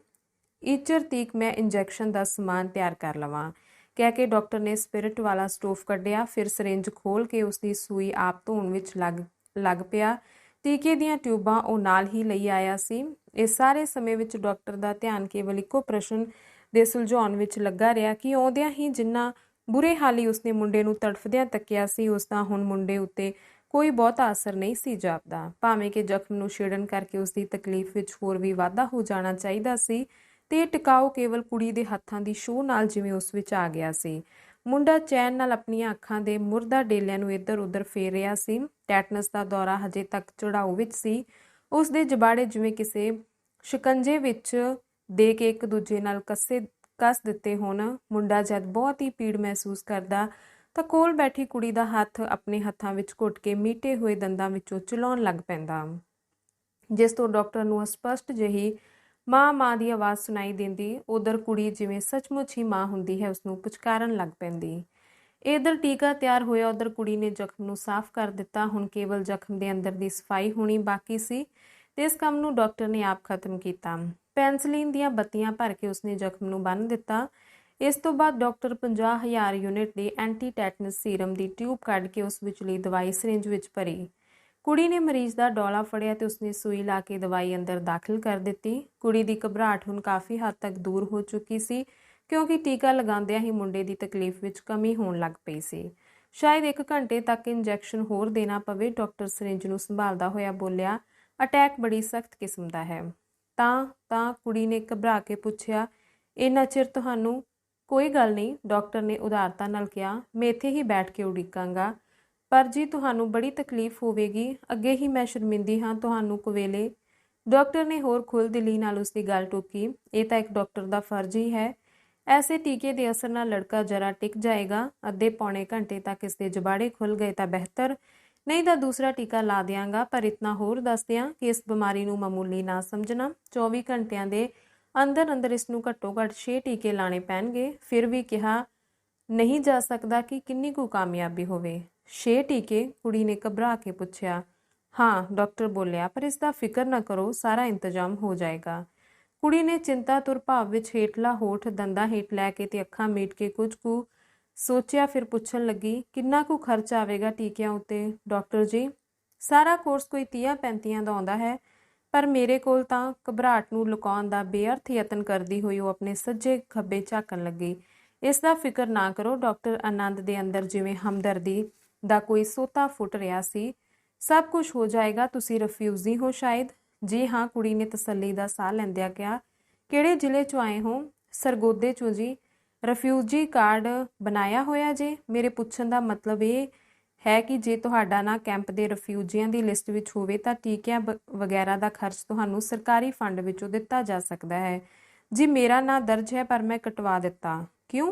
ਈਚਰ ਤੀਕ ਮੈਂ ਇੰਜੈਕਸ਼ਨ ਦਾ ਸਮਾਨ ਤਿਆਰ ਕਰ ਲਵਾਂ, ਕਹਿ ਕੇ ਡਾਕਟਰ ਨੇ ਸਪਿਰਿਟ ਵਾਲਾ ਸਟੋਵ ਕੱਢਿਆ। ਫਿਰ ਸਿਰਿੰਜ ਖੋਲ ਕੇ ਉਸਦੀ ਸੂਈ ਆਪ ਧੋਣ ਵਿੱਚ ਲੱਗ ਪਿਆ। ਟੀਕੇ ਦੀਆਂ ਟਿਊਬਾਂ ਉਹ ਨਾਲ ਹੀ ਲਈ ਆਇਆ ਸੀ। ਇਸ ਸਾਰੇ ਸਮੇਂ ਵਿੱਚ ਡਾਕਟਰ ਦਾ ਧਿਆਨ ਕੇਵਲ ਇੱਕੋ ਪ੍ਰਸ਼ਨ ਦੇ ਸੁਲਝਾਉਣ ਵਿੱਚ ਲੱਗਾ ਰਿਹਾ ਕਿ ਆਉਂਦਿਆਂ ਹੀ ਜਿੰਨਾ ਬੁਰੇ ਹਾਲੀ ਉਸਨੇ ਮੁੰਡੇ ਨੂੰ ਤੜਫਦਿਆਂ ਤੱਕਿਆ ਸੀ, ਉਸਦਾ ਹੁਣ ਮੁੰਡੇ ਉੱਤੇ ਕੋਈ ਬਹੁਤਾ ਅਸਰ ਨਹੀਂ ਸੀ ਜਾਪਦਾ। ਭਾਵੇਂ ਕਿ ਜ਼ਖਮ ਨੂੰ ਛੇੜਨ ਕਰਕੇ ਉਸਦੀ ਤਕਲੀਫ ਵਿੱਚ ਹੋਰ ਵੀ ਵਾਧਾ ਹੋ ਜਾਣਾ ਚਾਹੀਦਾ ਸੀ ਤੇ ਇਹ ਟਿਕਾਓ ਕੇਵਲ ਕੁੜੀ ਦੇ ਹੱਥਾਂ ਦੀ ਛੋਹ ਨਾਲ ਜਿਵੇਂ ਉਸ ਵਿੱਚ ਆ ਗਿਆ ਸੀ। ਮੁੰਡਾ ਚੈਨ ਨਾਲ ਆਪਣੀਆਂ ਅੱਖਾਂ ਦੇ ਮੁਰਦਾ ਡੇਲਿਆਂ ਨੂੰ ਇੱਧਰ ਉੱਧਰ ਫੇਰ ਰਿਹਾ ਸੀ। ਟੈਟਨਸ ਦਾ ਦੌਰਾ ਹਜੇ ਤੱਕ ਚੜਾਓ ਵਿੱਚ ਸੀ। ਉਸ ਦੇ ਜਬਾੜੇ ਜਿਵੇਂ ਕਿਸੇ ਸ਼ਿਕੰਜੇ ਵਿੱਚ ਦੇ ਕੇ ਇੱਕ ਦੂਜੇ ਨਾਲ ਕੱਸ ਦਿੱਤੇ ਹੋਣ। ਮੁੰਡਾ ਜਦ ਬਹੁਤ ਹੀ ਪੀੜ ਮਹਿਸੂਸ ਕਰਦਾ ਤਾਂ ਕੋਲ ਬੈਠੀ ਕੁੜੀ ਦਾ ਹੱਥ ਆਪਣੇ ਹੱਥਾਂ ਵਿੱਚ ਘੁੱਟ ਕੇ ਮੀਟੇ ਹੋਏ ਦੰਦਾਂ ਵਿੱਚੋਂ ਚਲਾਉਣ ਲੱਗ ਪੈਂਦਾ, ਜਿਸ ਤੋਂ ਡਾਕਟਰ ਨੂੰ ਅਸਪਸ਼ਟ ਜਿਹੀ ਮਾਂ ਦੀ ਆਵਾਜ਼ ਸੁਣਾਈ ਦਿੰਦੀ। ਉਧਰ ਕੁੜੀ ਜਿਵੇਂ ਸੱਚਮੁੱਚ ਹੀ ਮਾਂ ਹੁੰਦੀ ਹੈ ਉਸਨੂੰ ਪੁਚਕਾਰਨ ਲੱਗ ਪੈਂਦੀ। ਇਧਰ ਟੀਕਾ ਤਿਆਰ ਹੋਇਆ, ਉਧਰ ਕੁੜੀ ਨੇ ਜ਼ਖਮ ਨੂੰ ਸਾਫ਼ ਕਰ ਦਿੱਤਾ। ਹੁਣ ਕੇਵਲ ਜ਼ਖਮ ਦੇ ਅੰਦਰ ਦੀ ਸਫਾਈ ਹੋਣੀ ਬਾਕੀ ਸੀ ਤੇ ਇਸ ਕੰਮ ਨੂੰ ਡਾਕਟਰ ਨੇ ਆਪ ਖਤਮ ਕੀਤਾ। ਪੈਨਸਲੀਨ ਦੀਆਂ ਬੱਤੀਆਂ ਭਰ ਕੇ ਉਸਨੇ ਜ਼ਖਮ ਨੂੰ ਬੰਨ੍ਹ ਦਿੱਤਾ। ਇਸ ਤੋਂ ਬਾਅਦ ਡਾਕਟਰ 50,000 ਯੂਨਿਟ ਦੀ ਐਂਟੀ ਟੈਟਨਸ ਸੀਰਮ ਦੀ ਟਿਊਬ ਕੱਢ ਕੇ ਉਸ ਵਿਚਲੀ ਦਵਾਈ ਸਿਰਿੰਜ ਵਿੱਚ ਭਰੀ। ਕੁੜੀ ਨੇ ਮਰੀਜ਼ ਦਾ ਡੋਲਾ ਫੜਿਆ ਤੇ ਉਸਨੇ ਸੂਈ ਲਾ ਕੇ ਦਵਾਈ ਅੰਦਰ ਦਾਖਲ ਕਰ ਦਿੱਤੀ। ਕੁੜੀ ਦੀ ਘਬਰਾਹਟ ਹੁਣ ਕਾਫੀ ਹੱਦ ਤੱਕ ਦੂਰ ਹੋ ਚੁੱਕੀ ਸੀ ਕਿਉਂਕਿ ਟੀਕਾ ਲਗਾਉਂਦਿਆਂ ਹੀ ਮੁੰਡੇ ਦੀ ਤਕਲੀਫ ਵਿੱਚ ਕਮੀ ਹੋਣ ਲੱਗ ਪਈ ਸੀ। ਸ਼ਾਇਦ 1 ਘੰਟੇ ਤੱਕ ਇੰਜੈਕਸ਼ਨ ਹੋਰ ਦੇਣਾ ਪਵੇ। ਡਾਕਟਰ ਸਿਰਿੰਜ ਨੂੰ ਸੰਭਾਲਦਾ ਹੋਇਆ ਬੋਲਿਆ, ਅਟੈਕ ਬੜੀ ਸਖਤ ਕਿਸਮ ਦਾ ਹੈ। ਤਾਂ ਕੁੜੀ ਨੇ ਘਬਰਾ ਕੇ ਪੁੱਛਿਆ, ਇੰਨਾ ਚਿਰ ਤੁਹਾਨੂੰ? ਕੋਈ ਗੱਲ ਨਹੀਂ, ਡਾਕਟਰ ਨੇ ਉਦਾਰਤਾ ਨਾਲ ਕਿਹਾ, ਮੈਂ ਇੱਥੇ ਹੀ ਬੈਠ ਕੇ ਉਡੀਕਾਂਗਾ। ਪਰ ਜੀ ਤੁਹਾਨੂੰ ਬੜੀ ਤਕਲੀਫ ਹੋਵੇਗੀ, ਅੱਗੇ ਹੀ ਮੈਂ ਸ਼ਰਮਿੰਦੀ ਹਾਂ ਤੁਹਾਨੂੰ ਕੁਵੇਲੇ। ਡਾਕਟਰ ਨੇ ਹੋਰ ਖੁੱਲ੍ਹਦਿਲੀ ਨਾਲ ਉਸਦੀ ਗੱਲ ਟੋਕੀ, ਇਹ ਤਾਂ ਇੱਕ ਡਾਕਟਰ ਦਾ ਫਰਜ਼ ਹੀ ਹੈ। ਐਸੇ ਟੀਕੇ ਦੇ ਅਸਰ ਨਾਲ ਲੜਕਾ ਜਰਾ ਟਿਕ ਜਾਏਗਾ। ਅੱਧੇ ਪੌਣੇ ਘੰਟੇ ਤੱਕ ਇਸਦੇ ਜਬਾੜੇ ਖੁੱਲ੍ਹ ਗਏ ਤਾਂ ਬਿਹਤਰ, ਨਹੀਂ ਤਾਂ ਦੂਸਰਾ ਟੀਕਾ ਲਾ ਦਿਆਂਗਾ। ਪਰ ਇਤਨਾ ਹੋਰ ਦੱਸ ਦਿਆਂ ਕਿ ਇਸ ਬਿਮਾਰੀ ਨੂੰ ਮਾਮੂਲੀ ਨਾ ਸਮਝਣਾ। 24 ਘੰਟਿਆਂ ਦੇ ਅੰਦਰ ਇਸ ਨੂੰ ਘੱਟੋ ਘੱਟ 6 ਟੀਕੇ ਲਾਣੇ ਪੈਣਗੇ। ਫਿਰ ਵੀ ਕਿਹਾ ਨਹੀਂ ਜਾ ਸਕਦਾ ਕਿ ਕਿੰਨੀ ਕੁ ਕਾਮਯਾਬੀ ਹੋਵੇ। 6 ਟੀਕੇ? ਕੁੜੀ ਨੇ ਘਬਰਾ ਕੇ ਪੁੱਛਿਆ। ਹਾਂ, ਡਾਕਟਰ ਬੋਲਿਆ, ਪਰ ਇਸ ਦਾ ਫਿਕਰ ਨਾ ਕਰੋ, ਸਾਰਾ ਇੰਤਜ਼ਾਮ ਹੋ ਜਾਏਗਾ। ਕੁੜੀ ਨੇ ਚਿੰਤਾਤੁਰ ਭਾਵ ਵਿੱਚ ਹੇਠਲਾ ਹੋਠ ਦੰਦਾਂ ਹੇਠ ਲੈ ਕੇ ਤੇ ਅੱਖਾਂ ਮੀਟ ਕੇ ਕੁਝ ਕੁ ਸੋਚਿਆ। ਫਿਰ ਪੁੱਛਣ ਲੱਗੀ, ਕਿੰਨਾ ਕੁ ਖਰਚ ਆਵੇਗਾ ਟੀਕਿਆਂ ਉੱਤੇ? ਡਾਕਟਰ ਜੀ, ਸਾਰਾ ਕੋਰਸ ਕੋਈ 30-35 ਦਾ ਆਉਂਦਾ ਹੈ। ਪਰ ਮੇਰੇ ਕੋਲ ਤਾਂ ਘਬਰਾਹਟ ਨੂੰ ਲੁਕਾਉਣ ਦਾ ਬੇਅਰਥ ਯਤਨ ਕਰਦੀ ਹੋਈ ਉਹ ਆਪਣੇ ਸੱਜੇ ਖੱਬੇ ਝਾਕਣ ਲੱਗੀ। ਇਸ ਦਾ ਫਿਕਰ ਨਾ ਕਰੋ। ਡਾਕਟਰ ਆਨੰਦ ਦੇ ਅੰਦਰ ਜਿਵੇਂ ਹਮਦਰਦੀ ਦਾ ਕੋਈ ਸੋਤਾ ਫੁੱਟ ਰਿਹਾ ਸੀ। ਸਭ ਕੁਝ ਹੋ ਜਾਏਗਾ। ਤੁਸੀਂ ਰਿਫਿਊਜੀ ਹੋ ਸ਼ਾਇਦ? ਜੀ ਹਾਂ, ਕੁੜੀ ਨੇ ਤਸੱਲੀ ਦਾ ਸਾਹ ਲੈਂਦਿਆਂ ਕਿਹਾ। ਕਿਹੜੇ ਜ਼ਿਲ੍ਹੇ 'ਚੋਂ ਆਏ ਹੋ? ਸਰਗੋਦੇ 'ਚੋਂ ਜੀ। ਰਿਫਿਊਜੀ ਕਾਰਡ ਬਣਾਇਆ ਹੋਇਆ ਜੇ? ਮੇਰੇ ਪੁੱਛਣ ਦਾ ਮਤਲਬ ਇਹ ਹੈ ਕਿ ਜੇ ਤੁਹਾਡਾ ਨਾਂ ਕੈਂਪ ਦੇ ਰਿਫਿਊਜੀਆਂ ਦੀ ਲਿਸਟ ਵਿੱਚ ਹੋਵੇ ਤਾਂ ਟੀਕਿਆਂ ਵਗੈਰਾ ਦਾ ਖਰਚ ਤੁਹਾਨੂੰ ਸਰਕਾਰੀ ਫੰਡ ਵਿੱਚੋਂ ਦਿੱਤਾ ਜਾ ਸਕਦਾ ਹੈ। ਜੀ ਮੇਰਾ ਨਾਂ ਦਰਜ ਹੈ, ਪਰ ਮੈਂ ਕਟਵਾ ਦਿੱਤਾ। ਕਿਉਂ?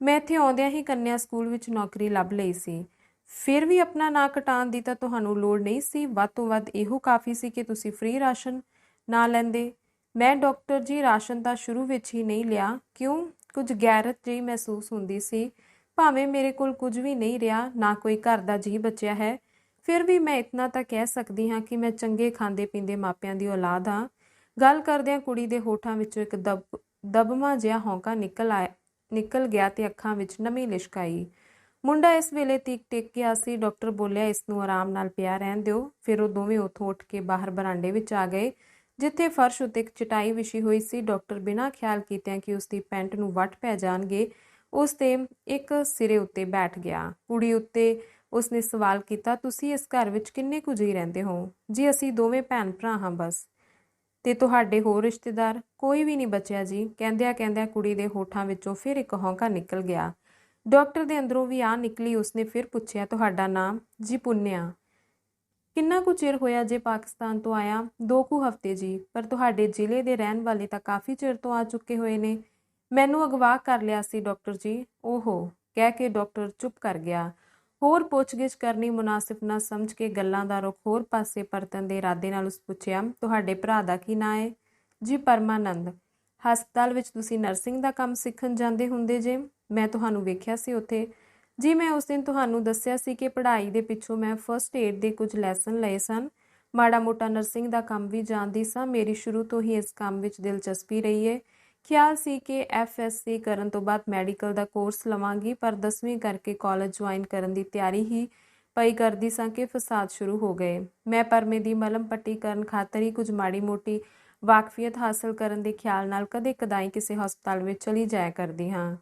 ਮੈਂ ਇੱਥੇ ਆਉਂਦਿਆਂ ਹੀ ਕੰਨਿਆ ਸਕੂਲ ਵਿੱਚ ਨੌਕਰੀ ਲੱਭ ਲਈ ਸੀ। ਫਿਰ ਵੀ ਆਪਣਾ ਨਾਂ ਕਟਾਉਣ ਦੀ ਤਾਂ ਤੁਹਾਨੂੰ ਲੋੜ ਨਹੀਂ ਸੀ। ਵੱਧ ਤੋਂ ਵੱਧ ਇਹੋ ਕਾਫੀ ਸੀ ਕਿ ਤੁਸੀਂ ਫ੍ਰੀ ਰਾਸ਼ਨ ਨਾ ਲੈਂਦੇ। ਮੈਂ ਡਾਕਟਰ ਜੀ ਰਾਸ਼ਨ ਤਾਂ ਸ਼ੁਰੂ ਵਿੱਚ ਹੀ ਨਹੀਂ ਲਿਆ। ਕਿਉਂ? ਕੁਝ ਗੈਰਤ ਜਿਹੀ ਮਹਿਸੂਸ ਹੁੰਦੀ ਸੀ। ਭਾਵੇਂ ਮੇਰੇ ਕੋਲ ਕੁਝ ਵੀ ਨਹੀਂ ਰਿਹਾ, ਨਾ ਕੋਈ ਘਰ ਦਾ ਜੀਅ ਬਚਿਆ ਹੈ, ਫਿਰ ਵੀ ਮੈਂ ਇਤਨਾ ਤਾਂ ਕਹਿ ਸਕਦੀ ਹਾਂ ਕਿ ਮੈਂ ਚੰਗੇ ਖਾਂਦੇ ਪੀਂਦੇ ਮਾਪਿਆਂ ਦੀ ਔਲਾਦ ਹਾਂ। ਗੱਲ ਕਰਦਿਆਂ ਕੁੜੀ ਦੇ ਹੋਠਾਂ ਵਿੱਚੋਂ ਇੱਕ ਦਬਮਾ ਜਿਹਾ ਹੌਂਕਾ ਨਿਕਲ ਗਿਆ ਤੇ ਅੱਖਾਂ ਵਿੱਚ ਨਮੀ ਲਿਸ਼ਕ ਆਈ। ਮੁੰਡਾ ਇਸ ਵੇਲੇ ਟਿਕ ਗਿਆ ਸੀ। ਡਾਕਟਰ ਬੋਲਿਆ, ਇਸ ਨੂੰ ਆਰਾਮ ਨਾਲ ਪਿਆ ਰਹਿਣ ਦਿਓ। ਫਿਰ ਉਹ ਦੋਵੇਂ ਉੱਥੋਂ ਉੱਠ ਕੇ ਬਾਹਰ ਬਰਾਂਡੇ ਵਿੱਚ ਆ ਗਏ, ਜਿੱਥੇ ਫਰਸ਼ ਉੱਤੇ ਇੱਕ ਚਟਾਈ ਵਿਛੀ ਹੋਈ ਸੀ। ਡਾਕਟਰ ਬਿਨਾਂ ਖਿਆਲ ਕੀਤਿਆਂ ਕਿ ਉਸਦੀ ਪੈਂਟ ਨੂੰ ਵੱਟ ਪੈ ਜਾਣਗੇ, ਉਸ ਤੇ ਇੱਕ ਸਿਰੇ ਉੱਤੇ ਬੈਠ ਗਿਆ। ਕੁੜੀ ਉੱਤੇ ਉਸਨੇ ਸਵਾਲ ਕੀਤਾ, ਤੁਸੀਂ ਇਸ ਘਰ ਵਿੱਚ ਕਿੰਨੇ ਕੁ ਜੀ ਰਹਿੰਦੇ ਹੋ? ਜੀ ਅਸੀਂ ਦੋਵੇਂ ਭੈਣ ਭਰਾ ਹਾਂ ਬਸ। ਤੇ ਤੁਹਾਡੇ ਹੋਰ ਰਿਸ਼ਤੇਦਾਰ? ਕੋਈ ਵੀ ਨਹੀਂ ਬਚਿਆ ਜੀ। ਕਹਿੰਦਿਆਂ ਕੁੜੀ ਦੇ ਹੋਠਾਂ ਵਿੱਚੋਂ ਫਿਰ ਇੱਕ ਹੌਂਕਾ ਨਿਕਲ ਗਿਆ। ਡਾਕਟਰ ਦੇ ਅੰਦਰੋਂ ਵੀ ਆ ਨਿਕਲੀ। ਉਸਨੇ ਫਿਰ ਪੁੱਛਿਆ, ਤੁਹਾਡਾ ਨਾਮ? ਜੀ ਪੁੰਨਿਆ। ਕਿੰਨਾ ਕੁ ਚਿਰ ਹੋਇਆ ਜੇ ਪਾਕਿਸਤਾਨ ਤੋਂ ਆਇਆ? 2 ਕੁ ਹਫ਼ਤੇ ਜੀ। ਪਰ ਤੁਹਾਡੇ ਜ਼ਿਲ੍ਹੇ ਦੇ ਰਹਿਣ ਵਾਲੇ ਤਾਂ ਕਾਫੀ ਚਿਰ ਤੋਂ ਆ ਚੁੱਕੇ ਹੋਏ ਨੇ। ਮੈਨੂੰ ਅਗਵਾ ਕਰ ਲਿਆ ਸੀ ਡਾਕਟਰ ਜੀ। ਓਹੋ, ਕਹਿ ਕੇ ਡਾਕਟਰ ਚੁੱਪ ਕਰ ਗਿਆ। ਹੋਰ ਪੁੱਛਗਿੱਛ ਕਰਨੀ ਮੁਨਾਸਿਬ ਨਾ ਸਮਝ ਕੇ ਗੱਲਾਂ ਦਾ ਰੁਖ ਹੋਰ ਪਾਸੇ ਪਰਤਣ ਦੇ ਇਰਾਦੇ ਨਾਲ ਉਸ ਪੁੱਛਿਆ, ਤੁਹਾਡੇ ਭਰਾ ਦਾ ਕੀ ਨਾਂ ਹੈ? ਜੀ ਪਰਮਾਨੰਦ। ਹਸਪਤਾਲ ਵਿੱਚ ਤੁਸੀਂ ਨਰਸਿੰਗ ਦਾ ਕੰਮ ਸਿੱਖਣ ਜਾਂਦੇ ਹੁੰਦੇ ਜੇ? ਮੈਂ ਤੁਹਾਨੂੰ ਵੇਖਿਆ ਸੀ ਉੱਥੇ। ਜੀ ਮੈਂ ਉਸ ਦਿਨ ਤੁਹਾਨੂੰ ਦੱਸਿਆ ਸੀ ਕਿ ਪੜ੍ਹਾਈ ਦੇ ਪਿੱਛੋਂ ਮੈਂ ਫਸਟ ਏਡ ਦੇ ਕੁਝ ਲੈਸਨ ਲਏ ਸਨ। ਮਾੜਾ ਮੋਟਾ ਨਰਸਿੰਗ ਦਾ ਕੰਮ ਵੀ ਜਾਣਦੀ ਸਾਂ। ਮੇਰੀ ਸ਼ੁਰੂ ਤੋਂ ਹੀ ਇਸ ਕੰਮ ਵਿੱਚ ਦਿਲਚਸਪੀ ਰਹੀ ਹੈ। ਖਿਆਲ ਸੀ ਕਿ FSC ਕਰਨ ਤੋਂ ਬਾਅਦ ਮੈਡੀਕਲ ਦਾ ਕੋਰਸ ਲਵਾਂਗੀ, ਪਰ 10ਵੀਂ ਕਰਕੇ ਕਾਲਜ ਜੁਆਇਨ ਕਰਨ ਦੀ ਤਿਆਰੀ ਹੀ ਪਈ ਕਰਦੀ ਸਾਂ ਕਿ ਫਸਾਦ ਸ਼ੁਰੂ ਹੋ ਗਏ। ਮੈਂ ਪਰਮੇ ਦੀ ਮਲਮ ਪੱਟੀ ਕਰਨ ਖਾਤਰ ਹੀ ਕੁਝ ਮਾੜੀ ਮੋਟੀ ਵਾਕਫੀਅਤ ਹਾਸਲ ਕਰਨ ਦੇ ਖਿਆਲ ਨਾਲ ਕਦੇ ਕਦਾਈ ਕਿਸੇ ਹਸਪਤਾਲ ਵਿੱਚ ਚਲੀ ਜਾਇਆ ਕਰਦੀ ਹਾਂ।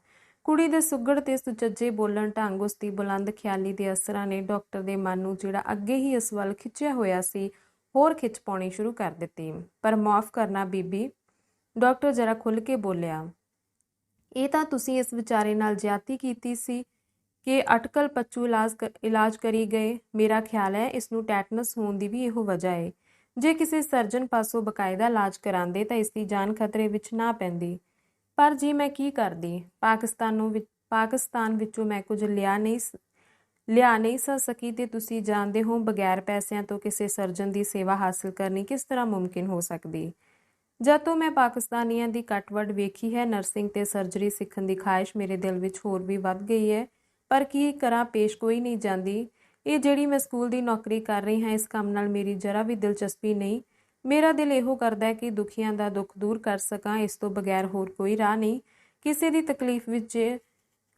ਕੁੜੀ ਦੇ ਸੁੱਘੜ ਤੇ ਸੁਚੱਜੇ ਬੋਲਣ ਢੰਗ, ਉਸ ਦੀ ਬੁਲੰਦ ਖਿਆਲੀ ਦੇ ਅਸਰਾਂ ਨੇ ਡਾਕਟਰ ਦੇ ਮਨ ਨੂੰ, ਜਿਹੜਾ ਅੱਗੇ ਹੀ ਇਸ ਵੱਲ ਖਿੱਚਿਆ ਹੋਇਆ ਸੀ, ਹੋਰ ਖਿੱਚ ਪਾਉਣੀ ਸ਼ੁਰੂ ਕਰ ਦਿੱਤੀ। ਪਰ ਮਾਫ ਕਰਨਾ ਬੀਬੀ, ਡਾਕਟਰ ਜ਼ਰਾ ਖੁੱਲ੍ਹ ਕੇ ਬੋਲਿਆ, ਇਹ ਤਾਂ ਤੁਸੀਂ ਇਸ ਵਿਚਾਰੇ ਨਾਲ ਜ਼ਿਆਦਤੀ ਕੀਤੀ ਸੀ ਕਿ ਅਟਕਲ ਪੱਚੂ ਇਲਾਜ ਕਰੀ ਗਏ। ਮੇਰਾ ਖਿਆਲ ਹੈ ਇਸ ਨੂੰ ਟੈਟਨਸ ਹੋਣ ਦੀ ਵੀ ਇਹੋ ਵਜ੍ਹਾ ਹੈ। ਜੇ ਕਿਸੇ ਸਰਜਨ ਪਾਸੋਂ ਬਕਾਇਦਾ ਇਲਾਜ ਕਰਾਉਂਦੇ ਤਾਂ ਇਸ ਦੀ ਜਾਨ ਖਤਰੇ ਵਿੱਚ ਨਾ ਪੈਂਦੀ। ਪਰ ਜੀ ਮੈਂ ਕੀ ਕਰਦੀ? ਪਾਕਿਸਤਾਨ ਵਿੱਚੋਂ ਮੈਂ ਕੁਝ ਲਿਆ ਨਹੀਂ ਸਕੀ ਤੇ ਤੁਸੀਂ ਜਾਣਦੇ ਹੋ ਬਗੈਰ ਪੈਸਿਆਂ ਤੋਂ ਕਿਸੇ ਸਰਜਨ ਦੀ ਸੇਵਾ ਹਾਸਲ ਕਰਨੀ ਕਿਸ ਤਰ੍ਹਾਂ ਮੁਮਕਿਨ ਹੋ ਸਕਦੀ। ਜਦ ਤੋਂ ਮੈਂ ਪਾਕਿਸਤਾਨੀਆਂ ਦੀ ਕੱਟਵੱਡ ਵੇਖੀ ਹੈ, ਨਰਸਿੰਗ ਤੇ ਸਰਜਰੀ ਸਿੱਖਣ ਦੀ ਖਾਹਿਸ਼ ਮੇਰੇ ਦਿਲ ਵਿੱਚ ਹੋਰ ਵੀ ਵੱਧ ਗਈ ਹੈ। ਪਰ ਕੀ ਕਰਾਂ, ਪੇਸ਼ ਕੋਈ ਨਹੀਂ ਜਾਂਦੀ। ਇਹ ਜਿਹੜੀ ਮੈਂ ਸਕੂਲ ਦੀ ਨੌਕਰੀ ਕਰ ਰਹੀ ਹਾਂ, ਇਸ ਕੰਮ ਨਾਲ ਮੇਰੀ ਜਰਾ ਵੀ ਦਿਲਚਸਪੀ ਨਹੀਂ। ਮੇਰਾ ਦਿਲ ਇਹੋ ਕਰਦਾ ਹੈ ਕਿ ਦੁਖੀਆਂ ਦਾ ਦੁੱਖ ਦੂਰ ਕਰ ਸਕਾਂ। ਇਸ ਤੋਂ ਬਗੈਰ ਹੋਰ ਕੋਈ ਰਾਹ ਨਹੀਂ। ਕਿਸੇ ਦੀ ਤਕਲੀਫ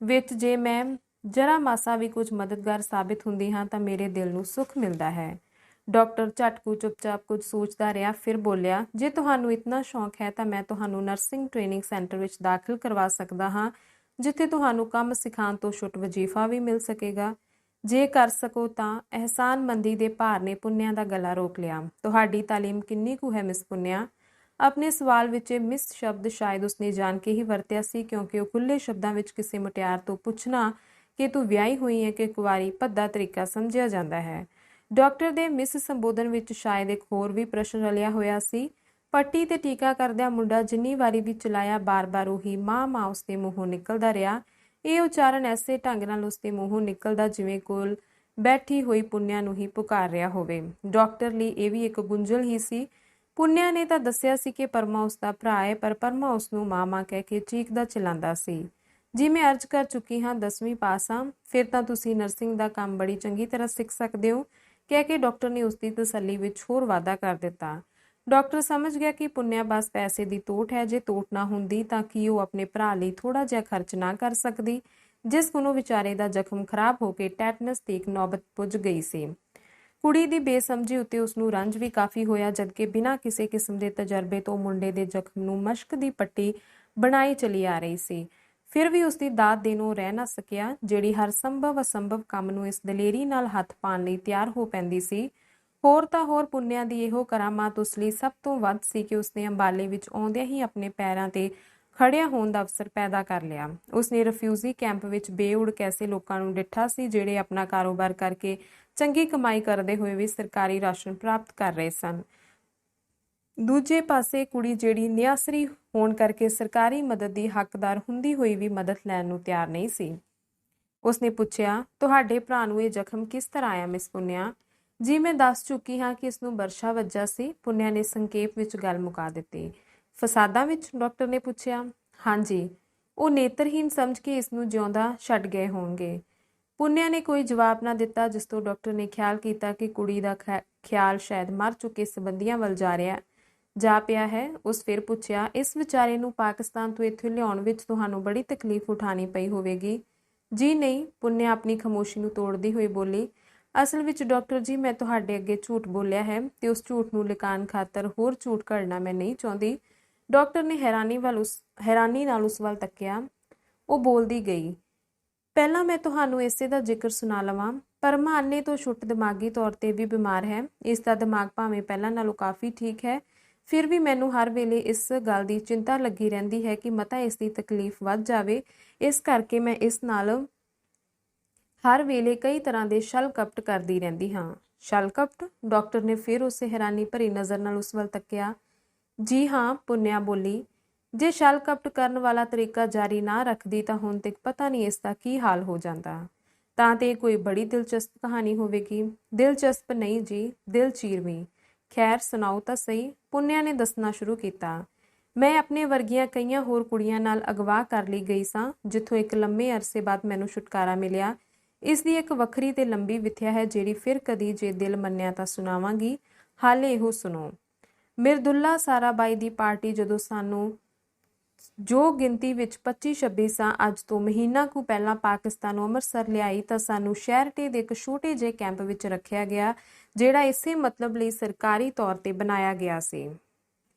ਵਿੱਚ ਜੇ ਮੈਂ ਜਰਾ ਮਾਸਾ ਵੀ ਕੁਝ ਮਦਦਗਾਰ ਸਾਬਿਤ ਹੁੰਦੀ ਹਾਂ ਤਾਂ ਮੇਰੇ ਦਿਲ ਨੂੰ ਸੁੱਖ ਮਿਲਦਾ ਹੈ। ਡਾਕਟਰ ਝਟਕੂ ਚੁੱਪਚਾਪ ਕੁਝ ਸੋਚਦਾ ਰਿਹਾ, ਫਿਰ ਬੋਲਿਆ, ਜੇ ਤੁਹਾਨੂੰ ਇਤਨਾ ਸ਼ੌਕ ਹੈ ਤਾਂ ਮੈਂ ਤੁਹਾਨੂੰ ਨਰਸਿੰਗ ਟ੍ਰੇਨਿੰਗ ਸੈਂਟਰ ਵਿੱਚ ਦਾਖਲ ਕਰਵਾ ਸਕਦਾ ਹਾਂ, ਜਿੱਥੇ ਤੁਹਾਨੂੰ ਕੰਮ ਸਿਖਾਉਣ ਤੋਂ ਛੁੱਟ ਵਜ਼ੀਫਾ ਵੀ ਮਿਲ ਸਕੇਗਾ। ਜੇ ਕਰ ਸਕੋ ਤਾਂ। ਅਹਿਸਾਨਮੰਦੀ ਦੇ ਭਾਰ ਨੇ ਪੁੰਨਿਆ ਦਾ ਗਲਾ ਰੋਕ ਲਿਆ। ਤੁਹਾਡੀ ਤਾਲੀਮ ਕਿੰਨੀ ਕੁ ਹੈ ਮਿਸ ਪੁੰਨਿਆ? ਆਪਣੇ ਸਵਾਲ ਵਿੱਚ ਮਿਸ ਸ਼ਬਦ ਸ਼ਾਇਦ ਉਸਨੇ ਜਾਣ ਕੇ ਹੀ ਵਰਤਿਆ ਸੀ, ਕਿਉਂਕਿ ਉਹ ਖੁੱਲ੍ਹੇ ਸ਼ਬਦਾਂ ਵਿੱਚ ਕਿਸੇ ਮੁਟਿਆਰ ਤੋਂ ਪੁੱਛਣਾ ਕਿ ਤੂੰ ਵਿਆਹੀ ਹੋਈ ਹੈ ਕਿ ਕੁਆਰੀ ਭੱਦਾ ਤਰੀਕਾ ਸਮਝਿਆ ਜਾਂਦਾ ਹੈ। ਡਾਕਟਰ ਦੇ ਮਿਸ ਸੰਬੋਧਨ ਵਿੱਚ ਸ਼ਾਇਦ ਇੱਕ ਹੋਰ ਵੀ ਪ੍ਰਸ਼ਨ ਰਲਿਆ ਹੋਇਆ ਸੀ। ਪੱਟੀ ਤੇ ਟੀਕਾ ਕਰਦਿਆਂ ਮੁੰਡਾ ਜਿੰਨੀ ਵਾਰੀ ਵੀ ਚਲਾਇਆ, ਬਾਰ-ਬਾਰ ਉਹੀ ਮਾਂ ਉਸਦੇ ਮੂੰਹੋਂ ਨਿਕਲਦਾ ਰਿਹਾ। ਇਹ ਉਚਾਰਨ ਐਸੇ ਢੰਗ ਨਾਲ ਉਸਦੇ ਮੂੰਹੋਂ ਨਿਕਲਦਾ ਜਿਵੇਂ ਕੋਲ ਬੈਠੀ ਹੋਈ ਪੁੰਨਿਆ ਨੂੰ ਹੀ ਪੁਕਾਰ ਰਿਹਾ ਹੋਵੇ। ਡਾਕਟਰ ਲਈ ਇਹ ਵੀ ਇੱਕ ਗੁੰਝਲ ਹੀ ਸੀ। ਪੁੰਨਿਆ ਨੇ ਤਾਂ ਦੱਸਿਆ ਸੀ ਕਿ ਪਰਮਾ ਉਸਦਾ ਭਰਾ ਹੈ, ਪਰ ਪਰਮਾ ਉਸਨੂੰ ਮਾਂ ਕਹਿ ਕੇ ਚੀਕਦਾ ਚਿਲਾਉਂਦਾ ਸੀ। ਜੀ ਮੈਂ ਅਰਜ਼ ਕਰ ਚੁੱਕੀ ਹਾਂ, 10ਵੀਂ ਪਾਸ ਹਾਂ। ਫਿਰ ਤਾਂ ਤੁਸੀਂ ਨਰਸਿੰਗ ਦਾ ਕੰਮ ਬੜੀ ਚੰਗੀ ਤਰ੍ਹਾਂ ਸਿੱਖ ਸਕਦੇ ਹੋ, ਕਹਿ ਕੇ ਡਾਕਟਰ ਨੇ ਉਸਦੀ ਤਸੱਲੀ ਵਿੱਚ ਹੋਰ ਵਾਧਾ ਕਰ ਦਿੱਤਾ। ਡਾਕਟਰ ਸਮਝ ਗਿਆ ਕਿ ਪੁੰਨਿਆ ਬਸ ਪੈਸੇ ਦੀ ਤੋਟ ਹੈ। ਜੇ ਤੋਟ ਨਾ ਹੁੰਦੀ ਤਾਂ ਕੀ ਉਹ ਆਪਣੇ ਭਰਾ ਲਈ ਥੋੜਾ ਜਿਹਾ ਖਰਚ ਨਾ ਕਰ ਸਕਦੀ, ਜਿਸ ਕੋਲੋਂ ਵਿਚਾਰੇ ਦਾ ਜ਼ਖਮ ਖਰਾਬ ਹੋ ਕੇ ਟੈਟਨਸ ਦੀ ਇੱਕ ਨੌਬਤ ਪੁੱਜ ਗਈ ਸੀ। ਕੁੜੀ ਦੀ ਬੇਸਮਝੀ ਉੱਤੇ ਉਸਨੂੰ ਰੰਜ ਵੀ ਕਾਫੀ ਹੋਇਆ, ਜਦਕਿ ਬਿਨਾਂ ਕਿਸੇ ਕਿਸਮ ਦੇ ਤਜਰਬੇ ਤੋਂ ਮੁੰਡੇ ਦੇ ਜ਼ਖਮ ਨੂੰ ਮਸ਼ਕ ਦੀ ਪੱਟੀ ਬਣਾਈ ਚਲੀ ਆ ਰਹੀ ਸੀ। ਫਿਰ ਵੀ ਉਸਦੀ ਦਾਤ ਦੇਣੋਂ ਰਹਿ ਨਾ ਸਕਿਆ, ਜਿਹੜੀ ਹਰ ਸੰਭਵ ਅਸੰਭਵ ਕੰਮ ਨੂੰ ਇਸ ਦਲੇਰੀ ਨਾਲ ਹੱਥ ਪਾਉਣ ਲਈ ਤਿਆਰ ਹੋ ਪੈਂਦੀ ਸੀ। ਹੋਰ ਤਾਂ ਹੋਰ ਪੁੰਨਿਆ ਦੀ ਇਹੋ ਕਰਾਮਾਤ ਉਸ ਲਈ ਸਭ ਤੋਂ ਵੱਧ ਸੀ ਕਿ ਉਸਨੇ ਅੰਬਾਲੇ ਵਿੱਚ ਆਉਂਦਿਆਂ ਹੀ ਆਪਣੇ ਪੈਰਾਂ ਤੇ ਖੜਿਆ ਹੋਣ ਦਾ ਅਵਸਰ ਪੈਦਾ ਕਰ ਲਿਆ। ਉਸਨੇ ਰਿਫਿਊਜੀ ਕੈਂਪ ਵਿੱਚ ਬੇਉੜ ਕੈਸੇ ਲੋਕਾਂ ਨੂੰ ਡਿੱਠਾ ਸੀ, ਜਿਹੜੇ ਆਪਣਾ ਕਾਰੋਬਾਰ ਕਰਕੇ ਚੰਗੀ ਕਮਾਈ ਕਰਦੇ ਹੋਏ ਵੀ ਸਰਕਾਰੀ ਰਾਸ਼ਨ ਪ੍ਰਾਪਤ ਕਰ ਰਹੇ ਸਨ। ਦੂਜੇ ਪਾਸੇ ਕੁੜੀ, ਜਿਹੜੀ ਨਿਆਸਰੀ ਹੋਣ ਕਰਕੇ ਸਰਕਾਰੀ ਮਦਦ ਦੀ ਹੱਕਦਾਰ ਹੁੰਦੀ ਹੋਈ ਵੀ ਮਦਦ ਲੈਣ ਨੂੰ ਤਿਆਰ ਨਹੀਂ ਸੀ। ਉਸਨੇ ਪੁੱਛਿਆ, ਤੁਹਾਡੇ ਭਰਾ ਨੂੰ ਇਹ ਜ਼ਖਮ ਕਿਸ ਤਰ੍ਹਾਂ ਆਇਆ ਮਿਸ ਪੁੰਨਿਆ? ਜੀ ਮੈਂ ਦੱਸ ਚੁੱਕੀ ਹਾਂ ਕਿ ਇਸ ਨੂੰ ਵਰਸ਼ਾ ਵੱਜਾ ਸੀ। ਪੁੰਨਿਆ ਨੇ ਸੰਖੇਪ ਵਿੱਚ ਗੱਲ ਮੁਕਾ ਦਿੱਤੀ। ਫਸਾਦਾਂ ਵਿੱਚ? ਡਾਕਟਰ ਨੇ ਪੁੱਛਿਆ। ਹਾਂਜੀ, ਉਹ ਨੇਤਰਹੀਨ ਸਮਝ ਕੇ ਇਸ ਨੂੰ ਜਿਉਂਦਾ ਛੱਡ ਗਏ ਹੋਣਗੇ। ਪੁੰਨਿਆ ਨੇ ਕੋਈ ਜਵਾਬ ਨਾ ਦਿੱਤਾ, ਜਿਸ ਤੋਂ ਡਾਕਟਰ ਨੇ ਖਿਆਲ ਕੀਤਾ ਕਿ ਕੁੜੀ ਦਾ ਖਿਆਲ ਸ਼ਾਇਦ ਮਰ ਚੁੱਕੇ ਸੰਬੰਧੀਆਂ ਵੱਲ ਜਾ ਪਿਆ ਹੈ। ਉਸ ਫਿਰ ਪੁੱਛਿਆ, ਇਸ ਵਿਚਾਰੇ ਨੂੰ ਪਾਕਿਸਤਾਨ ਤੋਂ ਇੱਥੇ ਲਿਆਉਣ ਵਿੱਚ ਤੁਹਾਨੂੰ ਬੜੀ ਤਕਲੀਫ ਉਠਾਉਣੀ ਪਈ ਹੋਵੇਗੀ? ਜੀ ਨਹੀਂ, ਪੁੰਨਿਆ ਆਪਣੀ ਖਾਮੋਸ਼ੀ ਨੂੰ ਤੋੜਦੀ ਹੋਈ ਬੋਲੀ। ਅਸਲ ਵਿੱਚ ਡਾਕਟਰ ਜੀ, ਮੈਂ ਤੁਹਾਡੇ ਅੱਗੇ ਝੂਠ ਬੋਲਿਆ ਹੈ ਤੇ ਉਸ ਝੂਠ ਨੂੰ ਲੁਕਾਉਣ ਖਾਤਰ ਹੋਰ ਝੂਠ ਘੜਨਾ ਮੈਂ ਨਹੀਂ ਚਾਹੁੰਦੀ। ਡਾਕਟਰ ਨੇ ਹੈਰਾਨੀ ਨਾਲ ਉਸ ਵੱਲ ਤੱਕਿਆ। ਉਹ ਬੋਲਦੀ ਗਈ, ਪਹਿਲਾਂ ਮੈਂ ਤੁਹਾਨੂੰ ਇਸੇ ਦਾ ਜ਼ਿਕਰ ਸੁਣਾ ਲਵਾਂ। ਪਰਮਾ ਅੰਨੇ ਤੋਂ ਛੁੱਟ ਦਿਮਾਗੀ ਤੌਰ ਤੇ ਵੀ ਬਿਮਾਰ ਹੈ। ਇਸ ਦਾ ਦਿਮਾਗ ਭਾਵੇਂ ਪਹਿਲਾਂ ਨਾਲੋਂ ਕਾਫੀ ਠੀਕ ਹੈ, ਫਿਰ ਵੀ ਮੈਨੂੰ ਹਰ ਵੇਲੇ ਇਸ ਗੱਲ ਦੀ ਚਿੰਤਾ ਲੱਗੀ ਰਹਿੰਦੀ ਹੈ ਕਿ ਮਤਾ ਇਸ ਦੀ ਤਕਲੀਫ ਵੱਧ ਜਾਵੇ। ਇਸ ਕਰਕੇ ਮੈਂ ਇਸ ਨਾਲ ਹਰ ਵੇਲੇ ਕਈ ਤਰ੍ਹਾਂ ਦੇ ਛਲ ਕਪਟ ਕਰਦੀ ਰਹਿੰਦੀ ਹਾਂ। ਛਲ ਕਪਟ? ਡਾਕਟਰ ਨੇ ਫਿਰ ਉਸੇ ਹੈਰਾਨੀ ਭਰੀ ਨਜ਼ਰ ਨਾਲ ਉਸ ਵੱਲ ਤੱਕਿਆ। ਜੀ ਹਾਂ, ਪੁੰਨਿਆ ਬੋਲੀ। ਜੇ ਛਲ ਕਪਟ ਕਰਨ ਵਾਲਾ ਤਰੀਕਾ ਜਾਰੀ ਨਾ ਰੱਖਦੀ ਤਾਂ ਹੁਣ ਤੱਕ ਪਤਾ ਨਹੀਂ ਇਸ ਦਾ ਕੀ ਹਾਲ ਹੋ ਜਾਂਦਾ। ਤਾਂ ਤੇ ਕੋਈ ਬੜੀ ਦਿਲਚਸਪ ਕਹਾਣੀ ਹੋਵੇਗੀ। ਦਿਲਚਸਪ ਨਹੀਂ ਜੀ, ਦਿਲ ਚੀਰਵੀਂ। ਖੈਰ ਸੁਣਾਓ ਤਾਂ ਸਹੀ, ਪੁੰਨਿਆ ਨੇ ਦੱਸਣਾ ਸ਼ੁਰੂ ਕੀਤਾ। ਮੈਂ ਆਪਣੇ ਵਰਗੀਆਂ ਕਈਆਂ ਹੋਰ ਕੁੜੀਆਂ ਨਾਲ ਅਗਵਾ ਕਰ ਲਈ ਗਈ ਸਾਂ, ਜਿੱਥੋਂ ਇੱਕ ਲੰਮੇ ਅਰਸੇ ਬਾਅਦ ਮੈਨੂੰ ਛੁਟਕਾਰਾ ਮਿਲਿਆ। ਇਸ ਦੀ ਇੱਕ ਵੱਖਰੀ ਤੇ ਲੰਬੀ ਵਿਥਿਆ ਹੈ, ਜਿਹੜੀ ਫਿਰ ਕਦੀ ਜੇ ਦਿਲ ਮੰਨਿਆ ਤਾਂ ਸੁਣਾਵਾਂਗੀ। ਹਾਲੇ ਇਹੋ ਸੁਣੋ। ਮਿਰਦੁੱਲਾ ਸਾਰਾਬਾਈ ਦੀ ਪਾਰਟੀ ਜਦੋਂ ਸਾਨੂੰ ਜੋ ਗਿਣਤੀ ਵਿੱਚ 25-26 ਸਾਂ ਅੱਜ ਤੋਂ ਮਹੀਨਾ ਕੁ ਪਹਿਲਾਂ ਪਾਕਿਸਤਾਨੋਂ ਅੰਮ੍ਰਿਤਸਰ ਲਿਆਈ ਤਾਂ ਸਾਨੂੰ ਸ਼ਹਿਰਟੇ ਦੇ ਇੱਕ ਛੋਟੇ ਜਿਹੇ ਕੈਂਪ ਵਿੱਚ ਰੱਖਿਆ ਗਿਆ, ਜਿਹੜਾ ਇਸੇ ਮਤਲਬ ਲਈ ਸਰਕਾਰੀ ਤੌਰ ਤੇ ਬਣਾਇਆ ਗਿਆ ਸੀ।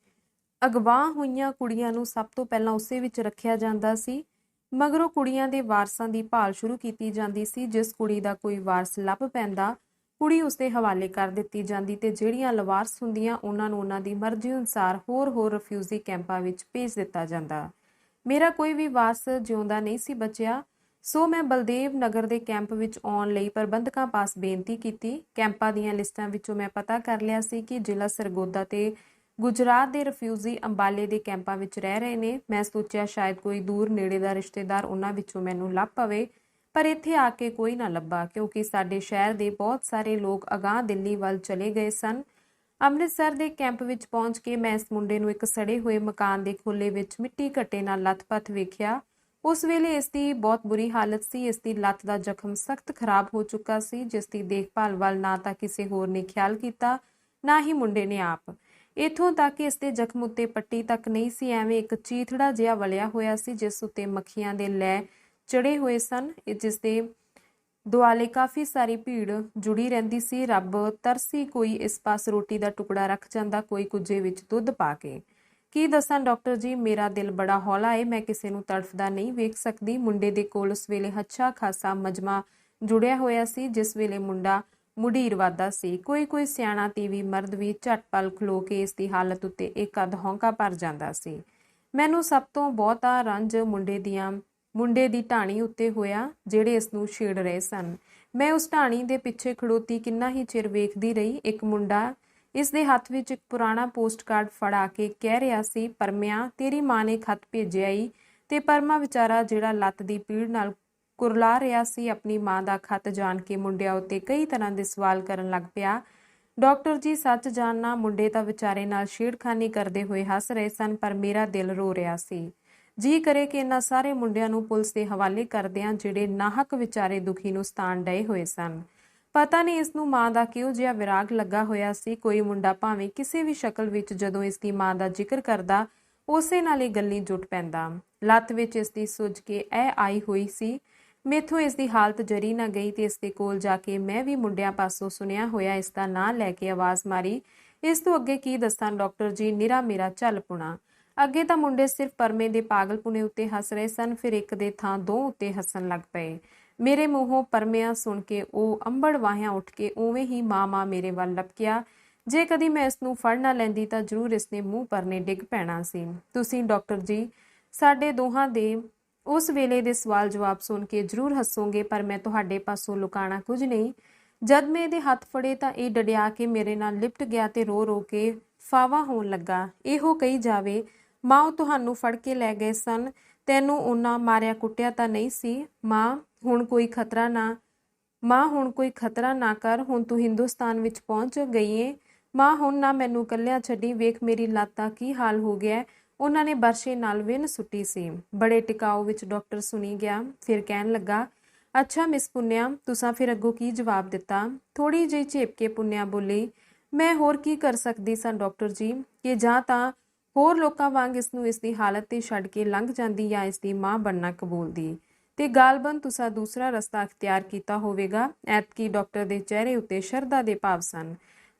ਅਗਵਾ ਹੋਈਆਂ ਕੁੜੀਆਂ ਨੂੰ ਸਭ ਤੋਂ ਪਹਿਲਾਂ ਉਸੇ ਵਿੱਚ ਰੱਖਿਆ ਜਾਂਦਾ ਸੀ। ਮਗਰੋਂ ਕੁੜੀਆਂ ਦੇ ਵਾਰਸਾਂ ਦੀ ਭਾਲ ਸ਼ੁਰੂ ਕੀਤੀ ਜਾਂਦੀ ਸੀ। ਜਿਸ ਕੁੜੀ ਦਾ ਕੋਈ ਵਾਰਸ ਲੱਭ ਪੈਂਦਾ, ਕੁੜੀ ਉਸਦੇ ਹਵਾਲੇ ਕਰ ਦਿੱਤੀ ਜਾਂਦੀ ਤੇ ਜਿਹੜੀਆਂ ਲਵਾਰਸ ਹੁੰਦੀਆਂ ਉਹਨਾਂ ਨੂੰ ਉਹਨਾਂ ਦੀ ਮਰਜ਼ੀ ਅਨੁਸਾਰ ਹੋਰ ਰਿਫਿਊਜੀ ਕੈਂਪਾਂ ਵਿੱਚ ਭੇਜ ਦਿੱਤਾ ਜਾਂਦਾ। ਮੇਰਾ ਕੋਈ ਵੀ ਵਾਰਸ ਜਿਉਂਦਾ ਨਹੀਂ ਸੀ ਬਚਿਆ, ਸੋ ਮੈਂ ਬਲਦੇਵ ਨਗਰ ਦੇ ਕੈਂਪ ਵਿੱਚ ਆਉਣ ਲਈ ਪ੍ਰਬੰਧਕਾਂ ਪਾਸ ਬੇਨਤੀ ਕੀਤੀ। ਕੈਂਪਾਂ ਦੀਆਂ ਲਿਸਟਾਂ ਵਿੱਚੋਂ ਮੈਂ ਪਤਾ ਕਰ ਲਿਆ ਸੀ ਕਿ ਜ਼ਿਲ੍ਹਾ ਸਰਗੋਦਾ ਤੇ ਗੁਜਰਾਤ ਦੇ ਰਿਫਿਊਜੀ ਅੰਬਾਲੇ ਦੇ ਕੈਂਪਾਂ ਵਿੱਚ ਰਹਿ ਰਹੇ ਨੇ। ਮੈਂ ਸੋਚਿਆ ਸ਼ਾਇਦ ਕੋਈ ਦੂਰ ਨੇੜੇ ਦਾ ਰਿਸ਼ਤੇਦਾਰ ਉਹਨਾਂ ਵਿੱਚੋਂ ਮੈਨੂੰ ਲੱਭ ਪਵੇ, ਪਰ ਇੱਥੇ ਆ ਕੇ ਕੋਈ ਨਾ ਲੱਭਾ, ਕਿਉਂਕਿ ਸਾਡੇ ਸ਼ਹਿਰ ਦੇ ਬਹੁਤ ਸਾਰੇ ਲੋਕ ਅਗਾਂਹ ਦਿੱਲੀ ਵੱਲ ਚਲੇ ਗਏ ਸਨ। ਅੰਮ੍ਰਿਤਸਰ ਦੇ ਕੈਂਪ ਵਿੱਚ ਪਹੁੰਚ ਕੇ ਮੈਂ ਇਸ ਮੁੰਡੇ ਨੂੰ ਇੱਕ ਸੜੇ ਹੋਏ ਮਕਾਨ ਦੇ ਖੋਲੇ ਵਿੱਚ ਮਿੱਟੀ ਘੱਟੇ ਨਾਲ ਲੱਥ-ਪੱਥ ਵੇਖਿਆ। ਉਸ ਵੇਲੇ ਇਸ ਦੀ ਬਹੁਤ ਬੁਰੀ ਹਾਲਤ ਸੀ। ਇਸ ਦੀ ਲੱਤ ਦਾ ਜ਼ਖਮ ਸਖਤ ਖਰਾਬ ਹੋ ਚੁੱਕਾ ਸੀ, ਜਿਸ ਦੀ ਦੇਖਭਾਲ ਵੱਲ ਨਾ ਤਾਂ ਕਿਸੇ ਹੋਰ ਨੇ ਖਿਆਲ ਕੀਤਾ, ਨਾ ਹੀ ਮੁੰਡੇ ਨੇ ਆਪ। ਇੱਥੋਂ ਤੱਕ ਇਸ ਦੇ ਜ਼ਖਮ ਉੱਤੇ ਪੱਟੀ ਤੱਕ ਨਹੀਂ ਸੀ, ਐਵੇਂ ਇੱਕ ਚੀਥੜਾ ਜਿਹਾ ਵਲਿਆ ਹੋਇਆ ਸੀ, ਜਿਸ ਉੱਤੇ ਮੱਖੀਆਂ ਦੇ ਲੈ ਚੜੇ ਹੋਏ ਸਨ, ਜਿਸ ਦੇ ਦੁਆਲੇ ਕਾਫੀ ਸਾਰੀ ਭੀੜ ਜੁੜੀ ਰਹਿੰਦੀ ਸੀ। ਰੱਬ ਤਰਸੀ ਕੋਈ ਇਸ ਪਾਸ ਰੋਟੀ ਦਾ ਟੁਕੜਾ ਰੱਖ ਜਾਂਦਾ, ਕੋਈ ਕੁੱਜੇ ਵਿੱਚ ਦੁੱਧ ਪਾ ਕੇ। ਕੀ ਦੱਸਾਂ ਡਾਕਟਰ ਜੀ, ਮੇਰਾ ਦਿਲ ਬੜਾ ਹੌਲਾ ਏ, ਮੈਂ ਕਿਸੇ ਨੂੰ ਤੜਫਦਾ ਨਹੀਂ ਵੇਖ ਸਕਦੀ। ਮੁੰਡੇ ਦੇ ਕੋਲ ਉਸ ਵੇਲੇ ਅੱਛਾ ਖਾਸਾ ਮਜਮਾ ਜੁੜਿਆ ਹੋਇਆ ਸੀ, ਜਿਸ ਵੇਲੇ ਮੁੰਡਾ ਮੁਢੀਰ ਵਾਦਾ ਸੀ। ਕੋਈ ਸਿਆਣਾ ਤੀਵੀ ਮਰਦ ਵੀ ਝਟ ਪਲ ਖਲੋ ਕੇ ਇਸ ਦੀ ਹਾਲਤ ਉੱਤੇ ਇੱਕ ਅੱਧ ਹੌਂਕਾ ਭਰ ਜਾਂਦਾ ਸੀ। ਮੈਨੂੰ ਸਭ ਤੋਂ ਬਹੁਤਾ ਰੰਜ ਮੁੰਡੇ ਦੀ ਢਾਣੀ ਉੱਤੇ ਹੋਇਆ, ਜਿਹੜੇ ਇਸ ਨੂੰ ਛੇੜ ਰਹੇ ਸਨ। ਮੈਂ ਉਸ ਢਾਣੀ ਦੇ ਪਿੱਛੇ ਖੜੋਤੀ ਕਿੰਨਾ ਹੀ ਚਿਰ ਵੇਖਦੀ ਰਹੀ। ਇੱਕ ਮੁੰਡਾ ਇਸ ਦੇ ਹੱਥ ਵਿੱਚ ਇੱਕ ਪੁਰਾਣਾ ਪੋਸਟ ਕਾਰਡ ਫੜਾ ਕੇ ਕਹਿ ਰਿਹਾ ਸੀ, ਪਰਮਿਆ ਤੇਰੀ ਮਾਂ ਨੇ ਖੱਤ ਭੇਜਿਆ ਈ। ਤੇ ਪਰਮਾ ਵਿਚਾਰਾ, ਜਿਹੜਾ ਲੱਤ ਦੀ ਪੀੜ ਨਾਲ ਕੁਰਲਾ ਰਿਹਾ ਸੀ, ਆਪਣੀ ਮਾਂ ਦਾ ਖੱਤ ਜਾਣ ਕੇ ਮੁੰਡਿਆਂ ਉੱਤੇ ਕਈ ਤਰ੍ਹਾਂ ਦੇ ਸਵਾਲ ਕਰਨ ਲੱਗ ਪਿਆ। ਡਾਕਟਰ ਜੀ ਸੱਚ ਜਾਣਨਾ, ਮੁੰਡੇ ਤਾਂ ਵਿਚਾਰੇ ਨਾਲ ਛੇੜਖਾਨੀ ਕਰਦੇ ਹੋਏ ਹੱਸ ਰਹੇ ਸਨ, ਪਰ ਮੇਰਾ ਦਿਲ ਰੋ ਰਿਹਾ ਸੀ। ਜੀ ਕਰੇ ਕਿ ਇਹਨਾਂ ਸਾਰੇ ਮੁੰਡਿਆਂ ਨੂੰ ਪੁਲਿਸ ਦੇ ਹਵਾਲੇ ਕਰਦਿਆਂ, ਜਿਹੜੇ ਨਾਹਕ ਵਿਚਾਰੇ ਦੁਖੀ ਨੂੰ ਸਤਾਨ ਡਏ ਹੋਏ ਸਨ। ਪਤਾ ਨਹੀਂ ਇਸ ਨੂੰ ਮਾਂ ਦਾ ਕਿਹੋ ਜਿਹਾ ਵਿਰਾਗ ਲੱਗਾ ਹੋਇਆ ਸੀ। ਕੋਈ ਮੁੰਡਾ ਭਾਵੇਂ ਕਿਸੇ ਵੀ ਸ਼ਕਲ ਵਿੱਚ ਜਦੋਂ ਇਸ ਦੀ ਮਾਂ ਦਾ ਜ਼ਿਕਰ ਕਰਦਾ, ਉਸੇ ਨਾਲ ਹੀ ਗੱਲੀ ਜੁਟ ਪੈਂਦਾ। ਲੱਤ ਵਿੱਚ ਇਸ ਦੀ ਸੁੱਜ ਕੇ ਆਈ ਹੋਈ ਸੀ। ਮੈਥੋਂ ਇਸ ਦੀ ਹਾਲਤ ਜਰੀ ਨਾ ਗਈ ਤੇ ਇਸ ਦੇ ਕੋਲ ਜਾ ਕੇ ਮੈਂ ਵੀ ਮੁੰਡਿਆਂ ਪਾਸੋਂ ਸੁਣਿਆ ਹੋਇਆ ਇਸ ਦਾ ਨਾਂ ਲੈ ਕੇ ਆਵਾਜ਼ ਮਾਰੀ। ਇਸ ਤੋਂ ਅੱਗੇ ਕੀ ਦੱਸਾਂ ਡਾਕਟਰ ਜੀ, ਨਿਰਾ ਮੇਰਾ ਝੱਲ ਪੁਣਾ। ਅੱਗੇ ਤਾਂ ਮੁੰਡੇ ਸਿਰਫ ਪਰਮੇ ਦੇ ਪਾਗਲਪੁਣੇ ਉੱਤੇ ਹੱਸ ਰਹੇ ਸਨ, ਫਿਰ ਇੱਕ ਦੇ ਥਾਂ ਦੋ ਉੱਤੇ ਹੱਸਣ ਲੱਗ ਪਏ। ਮੇਰੇ ਮੂੰਹੋਂ ਪਰਮਿਆਂ ਸੁਣ ਕੇ ਉਹ ਅੰਬੜ ਵਾਹਿਆਂ ਉੱਠ ਕੇ ਉਵੇਂ ਹੀ ਮਾਂ ਮੇਰੇ ਵੱਲ ਲਪਕਿਆ। ਜੇ ਕਦੀ ਮੈਂ ਇਸ ਨੂੰ ਫੜ ਨਾ ਲੈਂਦੀ ਤਾਂ ਜ਼ਰੂਰ ਇਸ ਨੇ ਮੂੰਹ ਪਰਨੇ ਡਿੱਗ ਪੈਣਾ ਸੀ। ਤੁਸੀਂ ਡਾਕਟਰ ਜੀ ਸਾਡੇ ਦੋਹਾਂ ਦੇ ਉਸ ਵੇਲੇ ਦੇ ਸਵਾਲ ਜਵਾਬ ਸੁਣ ਕੇ ਜ਼ਰੂਰ ਹੱਸੋਗੇ, ਪਰ ਮੈਂ ਤੁਹਾਡੇ ਪਾਸੋਂ ਲੁਕਾਣਾ ਕੁਝ ਨਹੀਂ। ਜਦ ਮੈਂ ਇਹਦੇ ਹੱਥ ਫੜੇ ਤਾਂ ਇਹ ਡੜਿਆ ਕੇ ਮੇਰੇ ਨਾਲ ਲਿਪਟ ਗਿਆ ਤੇ ਰੋ ਕੇ ਫਾਵਾ ਹੋਣ ਲੱਗਾ। ਇਹੋ ਕਹੀ ਜਾਵੇ, ਮਾਂ ਤੁਹਾਨੂੰ ਫੜ ਕੇ ਲੈ ਗਏ ਸਨ, ਤੈਨੂੰ ਉਹਨਾਂ ਮਾਰਿਆ ਕੁੱਟਿਆ ਤਾਂ ਨਹੀਂ ਸੀ। ਮਾਂ ਹੁਣ ਕੋਈ ਖਤਰਾ ਨਾ ਕਰ, ਹੁਣ ਤੂੰ ਹਿੰਦੁਸਤਾਨ ਵਿੱਚ ਪਹੁੰਚ ਗਈ ਏ। ਮਾਂ ਹੁਣ ਨਾ ਮੈਨੂੰ ਇਕੱਲਿਆਂ ਛੱਡੀ, ਵੇਖ ਮੇਰੀ ਲੱਤ ਦਾ ਕੀ ਹਾਲ ਹੋ ਗਿਆ। ਉਹਨਾਂ ਨੇ ਬਰਸ਼ੇ ਨਾਲ ਵਿੰਨ ਸੁੱਟੀ ਸੀ। ਬੜੇ ਟਿਕਾਓ ਵਿੱਚ ਡਾਕਟਰ ਸੁਣੀ ਗਿਆ, ਫਿਰ ਕਹਿਣ ਲੱਗਾ, ਅੱਛਾ ਮਿਸ ਪੁੰਨਿਆ, ਤੁਸਾਂ ਫਿਰ ਅੱਗੋਂ ਕੀ ਜਵਾਬ ਦਿੱਤਾ? ਥੋੜੀ ਜਿਹੀ ਝੇਪ ਕੇ ਪੁੰਨਿਆ ਬੋਲੀ, ਮੈਂ ਹੋਰ ਕੀ ਕਰ ਸਕਦੀ ਸਾਂ ਡਾਕਟਰ ਜੀ, ਕਿ ਜਾਂ ਤਾਂ ਹੋਰ ਲੋਕਾਂ ਵਾਂਗ ਇਸ ਨੂੰ ਇਸ ਦੀ ਹਾਲਤ ਤੇ ਛੱਡ ਕੇ ਲੰਘ ਜਾਂਦੀ ਜਾਂ ਇਸ ਦੀ ਮਾਂ ਬਣਨਾ ਕਬੂਲਦੀ, ਤੇ ਗਾਲਬਨ ਤੁਸਾਂ ਦੂਸਰਾ ਰਸਤਾ ਅਖਤਿਆਰ ਕੀਤਾ ਹੋਵੇਗਾ। ਐਤਕੀ ਡਾਕਟਰ ਦੇ ਚਿਹਰੇ ਉੱਤੇ ਸ਼ਰਧਾ ਦੇ ਭਾਵ ਸਨ।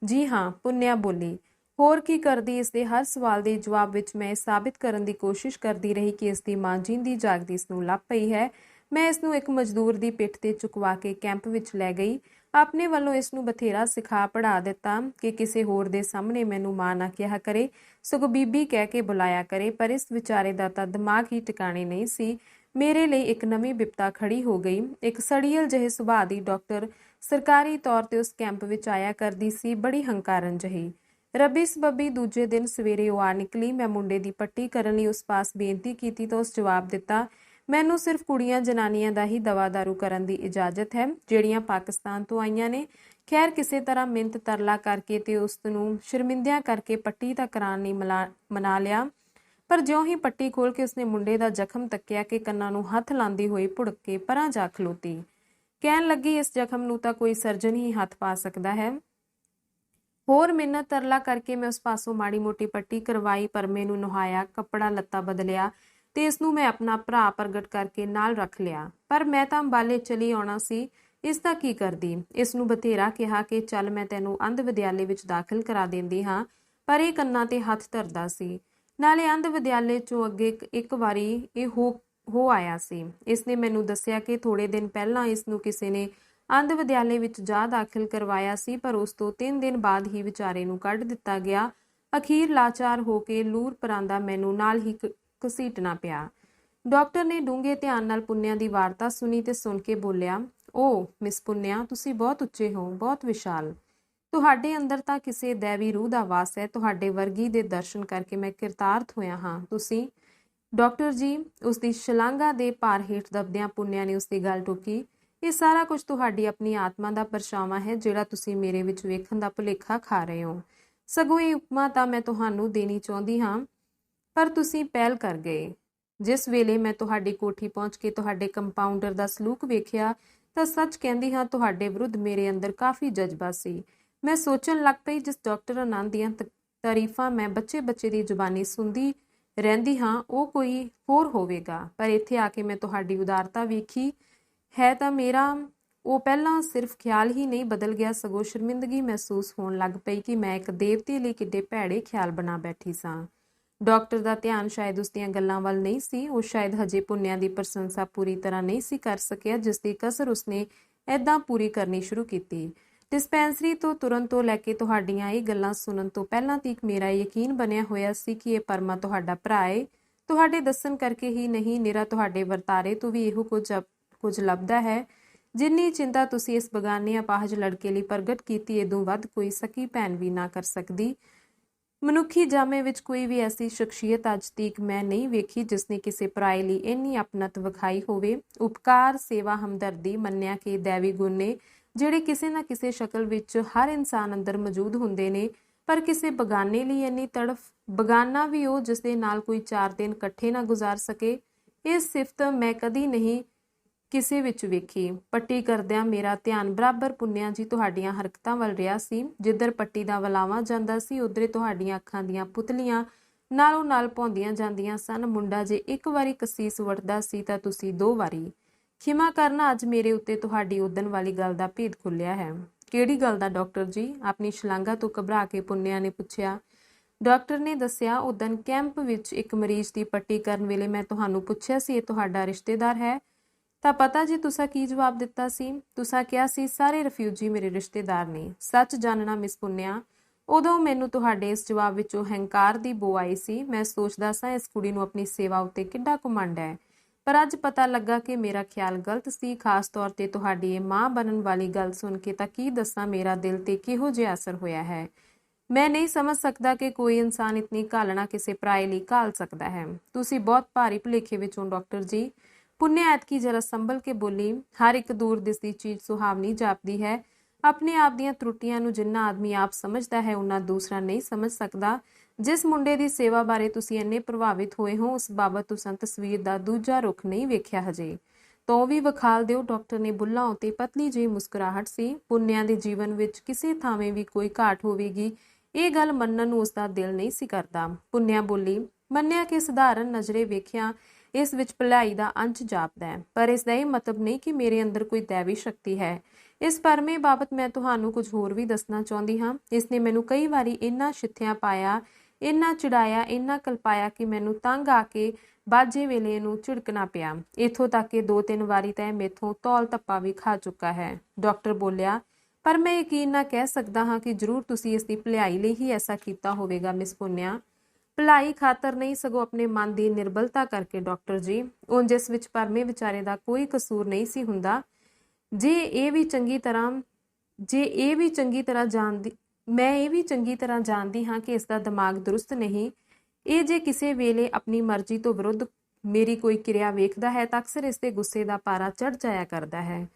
ਜੀ ਹਾਂ, ਪੁੰਨਿਆ ਬੋਲੀ। ਹੋਰ ਕੀ ਕਰਦੀ? ਇਸ ਦੇ ਹਰ ਸਵਾਲ ਦੇ ਜਵਾਬ ਵਿੱਚ ਮੈਂ ਸਾਬਿਤ ਕਰਨ ਦੀ ਕੋਸ਼ਿਸ਼ ਕਰਦੀ ਰਹੀ ਕਿ ਇਸ ਦੀ ਮਾਂ ਜਿੰਦੀ ਜਾਗਦੀ ਇਸ ਨੂੰ ਲੱਭ ਪਈ ਹੈ। ਮੈਂ ਇਸ ਨੂੰ ਇੱਕ ਮਜ਼ਦੂਰ ਦੀ ਪਿੱਠ ਤੇ ਚੁਕਵਾ ਕੇ ਕੈਂਪ ਵਿੱਚ ਲੈ ਗਈ। ਆਪਣੇ ਵੱਲੋਂ ਇਸ ਨੂੰ ਬਥੇਰਾ ਸਿਖਾ ਪੜ੍ਹਾ ਦਿੱਤਾ ਕਿ ਕਿਸੇ ਹੋਰ ਦੇ ਸਾਹਮਣੇ ਮੈਨੂੰ ਮਾਂ ਨਾ ਕਿਹਾ ਕਰੇ, ਸਗੋਂ ਬੀਬੀ ਕਹਿ ਕੇ ਬੁਲਾਇਆ ਕਰੇ। ਪਰ ਇਸ ਵਿਚਾਰੇ ਦਾ ਤਾਂ ਦਿਮਾਗ ਹੀ ਟਿਕਾਣੇ ਨਹੀਂ ਸੀ। ਮੇਰੇ ਲਈ ਇੱਕ ਨਵੀਂ ਬਿਪਤਾ ਖੜੀ ਹੋ ਗਈ। ਇੱਕ ਸੜੀਅਲ ਜਿਹੇ ਸੁਭਾਅ ਦੀ ਡਾਕਟਰ ਸਰਕਾਰੀ ਤੌਰ ਤੇ ਉਸ ਕੈਂਪ ਵਿੱਚ ਆਇਆ ਕਰਦੀ ਸੀ, ਬੜੀ ਹੰਕਾਰਨ ਜਿਹੀ। ਰੱਬੀ ਸਬੱਬੀ ਦੂਜੇ ਦਿਨ ਸਵੇਰੇ ਉਹ ਆ ਨਿਕਲੀ। ਮੈਂ ਮੁੰਡੇ ਦੀ ਪੱਟੀ ਕਰਨ ਲਈ ਉਸ ਪਾਸ ਬੇਨਤੀ ਕੀਤੀ ਤਾਂ ਉਸ ਜਵਾਬ ਦਿੱਤਾ, ਮੈਨੂੰ ਸਿਰਫ ਕੁੜੀਆਂ ਜਨਾਨੀਆਂ ਦਾ ਹੀ ਦਵਾ ਦਾਰੂ ਕਰਨ ਦੀ ਇਜਾਜ਼ਤ ਹੈ ਜਿਹੜੀਆਂ ਪਾਕਿਸਤਾਨ ਤੋਂ ਆਈਆਂ ਨੇ। ਖੈਰ ਕਿਸੇ ਤਰ੍ਹਾਂ ਮਿੰਤ ਤਰਲਾ ਕਰਕੇ ਤੇ ਉਸ ਨੂੰ ਸ਼ਰਮਿੰਦਿਆਂ ਕਰਕੇ ਪੱਟੀ ਤਾਂ ਕਰਾਉਣ ਲਈ ਮਨਾ ਲਿਆ। ਪਰ ਜਿਉਂ ਹੀ ਪੱਟੀ ਖੋਲ ਕੇ ਉਸਨੇ ਮੁੰਡੇ ਦਾ ਜ਼ਖਮ ਤੱਕਿਆ ਕਿ ਕੰਨਾਂ ਨੂੰ ਹੱਥ ਲਾਉਂਦੀ ਹੋਈ ਭੁੜਕ ਕੇ ਪਰਾਂ ਜਾ ਖਲੋਤੀ। ਕਹਿਣ ਲੱਗੀ, ਇਸ ਜ਼ਖਮ ਨੂੰ ਤਾਂ ਕੋਈ ਸਰਜਨ ਹੀ ਹੱਥ ਪਾ ਸਕਦਾ ਹੈ। ਹੋਰ ਮਿੰਨਤ ਤਰਲਾ ਕਰਕੇ ਮੈਂ ਉਸ ਪਾਸੋਂ ਮਾੜੀ ਮੋਟੀ ਪੱਟੀ ਕਰਵਾਈ, ਪਰਮੇ ਨੂੰ ਨਹਾਇਆ, ਕੱਪੜਾ ਲੱਤਾ ਬਦਲਿਆ ਤੇ ਇਸ ਨੂੰ ਮੈਂ ਆਪਣਾ ਭਰਾ ਪ੍ਰਗਟ ਕਰਕੇ ਨਾਲ ਰੱਖ ਲਿਆ। ਪਰ ਮੈਂ ਤਾਂ ਅੰਬਾਲੇ ਚਲੀ ਆਉਣਾ ਸੀ, ਇਸ ਦਾ ਕੀ ਕਰਦੀ। ਇਸ ਨੂੰ ਬਥੇਰਾ ਕਿਹਾ ਕਿ ਚੱਲ ਮੈਂ ਤੈਨੂੰ ਅੰਧ ਵਿਦਿਆਲੇ ਵਿੱਚ ਦਾਖਲ ਕਰਾ ਦਿੰਦੀ ਹਾਂ, ਪਰ ਇਹ ਕੰਨਾਂ ਤੇ ਹੱਥ ਧਰਦਾ ਸੀ। ਨਾਲੇ ਅੰਧ ਵਿਦਿਆਲੇ ਚੋਂ ਅੱਗੇ ਇੱਕ ਵਾਰੀ ਇਹ ਹੋ ਆਇਆ ਸੀ। ਇਸ ਨੇ ਮੈਨੂੰ ਦੱਸਿਆ ਕਿ ਥੋੜੇ ਦਿਨ ਪਹਿਲਾਂ ਇਸ ਨੂੰ ਕਿਸੇ ਨੇ ਅੰਧ ਵਿਦਿਆਲੇ ਵਿੱਚ ਜਾ ਦਾਖਲ ਕਰਵਾਇਆ ਸੀ, ਪਰ ਉਸ ਤੋਂ 3 ਦਿਨ ਬਾਅਦ ਹੀ ਵਿਚਾਰੇ ਨੂੰ ਕੱਢ ਦਿੱਤਾ ਗਿਆ। ਅਖੀਰ ਲਾਚਾਰ ਹੋ ਕੇ ਲੂਰ ਪਰਾਂਦਾ ਮੈਨੂੰ ਨਾਲ ਹੀ ਘਸੀਟਣਾ ਪਿਆ। ਡਾਕਟਰ ਨੇ ਡੂੰਘੇ ਧਿਆਨ ਨਾਲ ਪੁੰਨਿਆ ਦੀ ਵਾਰਤਾ ਸੁਣੀ ਤੇ ਸੁਣ ਕੇ ਬੋਲਿਆ, ਓ ਮਿਸ ਪੁੰਨਿਆ, ਤੁਸੀਂ ਬਹੁਤ ਉੱਚੇ ਹੋ, ਬਹੁਤ ਵਿਸ਼ਾਲ। ਤੁਹਾਡੇ ਅੰਦਰ ਤਾਂ ਕਿਸੇ ਦੈਵੀ ਰੂਹ ਦਾ ਵਾਸ ਹੈ। ਤੁਹਾਡੇ ਵਰਗੀ ਦੇ ਦਰਸ਼ਨ ਕਰਕੇ ਮੈਂ ਕਿਰਤਾਰਥ ਹੋਇਆ ਹਾਂ। ਤੁਸੀਂ ਡਾਕਟਰ ਜੀ, ਉਸਦੀ ਸ਼ਲਾਘਾ ਦੇ ਭਾਰ ਹੇਠ ਦਬਦਿਆਂ ਪੁੰਨਿਆ ਨੇ ਉਸਦੀ ਗੱਲ ਟੋਕੀ, ਇਹ ਸਾਰਾ ਕੁਝ ਤੁਹਾਡੀ ਆਪਣੀ ਆਤਮਾ ਦਾ ਪਰਛਾਵਾਂ ਹੈ ਜਿਹੜਾ ਤੁਸੀਂ ਮੇਰੇ ਵਿੱਚ ਵੇਖਣ ਦਾ ਭੁਲੇਖਾ ਖਾ ਰਹੇ ਹੋ। ਸਗੋਂ ਇਹ ਉਪਮਾ ਤਾਂ ਮੈਂ ਤੁਹਾਨੂੰ ਦੇਣੀ ਚਾਹੁੰਦੀ ਹਾਂ, ਪਰ ਤੁਸੀਂ ਪਹਿਲ ਕਰ ਗਏ। ਜਿਸ ਵੇਲੇ ਮੈਂ ਤੁਹਾਡੀ ਕੋਠੀ ਪਹੁੰਚ ਕੇ ਤੁਹਾਡੇ ਕੰਪਾਊਂਡਰ ਦਾ ਸਲੂਕ ਵੇਖਿਆ ਤਾਂ ਸੱਚ ਕਹਿੰਦੀ ਹਾਂ ਤੁਹਾਡੇ ਵਿਰੁੱਧ ਮੇਰੇ ਅੰਦਰ ਕਾਫੀ ਜਜ਼ਬਾ ਸੀ। ਮੈਂ ਸੋਚਣ ਲੱਗ ਪਈ, ਜਿਸ ਡਾਕਟਰ ਆਨੰਦ ਦੀਆਂ ਤਾਰੀਫਾਂ ਮੈਂ ਬੱਚੇ ਦੀ ਜ਼ੁਬਾਨੀ ਸੁਣਦੀ ਰਹਿੰਦੀ ਹਾਂ ਉਹ ਕੋਈ ਹੋਰ ਹੋਵੇਗਾ। ਪਰ ਇੱਥੇ ਆ ਕੇ ਮੈਂ ਤੁਹਾਡੀ ਉਦਾਰਤਾ ਵੇਖੀ ਹੈ ਤਾਂ ਮੇਰਾ ਉਹ ਪਹਿਲਾਂ ਸਿਰਫ ਖਿਆਲ ਹੀ ਨਹੀਂ ਬਦਲ ਗਿਆ, ਸਗੋਂ ਸ਼ਰਮਿੰਦਗੀ ਮਹਿਸੂਸ ਹੋਣ ਲੱਗ ਪਈ ਕਿ ਮੈਂ ਇੱਕ ਦੇਵਤੇ ਲਈ ਕਿੱਡੇ ਭੈੜੇ ਖਿਆਲ ਬਣਾ ਬੈਠੀ ਸਾਂ। ਡਾਕਟਰ ਦਾ ਧਿਆਨ ਸ਼ਾਇਦ ਉਸ ਦੀਆਂ ਗੱਲਾਂ ਵੱਲ ਨਹੀਂ ਸੀ। ਉਹ ਸ਼ਾਇਦ ਹਜੇ ਪੁੰਨਿਆ ਦੀ ਪ੍ਰਸ਼ੰਸਾ ਪੂਰੀ ਤਰ੍ਹਾਂ ਨਹੀਂ ਸੀ ਕਰ ਸਕਿਆ, ਜਿਸ ਦੀ ਕਸਰ ਉਸਨੇ ਏਦਾਂ ਪੂਰੀ ਕਰਨੀ ਸ਼ੁਰੂ ਕੀਤੀ। ਡਿਸਪੈਂਸਰੀ ਤੋਂ ਤੁਰਨ ਤੋਂ ਲੈ ਕੇ ਤੁਹਾਡੀਆਂ ਇਹ ਗੱਲਾਂ ਸੁਣਨ ਤੋਂ ਪਹਿਲਾਂ ਤੀਕ ਮੇਰਾ ਯਕੀਨ ਬਣਿਆ ਹੋਇਆ ਸੀ ਕਿ ਇਹ ਪਰਮਾ ਤੁਹਾਡਾ ਭਰਾ ਏ। ਤੁਹਾਡੇ ਦੱਸਣ ਕਰਕੇ ਹੀ ਨਹੀਂ, ਨਿਰਾ ਤੁਹਾਡੇ ਵਰਤਾਰੇ ਤੋਂ ਵੀ ਇਹੋ ਕੁਝ ਲੱਭਦਾ ਹੈ। ਜਿੰਨੀ ਚਿੰਤਾ ਤੁਸੀਂ ਇਸ ਬਗਾਨੇ ਅਪਾਹਜ ਲੜਕੇ ਲਈ ਪ੍ਰਗਟ ਕੀਤੀ, ਏਦੋਂ ਵੱਧ ਕੋਈ ਸਕੀ ਭੈਣ ਵੀ ਨਾ ਕਰ ਸਕਦੀ। ਮਨੁੱਖੀ ਜਾਮੇ ਵਿੱਚ ਕੋਈ ਵੀ ਐਸੀ ਸ਼ਖਸੀਅਤ ਅੱਜ ਤੀਕ ਮੈਂ ਨਹੀਂ ਵੇਖੀ ਜਿਸਨੇ ਕਿਸੇ ਪਰਾਏ ਲਈ ਇੰਨੀ ਆਪਣਤ ਵਿਖਾਈ ਹੋਵੇ। ਉਪਕਾਰ, ਸੇਵਾ, ਹਮਦਰਦੀ ਮੰਨਿਆ ਕਿ ਦੈਵੀ ਗੁਣ ਨੇ ਜਿਹੜੇ ਕਿਸੇ ਨਾ ਕਿਸੇ ਸ਼ਕਲ ਵਿੱਚ ਹਰ ਇਨਸਾਨ ਅੰਦਰ ਮੌਜੂਦ ਹੁੰਦੇ ਨੇ, ਪਰ ਕਿਸੇ ਬਗਾਨੇ ਲਈ ਇੰਨੀ ਤੜਫ, ਬਗਾਨਾ ਵੀ ਉਹ ਜਿਸ ਦੇ ਨਾਲ ਕੋਈ 4 ਦਿਨ ਇਕੱਠੇ ਨਾ ਗੁਜ਼ਾਰ ਸਕੇ। ਇਹ ਸਿਫਤ ਮੈਂ ਕਦੀ ਨਹੀਂ ਕਿਸੇ ਵਿੱਚ ਵੇਖੀ। ਪੱਟੀ ਕਰਦਿਆਂ ਮੇਰਾ ਧਿਆਨ ਬਰਾਬਰ ਪੁੰਨਿਆ ਜੀ ਤੁਹਾਡੀਆਂ ਹਰਕਤਾਂ ਵੱਲ ਰਿਹਾ ਸੀ। ਜਿੱਧਰ ਪੱਟੀ ਦਾ ਵਲਾਵਾ ਜਾਂਦਾ ਸੀ ਉਧਰੇ ਤੁਹਾਡੀਆਂ ਅੱਖਾਂ ਦੀਆਂ ਪੁਤਲੀਆਂ ਨਾਲੋਂ ਨਾਲ ਭੌਂਦੀਆਂ ਜਾਂਦੀਆਂ ਸਨ। ਮੁੰਡਾ ਜੇ ਇੱਕ ਵਾਰੀ ਕਸੀਸ ਵੜਦਾ ਸੀ ਤਾਂ ਤੁਸੀਂ 2 ਵਾਰੀ। ਖਿਮਾ ਕਰਨਾ, ਅੱਜ ਮੇਰੇ ਉੱਤੇ ਤੁਹਾਡੀ ਉਦਣ ਵਾਲੀ ਗੱਲ ਦਾ ਭੇਦ ਖੁੱਲਿਆ ਹੈ। ਕਿਹੜੀ ਗੱਲ ਦਾ ਡਾਕਟਰ ਜੀ? ਆਪਣੀ ਸ਼ਲਾਘਾ ਤੋਂ ਘਬਰਾ ਕੇ ਪੁੰਨਿਆ ਨੇ ਪੁੱਛਿਆ। ਡਾਕਟਰ ਨੇ ਦੱਸਿਆ, ਉਦਣ ਕੈਂਪ ਵਿੱਚ ਇੱਕ ਮਰੀਜ਼ ਦੀ ਪੱਟੀ ਕਰਨ ਵੇਲੇ ਮੈਂ ਤੁਹਾਨੂੰ ਪੁੱਛਿਆ ਸੀ ਇਹ ਤੁਹਾਡਾ ਰਿਸ਼ਤੇਦਾਰ ਹੈ? ਤਾਂ ਪਤਾ ਜੀ ਤੁਸਾਂ ਕੀ ਜਵਾਬ ਦਿੱਤਾ ਸੀ? ਤੁਸਾਂ ਕਿਹਾ ਸੀ ਸਾਰੇ ਰਿਫਿਊਜੀ ਮੇਰੇ ਰਿਸ਼ਤੇਦਾਰ ਨੇ। ਸੱਚ ਜਾਣਨਾ ਮਿਸ ਪੁੰਨਿਆ, ਉਦੋਂ ਮੈਨੂੰ ਤੁਹਾਡੇ ਇਸ ਜਵਾਬ ਵਿੱਚੋਂ ਹੰਕਾਰ ਦੀ ਬੋ ਆਈ ਸੀ। ਮੈਂ ਸੋਚਦਾ ਸਾਂ ਇਸ ਕੁੜੀ ਨੂੰ ਆਪਣੀ ਸੇਵਾ ਉੱਤੇ ਕਿੱਡਾ ਘਮੰਡ ਹੈ, ਪਰ ਅੱਜ ਪਤਾ ਲੱਗਾ ਕਿ ਮੇਰਾ ਖਿਆਲ ਗਲਤ ਸੀ। ਖਾਸ ਤੌਰ ਤੇ ਤੁਹਾਡੀ ਇਹ ਮਾਂ ਬਣਨ ਵਾਲੀ ਗੱਲ ਸੁਣ ਕੇ ਤਾਂ ਕੀ ਦੱਸਾਂ ਮੇਰਾ ਦਿਲ ਤੇ ਕਿਹੋ ਜਿਹਾ ਅਸਰ ਹੋਇਆ ਹੈ। ਮੈਂ ਨਹੀਂ ਸਮਝ ਸਕਦਾ ਕਿ ਕੋਈ ਇਨਸਾਨ ਇਤਨੀ ਘਾਲਣਾ ਕਿਸੇ ਪਰਾਏ ਲਈ ਘਾਲ ਸਕਦਾ ਹੈ। ਤੁਸੀਂ ਬਹੁਤ ਭਾਰੀ ਭੁਲੇਖੇ ਵਿੱਚ ਹੋ ਡਾਕਟਰ ਜੀ। ਪੁੰਨਿਆ ਐਤਕੀ ਜਰਾ ਸੰਭਲ ਕੇ ਬੋਲੀ। ਹਰ ਇੱਕ ਦੂਰ ਦਿਸਦੀ ਚੀਜ਼ ਸੁਹਾਵਣੀ ਜਾਪਦੀ ਹੈ। ਆਪਣੇ ਆਪ ਦੀਆਂ ਤਰੁੱਟੀਆਂ ਨੂੰ ਜਿੰਨਾ ਆਦਮੀ ਆਪ ਸਮਝਦਾ ਹੈ ਉਨਾ ਦੂਸਰਾ ਨਹੀਂ ਸਮਝ ਸਕਦਾ। ਜਿਸ ਮੁੰਡੇ ਦੀ ਸੇਵਾ ਬਾਰੇ ਤੁਸੀਂ ਇੰਨੇ ਪ੍ਰਭਾਵਿਤ ਹੋਏ ਹੋ ਉਸ ਬਾਬਤ ਤੁਸੀਂ ਤਸਵੀਰ ਦਾ ਦੂਜਾ ਰੁਖ ਨਹੀਂ ਵੇਖਿਆ ਹਜੇ। ਤੋਂ ਵੀ ਵਿਖਾਲ ਦਿਓ। ਡਾਕਟਰ ਨੇ ਬੁੱਲਾਂ ਉੱਤੇ ਪਤਲੀ ਜਿਹੀ ਮੁਸਕਰਾਹਟ ਸੀ। ਪੁੰਨਿਆ ਦੇ ਜੀਵਨ ਵਿੱਚ ਕਿਸੇ ਥਾਵੇਂ ਵੀ ਕੋਈ ਘਾਟ ਹੋਵੇਗੀ ਇਹ ਗੱਲ ਮੰਨਣ ਨੂੰ ਉਸਦਾ ਦਿਲ ਨਹੀਂ ਸੀ ਕਰਦਾ। ਪੁੰਨਿਆ ਬੋਲੀ, ਮੰਨਿਆ ਕਿ ਸਧਾਰਨ ਨਜ਼ਰੇ ਵੇਖਿਆ ਇਸ ਵਿੱਚ ਭਲਾਈ ਦਾ ਅੰਸ਼ ਜਾਪਦਾ ਹੈ, ਪਰ ਇਸ ਦਾ ਇਹ ਮਤਲਬ ਨਹੀਂ ਕਿ ਮੇਰੇ ਅੰਦਰ ਕੋਈ ਦੈਵੀ ਸ਼ਕਤੀ ਹੈ। ਇਸ ਪਰਮੇ ਬਾਬਤ ਮੈਂ ਤੁਹਾਨੂੰ ਕੁਝ ਹੋਰ ਵੀ ਦੱਸਣਾ ਚਾਹੁੰਦੀ ਹਾਂ। ਇਸ ਨੇ ਮੈਨੂੰ ਕਈ ਵਾਰੀ ਇੰਨਾ ਛਿੱਥਿਆਂ ਪਾਇਆ, ਇੰਨਾ ਚਿੜਾਇਆ, ਇੰਨਾ ਕਲਪਾਇਆ ਕਿ ਮੈਨੂੰ ਤੰਗ ਆ ਕੇ ਬਾਜੇ ਵੇਲੇ ਨੂੰ ਝਿੜਕਣਾ ਪਿਆ। ਇੱਥੋਂ ਤੱਕ ਕਿ 2-3 ਵਾਰੀ ਤਾਂ ਮੇਥੋਂ ਤੌਲ ਧੱਪਾ ਵੀ ਖਾ ਚੁੱਕਾ ਹੈ। ਡਾਕਟਰ ਬੋਲਿਆ, ਪਰ ਮੈਂ ਯਕੀਨ ਨਾਲ ਕਹਿ ਸਕਦਾ ਹਾਂ ਕਿ ਜ਼ਰੂਰ ਤੁਸੀਂ ਇਸ ਦੀ ਭਲਾਈ ਲਈ ਹੀ ਐਸਾ ਕੀਤਾ ਹੋਵੇਗਾ ਮਿਸ ਪੁੰਨਿਆ। ਭਲਾਈ ਖਾਤਰ ਨਹੀਂ, ਸਗੋਂ ਆਪਣੇ ਮਨ ਦੀ ਨਿਰਬਲਤਾ ਕਰਕੇ ਡਾਕਟਰ ਜੀ। ਉਂਝ ਇਸ ਵਿੱਚ ਪਰਮੇ ਵਿਚਾਰੇ ਦਾ ਕੋਈ ਕਸੂਰ ਨਹੀਂ ਸੀ ਹੁੰਦਾ। ਮੈਂ ਇਹ ਵੀ ਚੰਗੀ ਤਰ੍ਹਾਂ ਜਾਣਦੀ ਹਾਂ ਕਿ ਇਸ ਦਾ ਦਿਮਾਗ ਦਰੁਸਤ ਨਹੀਂ। ਇਹ ਜੇ ਕਿਸੇ ਵੇਲੇ ਆਪਣੀ ਮਰਜ਼ੀ ਤੋਂ ਵਿਰੁੱਧ ਮੇਰੀ ਕੋਈ ਕਿਰਿਆ ਵੇਖਦਾ ਹੈ ਤਾਂ ਅਕਸਰ ਇਸ ਦੇ ਗੁੱਸੇ ਦਾ ਪਾਰਾ ਚੜ ਜਾਇਆ ਕਰਦਾ ਹੈ।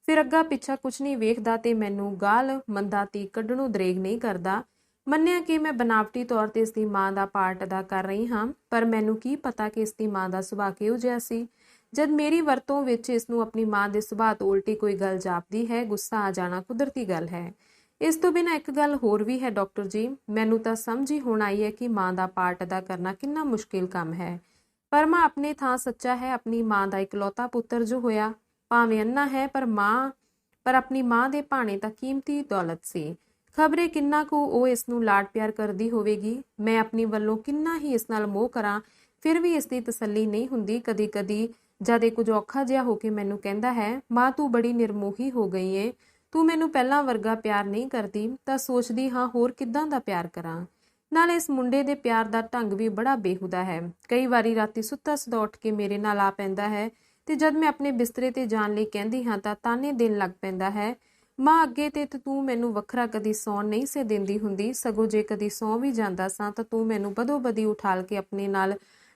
ਫਿਰ ਅੱਗਾ ਪਿੱਛਾ ਕੁਛ ਨਹੀਂ ਵੇਖਦਾ ਤੇ ਮੈਨੂੰ ਗਾਲ ਮੰਦਾਤੀ ਕੱਢਣੋਂ ਦਰੇਗ ਨਹੀਂ ਕਰਦਾ। ਮੰਨਿਆ ਕਿ ਮੈਂ ਬਨਾਵਟੀ ਤੌਰ ਤੇ ਇਸ ਦੀ ਮਾਂ ਦਾ ਪਾਰਟ ਅਦਾ ਕਰ ਰਹੀ ਹਾਂ, ਪਰ ਮੈਨੂੰ ਕੀ ਪਤਾ ਕਿ ਇਸ ਦੀ ਮਾਂ ਦਾ ਸੁਭਾਅ ਕਿਹੋ ਜਿਹਾ ਸੀ। ਜਦ ਮੇਰੀ ਵਰਤੋਂ ਵਿੱਚ ਇਸ ਨੂੰ ਆਪਣੀ ਮਾਂ ਦੇ ਸੁਭਾਅ ਤੋਂ ਉਲਟੀ ਕੋਈ ਗੱਲ ਜਾਪਦੀ ਹੈ, ਗੁੱਸਾ ਆ ਜਾਣਾ ਕੁਦਰਤੀ ਗੱਲ ਹੈ। ਇਸ ਤੋਂ ਬਿਨਾਂ ਇੱਕ ਗੱਲ ਹੋਰ ਵੀ ਹੈ ਡਾਕਟਰ ਜੀ, ਮੈਨੂੰ ਤਾਂ ਸਮਝ ਹੀ ਹੁਣ ਆਈ ਹੈ ਕਿ ਮਾਂ ਦਾ ਪਾਰਟ ਅਦਾ ਕਰਨਾ ਕਿੰਨਾ ਮੁਸ਼ਕਿਲ ਕੰਮ ਹੈ। ਪਰਮਾ ਆਪਣੇ ਥਾਂ ਸੱਚਾ ਹੈ। ਆਪਣੀ ਮਾਂ ਦਾ ਇਕਲੌਤਾ ਪੁੱਤਰ ਜੋ ਹੋਇਆ, ਭਾਵੇਂ ਅੰਨਾ ਹੈ ਪਰ ਆਪਣੀ ਮਾਂ ਦੇ ਭਾਣੇ ਤਾਂ ਕੀਮਤੀ ਦੌਲਤ ਸੀ। ਖਬਰੇ ਕਿੰਨਾ ਕੁ ਉਹ ਇਸ ਨੂੰ ਲਾਡ ਪਿਆਰ ਕਰਦੀ ਹੋਵੇਗੀ। ਮੈਂ ਆਪਣੀ ਵੱਲੋਂ ਕਿੰਨਾ ਹੀ ਇਸ ਨਾਲ ਮੋਹ ਕਰਾਂ, ਫਿਰ ਵੀ ਇਸ ਦੀ ਤਸੱਲੀ ਨਹੀਂ ਹੁੰਦੀ। ਕਦੀ ਕਦੀ ਜਦ ਇਹ ਕੁਝ ਔਖਾ ਜਿਹਾ ਹੋ ਕੇ ਮੈਨੂੰ ਕਹਿੰਦਾ ਹੈ, ਮਾਂ ਤੂੰ ਬੜੀ ਨਿਰਮੋਹੀ ਹੋ ਗਈ ਏ, ਤੂੰ ਮੈਨੂੰ ਪਹਿਲਾਂ ਵਰਗਾ ਪਿਆਰ ਨਹੀਂ ਕਰਦੀ, ਤਾਂ ਸੋਚਦੀ ਹਾਂ ਹੋਰ ਕਿੱਦਾਂ ਦਾ ਪਿਆਰ ਕਰਾਂ। ਨਾਲੇ ਇਸ ਮੁੰਡੇ ਦੇ ਪਿਆਰ ਦਾ ਢੰਗ ਵੀ ਬੜਾ ਬੇਹੂਦਾ ਹੈ। ਕਈ ਵਾਰੀ ਰਾਤੀ ਸੁੱਤਾ ਸੁੱਤਾ ਉੱਠ ਕੇ ਮੇਰੇ ਨਾਲ ਆ ਪੈਂਦਾ ਹੈ ਤੇ ਜਦ ਮੈਂ ਆਪਣੇ ਬਿਸਤਰੇ ਤੇ ਜਾਣ ਲਈ ਕਹਿੰਦੀ ਹਾਂ ਤਾਂ ਤਾਨੇ ਦੇਣ ਲੱਗ ਪੈਂਦਾ ਹੈ, ਮਾਂ ਅੱਗੇ ਤੇ ਤੂੰ ਮੈਨੂੰ ਵੱਖਰਾ ਕਦੀ ਸੌਣ ਨਹੀਂ ਸੀ ਦਿੰਦੀ ਹੁੰਦੀ, ਸਗੋਂ ਜੇ ਕਦੀ ਸੌਂ ਵੀ ਜਾਂਦਾ ਸਾਂ ਤਾਂ ਤੂੰ ਮੈਨੂੰ ਬਦੋ ਬਦੀ ਉਠਾਲ ਕੇ ਆਪਣੇ ਨਾਲ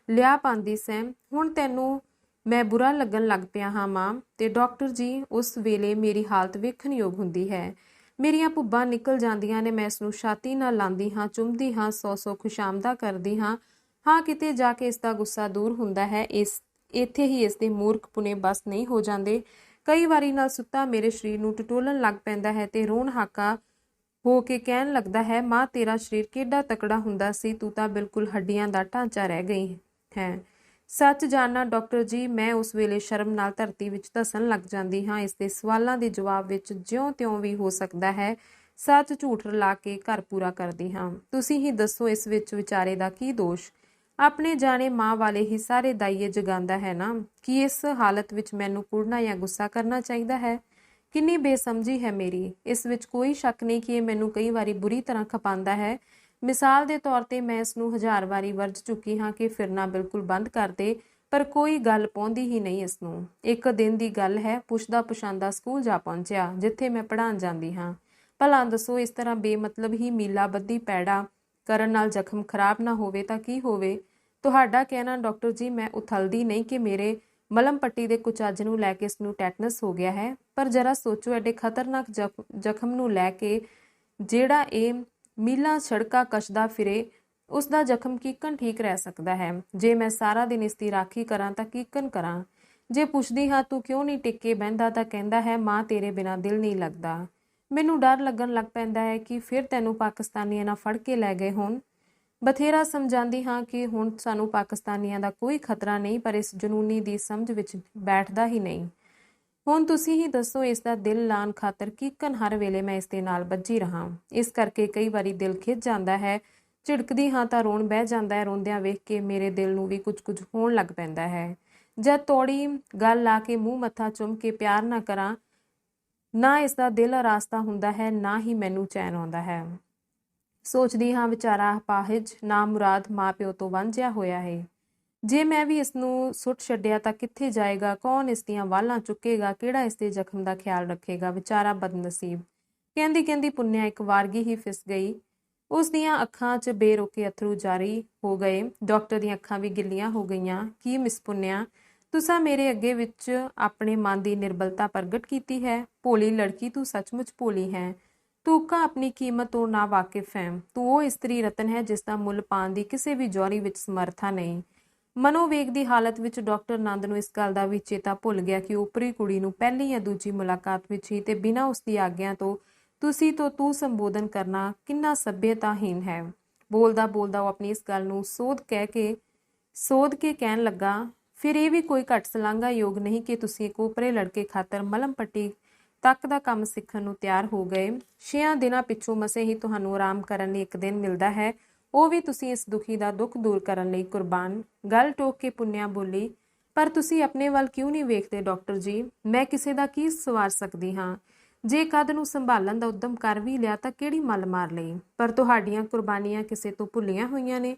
ਲਿਆ ਪਾਉਂਦੀ ਸੈਂ। ਹੁਣ ਤੈਨੂੰ ਮੈਂ ਬੁਰਾ ਲੱਗਣ ਲੱਗ ਪਿਆ ਹਾਂ ਮਾਂ। ਤੇ ਡਾਕਟਰ ਜੀ, ਉਸ ਵੇਲੇ ਮੇਰੀ ਹਾਲਤ ਵੇਖਣਯੋਗ ਹੁੰਦੀ ਹੈ। ਮੇਰੀਆਂ ਭੁੱਬਾਂ ਨਿਕਲ ਜਾਂਦੀਆਂ ਨੇ। ਮੈਂ ਇਸ ਨੂੰ ਛਾਤੀ ਨਾਲ ਲਾਉਂਦੀ ਹਾਂ, ਚੁੰਮਦੀ ਹਾਂ, 100 ਖੁਸ਼ਾਮਦਾ ਕਰਦੀ ਹਾਂ। ਕਿਤੇ ਜਾ ਕੇ ਇਸ ਦਾ ਗੁੱਸਾ ਦੂਰ ਹੁੰਦਾ ਹੈ। ਇੱਥੇ ਹੀ ਇਸ ਦੇ ਮੂਰਖ ਪੁਣੇ ਬਸ ਨਹੀਂ ਹੋ ਜਾਂਦੇ। ਕਈ ਵਾਰੀ ਨਾਲ ਸੁੱਤਾ ਮੇਰੇ ਸਰੀਰ ਨੂੰ ਟਟੋਲਣ ਲੱਗ ਪੈਂਦਾ ਹੈ ਤੇ ਰੋਣ ਹਾਕਾ ਹੋ ਕੇ ਕਹਿਣ ਲੱਗਦਾ ਹੈ, ਮਾਂ ਤੇਰਾ ਸਰੀਰ ਕਿੱਡਾ ਤਕੜਾ ਹੁੰਦਾ ਸੀ, ਤੂੰ ਤਾਂ ਬਿਲਕੁਲ ਹੱਡੀਆਂ ਦਾ ਢਾਂਚਾ ਰਹਿ ਗਈ ਹੈ। ਸੱਚ ਜਾਣਨਾ ਡਾਕਟਰ ਜੀ, ਮੈਂ ਉਸ ਵੇਲੇ ਸ਼ਰਮ ਨਾਲ ਧਰਤੀ ਵਿੱਚ ਧੱਸਣ ਲੱਗ ਜਾਂਦੀ ਹਾਂ। ਇਸ ਦੇ ਸਵਾਲਾਂ ਦੇ ਜਵਾਬ ਵਿੱਚ ਜਿਉਂ ਤਿਉਂ ਵੀ ਹੋ ਸਕਦਾ ਹੈ ਸੱਚ ਝੂਠ ਰਲਾ ਕੇ ਘਰ ਪੂਰਾ ਕਰਦੀ ਹਾਂ। ਤੁਸੀਂ ਹੀ ਦੱਸੋ, ਇਸ ਵਿੱਚ ਵਿਚਾਰੇ ਦਾ ਕੀ ਦੋਸ਼? ਆਪਣੇ ਜਾਣੇ ਮਾਂ ਵਾਲੇ ਹੀ ਸਾਰੇ ਦਾਈਏ ਜਗਾਉਂਦਾ ਹੈ ਨਾ। ਕਿ ਇਸ ਹਾਲਤ ਵਿੱਚ ਮੈਨੂੰ ਕੁੜਨਾ ਜਾਂ ਗੁੱਸਾ ਕਰਨਾ ਚਾਹੀਦਾ ਹੈ? ਕਿੰਨੀ ਬੇਸਮਝੀ ਹੈ ਮੇਰੀ। ਇਸ ਵਿੱਚ ਕੋਈ ਸ਼ੱਕ ਨਹੀਂ ਕਿ ਇਹ ਮੈਨੂੰ ਕਈ ਵਾਰੀ ਬੁਰੀ ਤਰ੍ਹਾਂ ਖਪਾਉਂਦਾ ਹੈ। ਮਿਸਾਲ ਦੇ ਤੌਰ ਤੇ ਮੈਂ ਇਸ ਨੂੰ 1000 ਵਾਰੀ ਵਰਜ ਚੁੱਕੀ ਹਾਂ ਕਿ ਫਿਰਨਾ ਬਿਲਕੁਲ ਬੰਦ ਕਰ ਦੇ, ਪਰ ਕੋਈ ਗੱਲ ਪਾਉਂਦੀ ਹੀ ਨਹੀਂ ਇਸ ਨੂੰ। ਇੱਕ ਦਿਨ ਦੀ ਗੱਲ ਹੈ, ਪੁੱਛਦਾ ਪੁਛਾਂਦਾ ਸਕੂਲ ਜਾ ਪਹੁੰਚਿਆ ਜਿੱਥੇ ਮੈਂ ਪੜ੍ਹਾਉਣ ਜਾਂਦੀ ਹਾਂ। ਭਲਾ ਦੱਸੋ, ਇਸ ਤਰ੍ਹਾਂ ਬੇਮਤਲਬ ਹੀ ਮੀਲਾ ਬੱਧੀ ਪੈੜਾ ਕਰਨ ਨਾਲ ਜ਼ਖਮ ਖਰਾਬ ਨਾ ਹੋਵੇ ਤਾਂ ਕੀ ਹੋਵੇ? ਤੁਹਾਡਾ ਕਹਿਣਾ ਡਾਕਟਰ ਜੀ, ਮੈਂ ਉਥਲਦੀ ਨਹੀਂ ਕਿ ਮੇਰੇ ਮਲਮ ਪੱਟੀ ਦੇ ਕੁਚੱਜ ਨੂੰ ਲੈ ਕੇ ਇਸ ਨੂੰ ਟੈਟਨਸ ਹੋ ਗਿਆ ਹੈ, ਪਰ ਜਰਾ ਸੋਚੋ, ਐਡੇ ਖਤਰਨਾਕ ਜ਼ਖਮ ਨੂੰ ਲੈ ਕੇ ਜਿਹੜਾ ਇਹ ਮੀਲਾਂ ਸੜਕਾਂ ਕੱਸ਼ਦਾ ਫਿਰੇ, ਉਸ ਦਾ ਜ਼ਖਮ ਕੀਕਣ ਠੀਕ ਰਹਿ ਸਕਦਾ ਹੈ? ਜੇ ਮੈਂ ਸਾਰਾ ਦਿਨ ਇਸ ਦੀ ਰਾਖੀ ਕਰਾਂ ਤਾਂ ਕੀਕਣ ਕਰਾਂ? ਜੇ ਪੁੱਛਦੀ ਹਾਂ ਤੂੰ ਕਿਉਂ ਨਹੀਂ ਟਿੱਕੇ ਬਹਿੰਦਾ ਤਾਂ ਕਹਿੰਦਾ ਹੈ, ਮਾਂ ਤੇਰੇ ਬਿਨਾਂ ਦਿਲ ਨਹੀਂ ਲੱਗਦਾ। ਮੈਨੂੰ ਡਰ ਲੱਗਣ ਲੱਗ ਪੈਂਦਾ ਹੈ ਕਿ ਫਿਰ ਤੈਨੂੰ ਪਾਕਿਸਤਾਨੀਆਂ ਨਾਲ ਫੜ ਕੇ ਲੈ ਗਏ ਹੋਣ। ਬਥੇਰਾ ਸਮਝਾਉਂਦੀ ਹਾਂ ਕਿ ਹੁਣ ਸਾਨੂੰ ਪਾਕਿਸਤਾਨੀਆਂ ਦਾ ਕੋਈ ਖਤਰਾ ਨਹੀਂ, ਪਰ ਇਸ ਜਨੂਨੀ ਦੀ ਸਮਝ ਵਿੱਚ ਬੈਠਦਾ ਹੀ ਨਹੀਂ। ਹੁਣ ਤੁਸੀਂ ਹੀ ਦੱਸੋ, ਇਸ ਦਾ ਦਿਲ ਲਾਣ ਖਾਤਰ ਕੀਕਣ ਹਰ ਵੇਲੇ ਮੈਂ ਇਸ ਦੇ ਨਾਲ ਬੱਝੀ ਰਹਾਂ। ਇਸ ਕਰਕੇ ਕਈ ਵਾਰੀ ਦਿਲ ਖਿੱਚ ਜਾਂਦਾ ਹੈ, ਝਿੜਕਦੀ ਹਾਂ ਤਾਂ ਰੋਣ ਬਹਿ ਜਾਂਦਾ ਹੈ। ਰੋਂਦਿਆਂ ਵੇਖ ਕੇ ਮੇਰੇ ਦਿਲ ਨੂੰ ਵੀ ਕੁਝ ਹੋਣ ਲੱਗ ਪੈਂਦਾ ਹੈ। ਜਦ ਤੋੜੀ ਗੱਲ ਲਾ ਕੇ ਮੂੰਹ ਮੱਥਾ ਚੁੰਮ ਕੇ ਪਿਆਰ ਨਾ ਕਰਾਂ, ਨਾ ਇਸ ਦਾ ਦਿਲ ਆਰਾਸਤਾ ਹੁੰਦਾ ਹੈ, ਨਾ ਹੀ ਮੈਨੂੰ ਚੈਨ ਆਉਂਦਾ ਹੈ। ਸੋਚਦੀ ਹਾਂ, ਵਿਚਾਰਾ ਅਪਾਹਿਜ ਨਾ ਮੁਰਾਦ ਮਾਂ ਪਿਓ ਤੋਂ ਵਾਂਝਿਆ ਹੋਇਆ ਹੈ। ਜੇ ਮੈਂ ਵੀ ਇਸ ਨੂੰ ਸੁੱਟ ਛੱਡਿਆ ਤਾਂ ਕਿੱਥੇ ਜਾਏਗਾ? ਕੌਣ ਇਸ ਦੀਆਂ ਵਾਲਾਂ ਚੁੱਕੇਗਾ? ਕਿਹੜਾ ਇਸ ਦੇ ਜ਼ਖਮ ਦਾ ਖਿਆਲ ਰੱਖੇਗਾ? ਵਿਚਾਰਾ ਬਦਨਸੀਬ। ਕਹਿੰਦੀ ਕਹਿੰਦੀ ਪੁੰਨਿਆ ਇੱਕ ਵਾਰਗੀ ਹੀ ਫਿਸ ਗਈ। ਉਸ ਦੀਆਂ ਅੱਖਾਂ 'ਚ ਬੇਰੋਕੇ ਅਥਰੂ ਜਾਰੀ ਹੋ ਗਏ। ਡਾਕਟਰ ਦੀਆਂ ਅੱਖਾਂ ਵੀ ਗਿੱਲੀਆਂ ਹੋ ਗਈਆਂ। ਕੀ ਮਿਸ ਪੁੰਨਿਆ, ਤੁਸਾਂ ਮੇਰੇ ਅੱਗੇ ਵਿੱਚ ਆਪਣੇ ਮਨ ਦੀ ਨਿਰਬਲਤਾ ਪ੍ਰਗਟ ਕੀਤੀ ਹੈ? ਭੋਲੀ ਲੜਕੀ, ਤੂੰ ਸੱਚਮੁੱਚ ਭੋਲੀ ਹੈ। ਤੂੰ ਆਪਣੀ ਕੀਮਤ ਤੋਂ ਨਾ ਵਾਕਿਫ ਹੈ। ਤੂੰ ਉਹ ਇਸਤਰੀ ਰਤਨ ਹੈ ਜਿਸ ਦਾ ਮੁੱਲ ਪਾਉਣ ਦੀ ਕਿਸੇ ਵੀ ਜੌਹਰੀ ਵਿੱਚ ਸਮਰਥਾ ਨਹੀਂ। ਮਨੋਵੇਗ ਦੀ ਹਾਲਤ ਵਿੱਚ ਡਾਕਟਰ ਨੰਦ ਨੂੰ ਇਸ ਗੱਲ ਦਾ ਵੀ ਚੇਤਾ ਭੁੱਲ ਗਿਆ ਕਿ ਉਪਰੀ ਕੁੜੀ ਨੂੰ ਪਹਿਲੀ ਜਾਂ ਦੂਜੀ ਮੁਲਾਕਾਤ ਵਿੱਚ ਹੀ ਤੇ ਬਿਨਾਂ ਉਸ ਦੀ ਆਗਿਆ ਤੋਂ ਤੁਸੀਂ ਤੋਂ ਤੂੰ ਸੰਬੋਧਨ ਕਰਨਾ ਕਿੰਨਾ ਸੱਭਿਅਤਾਹੀਨ ਹੈ। ਬੋਲਦਾ ਬੋਲਦਾ ਉਹ ਆਪਣੀ ਇਸ ਗੱਲ ਨੂੰ ਸੋਧ ਕੇ ਕਹਿਣ ਲੱਗਾ, ਫਿਰ ਇਹ ਵੀ ਕੋਈ ਘੱਟ ਸਲਾਘਾ ਯੋਗ ਨਹੀਂ ਕਿ ਤੁਸੀਂ ਇੱਕ ਉਪਰੇ ਲੜਕੇ ਖਾਤਰ ਮਲਮ ਪੱਟੀ ਤੱਕ ਦਾ ਕੰਮ ਸਿੱਖਣ ਨੂੰ ਤਿਆਰ ਹੋ ਗਏ। 6 ਦਿਨਾਂ ਪਿੱਛੋਂ ਮਸੇ ਹੀ ਤੁਹਾਨੂੰ ਆਰਾਮ ਕਰਨ ਲਈ ਇੱਕ ਦਿਨ ਮਿਲਦਾ ਹੈ, ਉਹ ਵੀ ਤੁਸੀਂ ਇਸ ਦੁਖੀ ਦਾ ਦੁੱਖ ਦੂਰ ਕਰਨ ਲਈ ਕੁਰਬਾਨ। ਗੱਲ ਟੋਕ ਕੇ ਪੁੰਨਿਆ ਬੋਲੀ, ਪਰ ਤੁਸੀਂ ਆਪਣੇ ਵੱਲ ਕਿਉਂ ਨਹੀਂ ਵੇਖਦੇ ਡਾਕਟਰ ਜੀ? ਮੈਂ ਕਿਸੇ ਦਾ ਕੀ ਸਵਾਰ ਸਕਦੀ ਹਾਂ? ਜੇ ਕਦ ਨੂੰ ਸੰਭਾਲਣ ਦਾ ਉਦਮ ਕਰ ਵੀ ਲਿਆ ਤਾਂ ਕਿਹੜੀ ਮੱਲ ਮਾਰ ਲਈ? ਪਰ ਤੁਹਾਡੀਆਂ ਕੁਰਬਾਨੀਆਂ ਕਿਸੇ ਤੋਂ ਭੁੱਲੀਆਂ ਹੋਈਆਂ ਨੇ।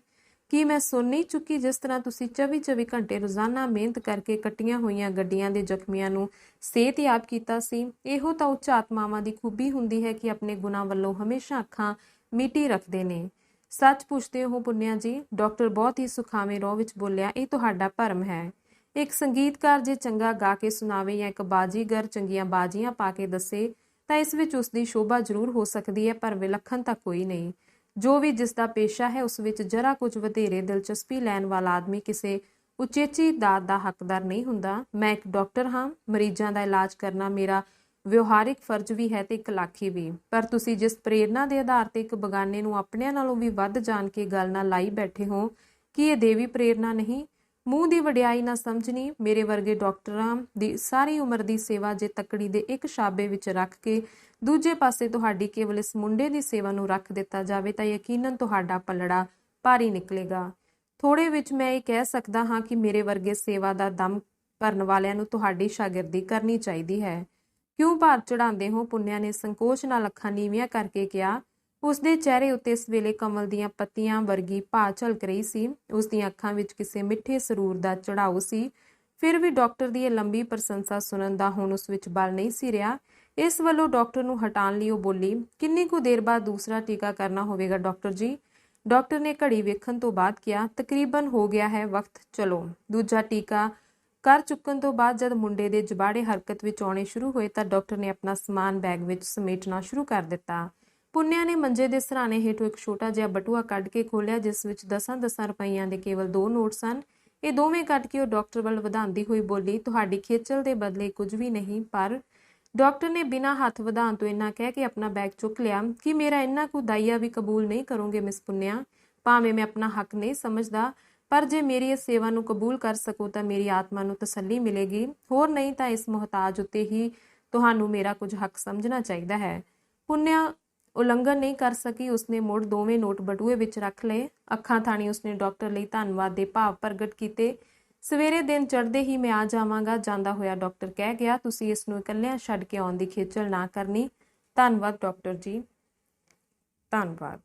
ਕੀ ਮੈਂ ਸੁਣ ਨਹੀਂ ਚੁੱਕੀ ਜਿਸ ਤਰ੍ਹਾਂ ਤੁਸੀਂ 24 ਘੰਟੇ ਰੋਜ਼ਾਨਾ ਮਿਹਨਤ ਕਰਕੇ ਕੱਟੀਆਂ ਹੋਈਆਂ ਗੱਡੀਆਂ ਦੇ ਜ਼ਖਮੀਆਂ ਨੂੰ ਸਿਹਤਯਾਬ ਕੀਤਾ ਸੀ? ਇਹੋ ਤਾਂ ਉੱਚ ਆਤਮਾਵਾਂ ਦੀ ਖੂਬੀ ਹੁੰਦੀ ਹੈ ਕਿ ਆਪਣੇ ਗੁਣਾਂ ਵੱਲੋਂ ਹਮੇਸ਼ਾ ਅੱਖਾਂ ਮੀਟੀ ਰੱਖਦੇ ਨੇ। ਸੱਚ ਪੁੱਛਦੇ ਹੋ ਪੁੰਨਿਆ ਜੀ? ਡਾਕਟਰ ਬਹੁਤ ਹੀ ਸੁਖਾਵੇਂ ਰੋਹ ਵਿੱਚ ਬੋਲਿਆ। ਇਹ ਤੁਹਾਡਾ ਭਰਮ ਹੈ। ਇੱਕ ਸੰਗੀਤਕਾਰ ਜੇ ਚੰਗਾ ਗਾ ਕੇ ਸੁਣਾਵੇ ਜਾਂ ਇੱਕ ਬਾਜੀਗਰ ਚੰਗੀਆਂ ਬਾਜੀਆਂ ਪਾ ਕੇ ਦੱਸੇ ਤਾਂ ਇਸ ਵਿੱਚ ਉਸ ਦੀ ਸ਼ੋਭਾ ਜ਼ਰੂਰ ਹੋ ਸਕਦੀ ਹੈ, ਪਰ ਵਿਲੱਖਣ ਤਾਂ ਕੋਈ ਨਹੀਂ। ਜੋ ਵੀ ਜਿਸ ਦਾ ਪੇਸ਼ਾ ਹੈ ਉਸ ਵਿੱਚ ਜਰਾ ਕੁਝ ਵਧੇਰੇ ਦਿਲਚਸਪੀ ਲੈਣ ਵਾਲਾ ਆਦਮੀ ਕਿਸੇ ਉਚੇਚੀ ਦਾਤ ਦਾ ਹੱਕਦਾਰ ਨਹੀਂ ਹੁੰਦਾ। ਮੈਂ ਇੱਕ ਡਾਕਟਰ ਹਾਂ, ਮਰੀਜ਼ਾਂ ਦਾ ਇਲਾਜ ਕਰਨਾ ਮੇਰਾ ਵਿਵਹਾਰਿਕ ਫਰਜ਼ ਵੀ ਹੈ ਤੇ ਇਕਲਾਖੀ ਵੀ। ਪਰ ਤੁਸੀਂ ਜਿਸ ਪ੍ਰੇਰਨਾ ਦੇ ਆਧਾਰ ਤੇ ਇੱਕ ਬਗਾਨੇ ਨੂੰ ਆਪਣਿਆਂ ਨਾਲੋਂ ਵੀ ਵੱਧ ਜਾਣ ਕੇ ਗੱਲ ਨਾਲ ਲਾਈ ਬੈਠੇ ਹੋ, ਕੀ ਇਹ ਦੇਵੀ ਪ੍ਰੇਰਨਾ ਨਹੀਂ? ਮੂੰਹ ਦੀ ਵਡਿਆਈ ਨਾ ਸਮਝਣੀ। ਮੇਰੇ ਵਰਗੇ ਡਾਕਟਰਾਂ ਦੀ ਸਾਰੀ ਉਮਰ ਦੀ ਸੇਵਾ ਜੇ ਤੱਕੜੀ ਦੇ ਇੱਕ ਸ਼ਾਬੇ ਵਿੱਚ ਰੱਖ ਕੇ ਦੂਜੇ ਪਾਸੇ ਤੁਹਾਡੀ ਕੇਵਲ ਇਸ ਮੁੰਡੇ ਦੀ ਸੇਵਾ ਨੂੰ ਰੱਖ ਦਿੱਤਾ ਜਾਵੇ ਤਾਂ ਯਕੀਨਨ ਤੁਹਾਡਾ ਪੱਲੜਾ ਭਾਰੀ ਨਿਕਲੇਗਾ। ਥੋੜੇ ਵਿੱਚ ਮੈਂ ਇਹ ਕਹਿ ਸਕਦਾ ਹਾਂ ਕਿ ਮੇਰੇ ਵਰਗੇ ਸੇਵਾ ਦਾ ਦਮ ਭਰਨ ਵਾਲਿਆਂ ਨੂੰ ਤੁਹਾਡੀ ਸ਼ਾਗਿਰਦੀ ਕਰਨੀ ਚਾਹੀਦੀ ਹੈ। ਕਿਉਂ ਭਾਰ ਚੜਾਉਂਦੇ ਹੋ? ਪੁੰਨਿਆ ਨੇ ਸੰਕੋਚ ਨਾਲ ਅੱਖਾਂ ਨੀਵੀਆਂ ਕਰਕੇ ਕਿਹਾ। ਉਸਦੇ ਚਿਹਰੇ ਉੱਤੇ ਇਸ ਵੇਲੇ ਕਮਲ ਦੀਆਂ ਪੱਤੀਆਂ ਵਰਗੀ ਭਾਅ ਝਲਕ ਰਹੀ ਸੀ। ਉਸ ਦੀਆਂ ਅੱਖਾਂ ਵਿੱਚ ਕਿਸੇ ਮਿੱਠੇ ਸਰੂਰ ਦਾ ਚੜਾਓ ਸੀ। ਫਿਰ ਵੀ ਡਾਕਟਰ ਦੀ ਇਹ ਲੰਬੀ ਪ੍ਰਸ਼ੰਸਾ ਸੁਣਨ ਦਾ ਹੁਣ ਉਸ ਵਿੱਚ ਬਲ ਨਹੀਂ ਸੀ ਰਿਹਾ। ਇਸ ਵੱਲੋਂ ਡਾਕਟਰ ਨੂੰ ਹਟਾਉਣ ਲਈ ਉਹ ਬੋਲੀ, ਕਿੰਨੀ ਕੁ ਦੇਰ ਬਾਅਦ ਦੂਸਰਾ ਟੀਕਾ ਕਰਨਾ ਹੋਵੇਗਾ ਡਾਕਟਰ ਜੀ? ਡਾਕਟਰ ਨੇ ਘੜੀ ਵੇਖਣ ਤੋਂ ਬਾਅਦ ਕਿਹਾ, ਤਕਰੀਬਨ ਹੋ ਗਿਆ ਹੈ ਵਕਤ, ਚਲੋ। ਦੂਜਾ ਟੀਕਾ ਕਰ ਚੁੱਕਣ ਤੋਂ ਬਾਅਦ ਜਦ ਮੁੰਡੇ ਦੇ ਜਬਾੜੇ ਹਰਕਤ ਵਿੱਚ ਆਉਣੇ ਸ਼ੁਰੂ ਹੋਏ ਤਾਂ ਡਾਕਟਰ ਨੇ ਆਪਣਾ ਸਮਾਨ ਬੈਗ ਵਿੱਚ ਸਮੇਟਣਾ ਸ਼ੁਰੂ ਕਰ ਦਿੱਤਾ। ਪੁੰਨਿਆ ਨੇ ਮੰਜੇ ਦੇ ਸਰਾਣੇ ਹੇਠੋਂ ਇੱਕ ਛੋਟਾ ਜਿਹਾ ਬਟੂਆ ਕੱਢ ਕੇ ਖੋਲ੍ਹਿਆ, ਜਿਸ ਵਿੱਚ 10-10 ਰੁਪਈਆਂ ਦੇ ਕੇਵਲ 2 ਨੋਟ ਸਨ। ਇਹ ਦੋਵੇਂ ਕੱਢ ਕੇ ਉਹ ਡਾਕਟਰ ਵੱਲ ਵਧਾਉਂਦੀ ਹੋਈ ਬੋਲੀ, ਤੁਹਾਡੀ ਖੇਚਲ ਦੇ ਬਦਲੇ ਕੁਝ ਵੀ ਨਹੀਂ, ਪਰ ਡਾਕਟਰ ਨੇ ਬਿਨਾਂ ਹੱਥ ਵਧਾਉਣ ਤੋਂ ਇੰਨਾ ਕਹਿ ਕੇ ਆਪਣਾ ਬੈਗ ਚੁੱਕ ਲਿਆ। ਕਿ ਮੇਰਾ ਇੰਨਾ ਕੁ ਦਾਈਆ ਵੀ ਕਬੂਲ ਨਹੀਂ ਕਰੋਗੇ ਮਿਸ ਪੁੰਨਿਆ? ਭਾਵੇਂ ਮੈਂ ਆਪਣਾ ਹੱਕ ਨਹੀਂ ਸਮਝਦਾ, ਪਰ ਜੇ ਮੇਰੀ ਇਸ ਸੇਵਾ ਨੂੰ ਕਬੂਲ ਕਰ ਸਕੋ ਤਾਂ ਮੇਰੀ ਆਤਮਾ ਨੂੰ ਤਸੱਲੀ ਮਿਲੇਗੀ। ਹੋਰ ਨਹੀਂ ਤਾਂ ਇਸ ਮੁਹਤਾਜ ਉੱਤੇ ਹੀ ਤੁਹਾਨੂੰ ਮੇਰਾ ਕੁਝ ਹੱਕ ਸਮਝਣਾ ਚਾਹੀਦਾ ਹੈ। ਪੁੰਨਿਆ ਉਲੰਘਣ ਨਹੀਂ ਕਰ ਸਕੀ। ਉਸਨੇ ਮੁੜ ਦੋਵੇਂ ਨੋਟ ਬਟੂਏ ਵਿੱਚ ਰੱਖ ਲਏ। ਅੱਖਾਂ ਥਾਣੀ ਉਸਨੇ ਡਾਕਟਰ ਲਈ ਧੰਨਵਾਦ ਦੇ ਭਾਵ ਪ੍ਰਗਟ ਕੀਤੇ। ਸਵੇਰੇ ਦਿਨ ਚੜ੍ਹਦੇ ਹੀ ਮੈਂ ਆ ਜਾਵਾਂਗਾ। ਜਾਂਦਾ ਹੋਇਆ ਡਾਕਟਰ ਕਹਿ ਗਿਆ, ਤੁਸੀਂ ਇਸ ਨੂੰ ਇਕੱਲਿਆਂ ਛੱਡ ਕੇ ਆਉਣ ਦੀ ਖੇਚਲ ਨਾ ਕਰਨੀ। ਧੰਨਵਾਦ ਡਾਕਟਰ ਜੀ, ਧੰਨਵਾਦ।